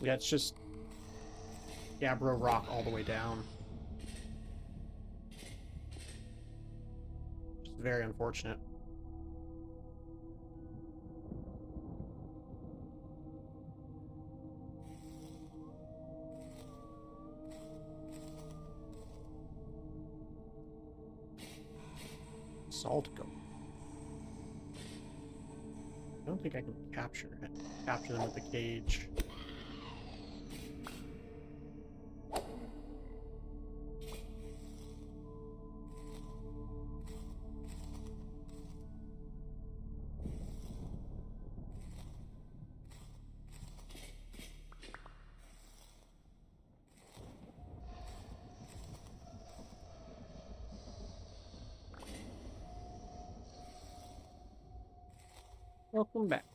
Yeah, it's just Gabbro rock all the way down. It's very unfortunate. Salt gold. I don't think I can capture them with the cage. Welcome back.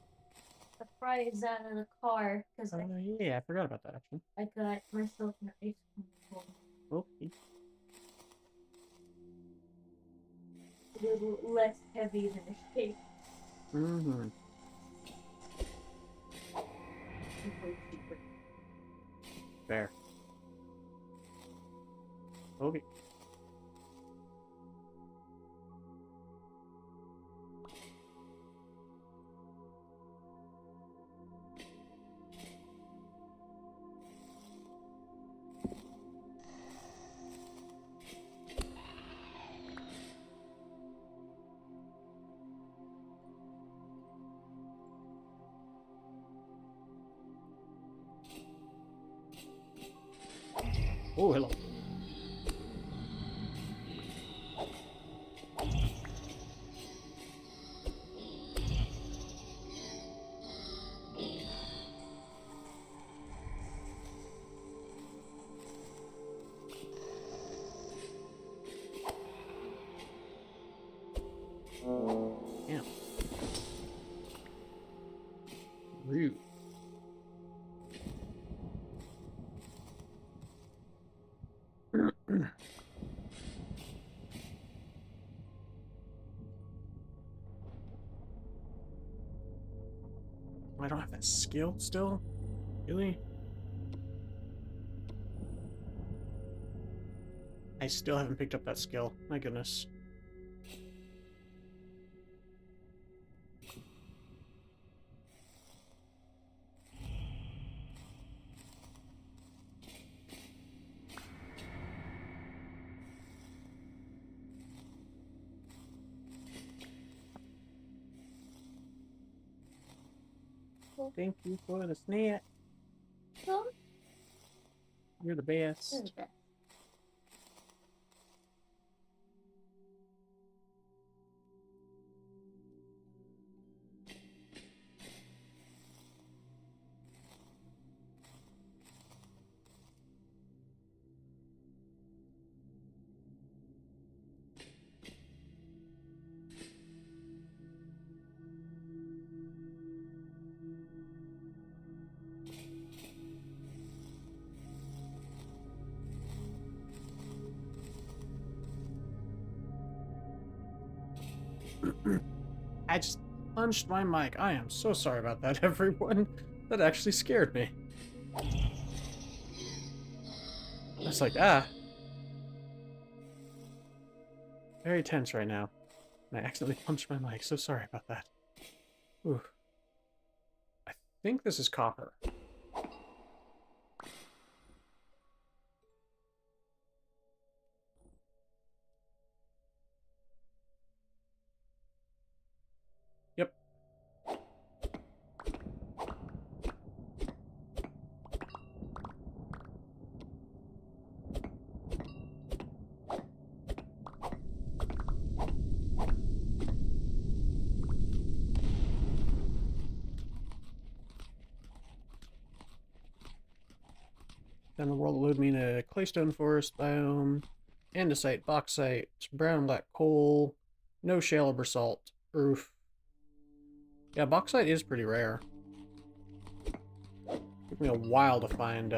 The fries out of the car because Yeah, I forgot about that actually. I got myself an ice cream cone. Okay. A little less heavy than a shake. Mm-hmm. Way cheaper. Fair. Okay. Oh, hello. Damn. Rude. I don't have that skill still? Really? I still haven't picked up that skill. My goodness. Thank you for the snack. Well, You're the best. okay. I just punched my mic. I am so sorry about that, everyone. That actually scared me. I was like, ah. Very tense right now. And I accidentally punched my mic. So sorry about that. Ooh. I think this is copper. Yep. Then the world will load me in a claystone forest biome, andesite, bauxite, brown and black coal, no shale or basalt, roof. Yeah, bauxite is pretty rare. Took me a while to find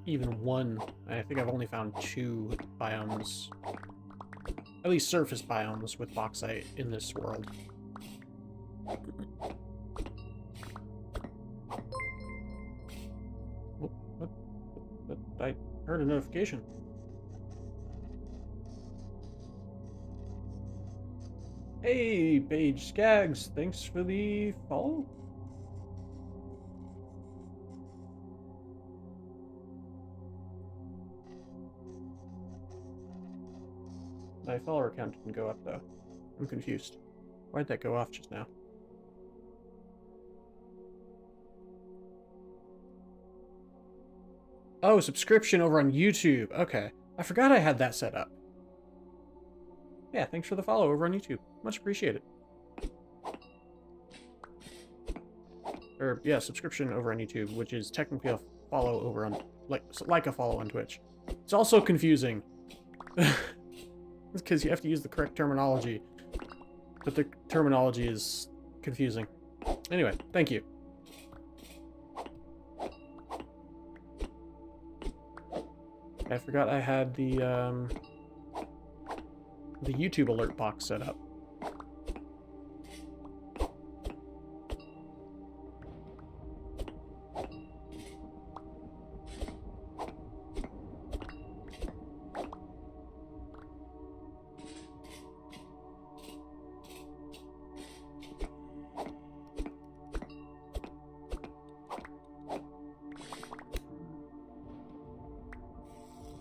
even one. I think I've only found 2 biomes. At least surface biomes with bauxite in this world. What? I heard a notification. Hey, Paige Skaggs, thanks for the follow. My follower count didn't go up, though. I'm confused. Why'd that go off just now? Oh, subscription over on YouTube. Okay. I forgot I had that set up. Yeah, thanks for the follow over on YouTube. Much appreciated. Or, yeah, subscription over on YouTube, which is technically a follow over on... Like a follow on Twitch. It's also confusing. It's because you have to use the correct terminology. But the terminology is confusing. Anyway, thank you. I forgot I had the YouTube alert box set up.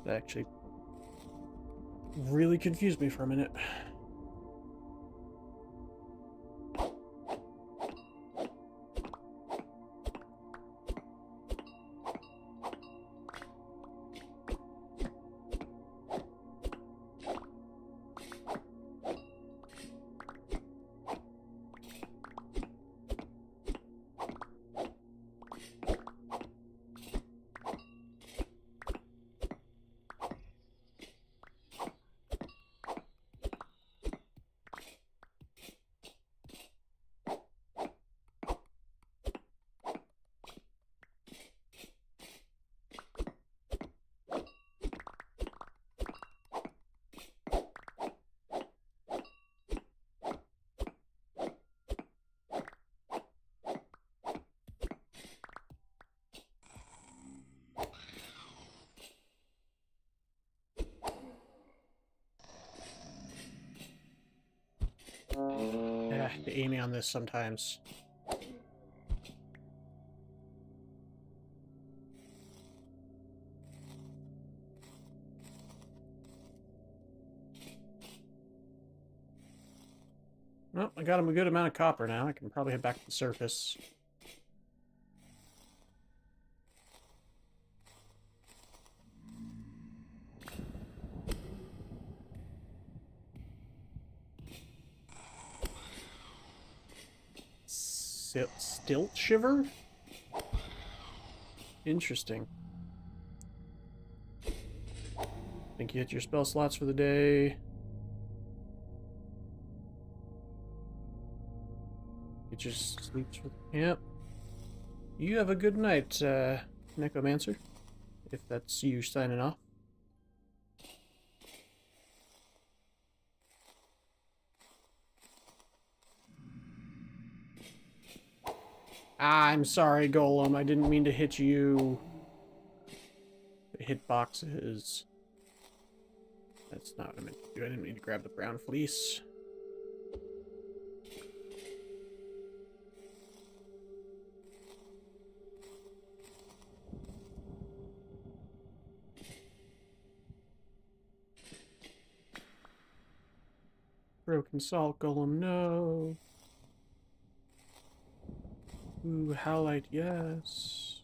That actually really confused me for a minute. the aiming on this sometimes. Well, I got him a good amount of copper now. I can probably head back to the surface. Stilt shiver? Interesting. Think you hit your spell slots for the day. Get your sleeps for yep. You have a good night, Necromancer. If that's you signing off. I'm sorry, Golem. I didn't mean to hit you. Hit boxes. That's not what I meant to do. I didn't mean to grab the brown fleece. Broken salt, Golem, no. Ooh, Howlite, yes.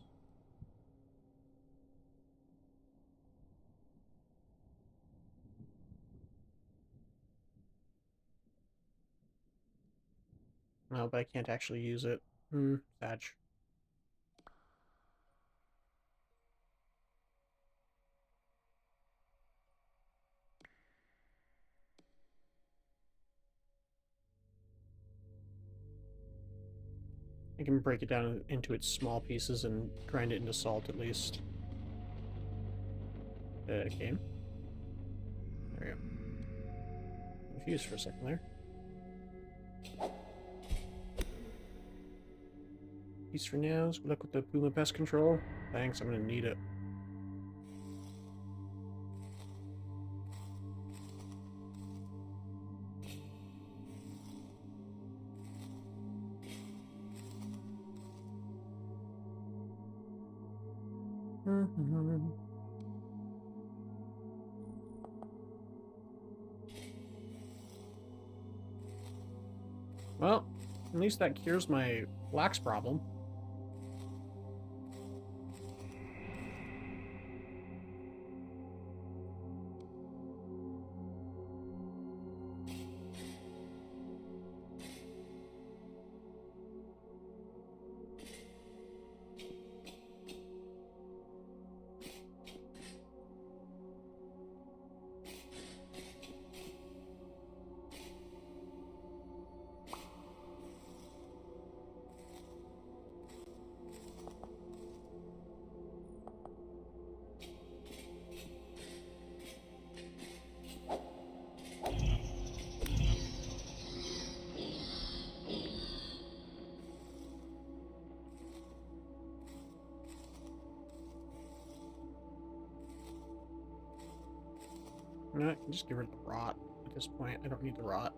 No, but I can't actually use it. Sad. I can break it down into its small pieces and grind it into salt at least. Game. There we go. Confused for a second there. Peace for now. Good luck with the Puma pest control. Thanks, I'm gonna need it. Well, at least that cures my lax problem. No, I can just get rid of the rot at this point. I don't need the rot.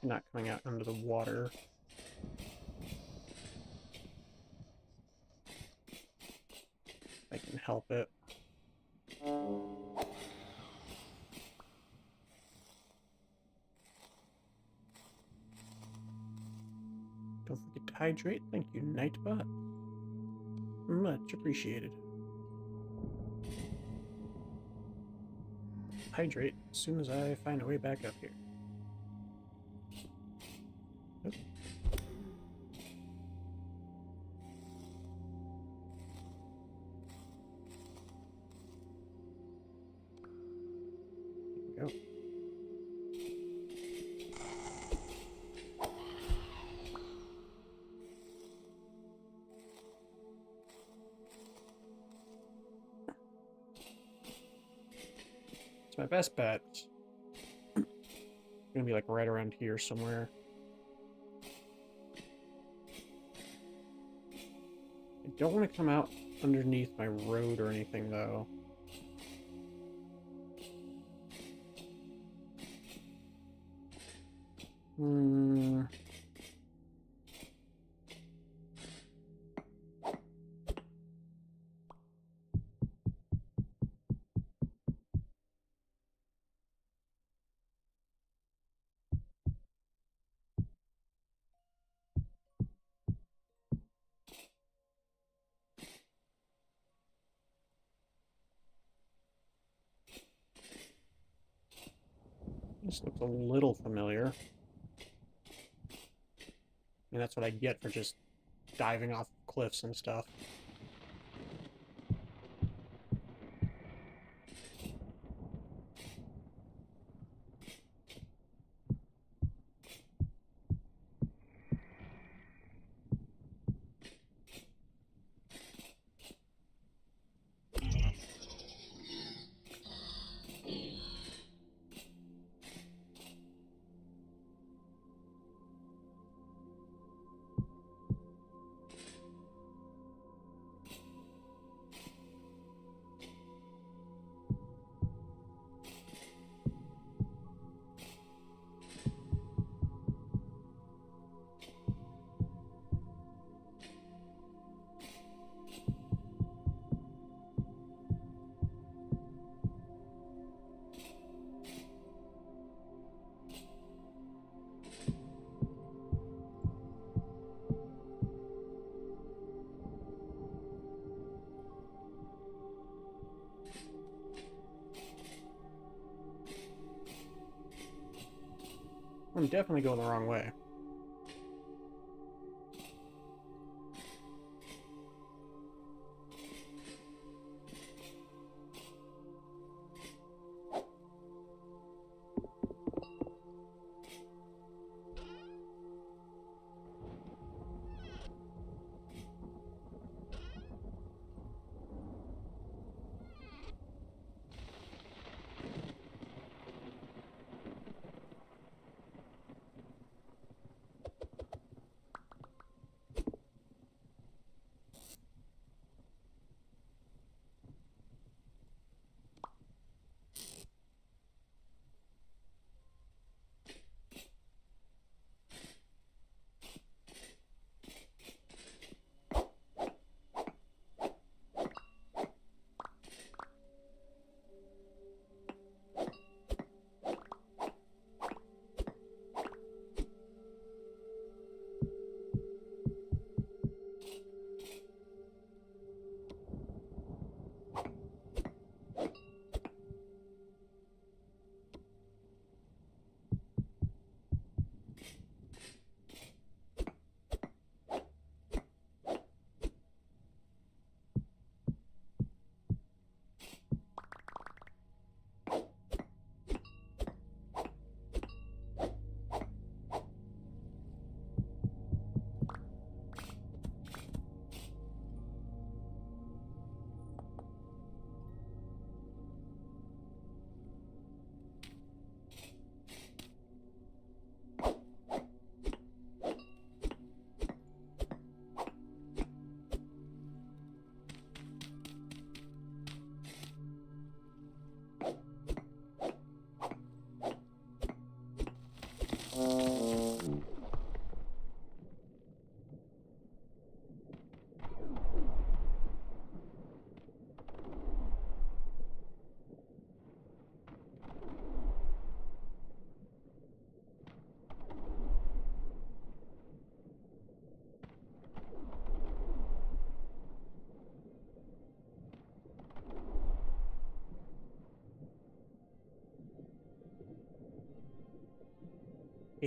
Not coming out under the water. If I can help it. Don't forget to hydrate. Thank you, Nightbot. Much appreciated. Hydrate as soon as I find a way back up here. Oop. There we go. My best bet is gonna be like right around here somewhere. I don't want to come out underneath my road or anything though. This looks a little familiar. I mean, that's what I get for just diving off cliffs and stuff. I'm definitely going the wrong way.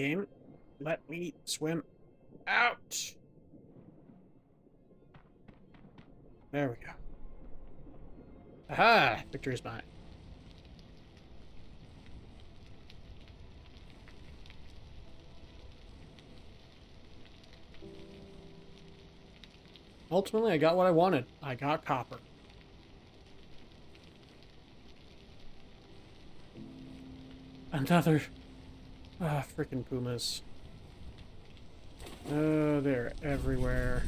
Game, let me swim out. There we go. Aha! Victory is mine. Ultimately, I got what I wanted. I got copper. Another... Ah, freaking pumas. They're everywhere.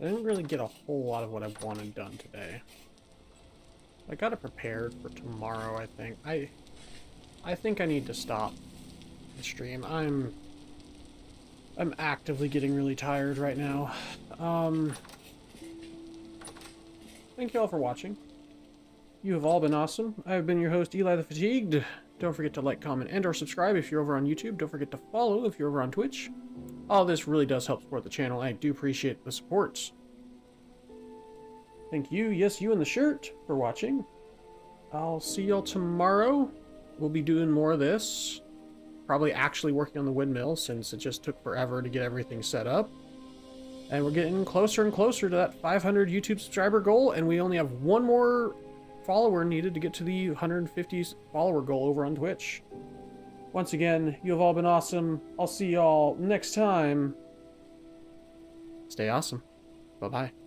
I didn't really get a whole lot of what I wanted done today. I got it prepared for tomorrow, I think. I think I need to stop the stream. I'm actively getting really tired right now. Thank you all for watching. You have all been awesome. I have been your host, Eli the Fatigued. Don't forget to like, comment, and or subscribe if you're over on YouTube. Don't forget to follow if you're over on Twitch. All this really does help support the channel. I do appreciate the support. Thank you, yes, you in the shirt, for watching. I'll see y'all tomorrow. We'll be doing more of this. Probably actually working on the windmill, since it just took forever to get everything set up. And we're getting closer and closer to that 500 YouTube subscriber goal, and we only have one more follower needed to get to the 150 follower goal over on Twitch. Once again, you have all been awesome. I'll see y'all next time. Stay awesome. Bye-bye.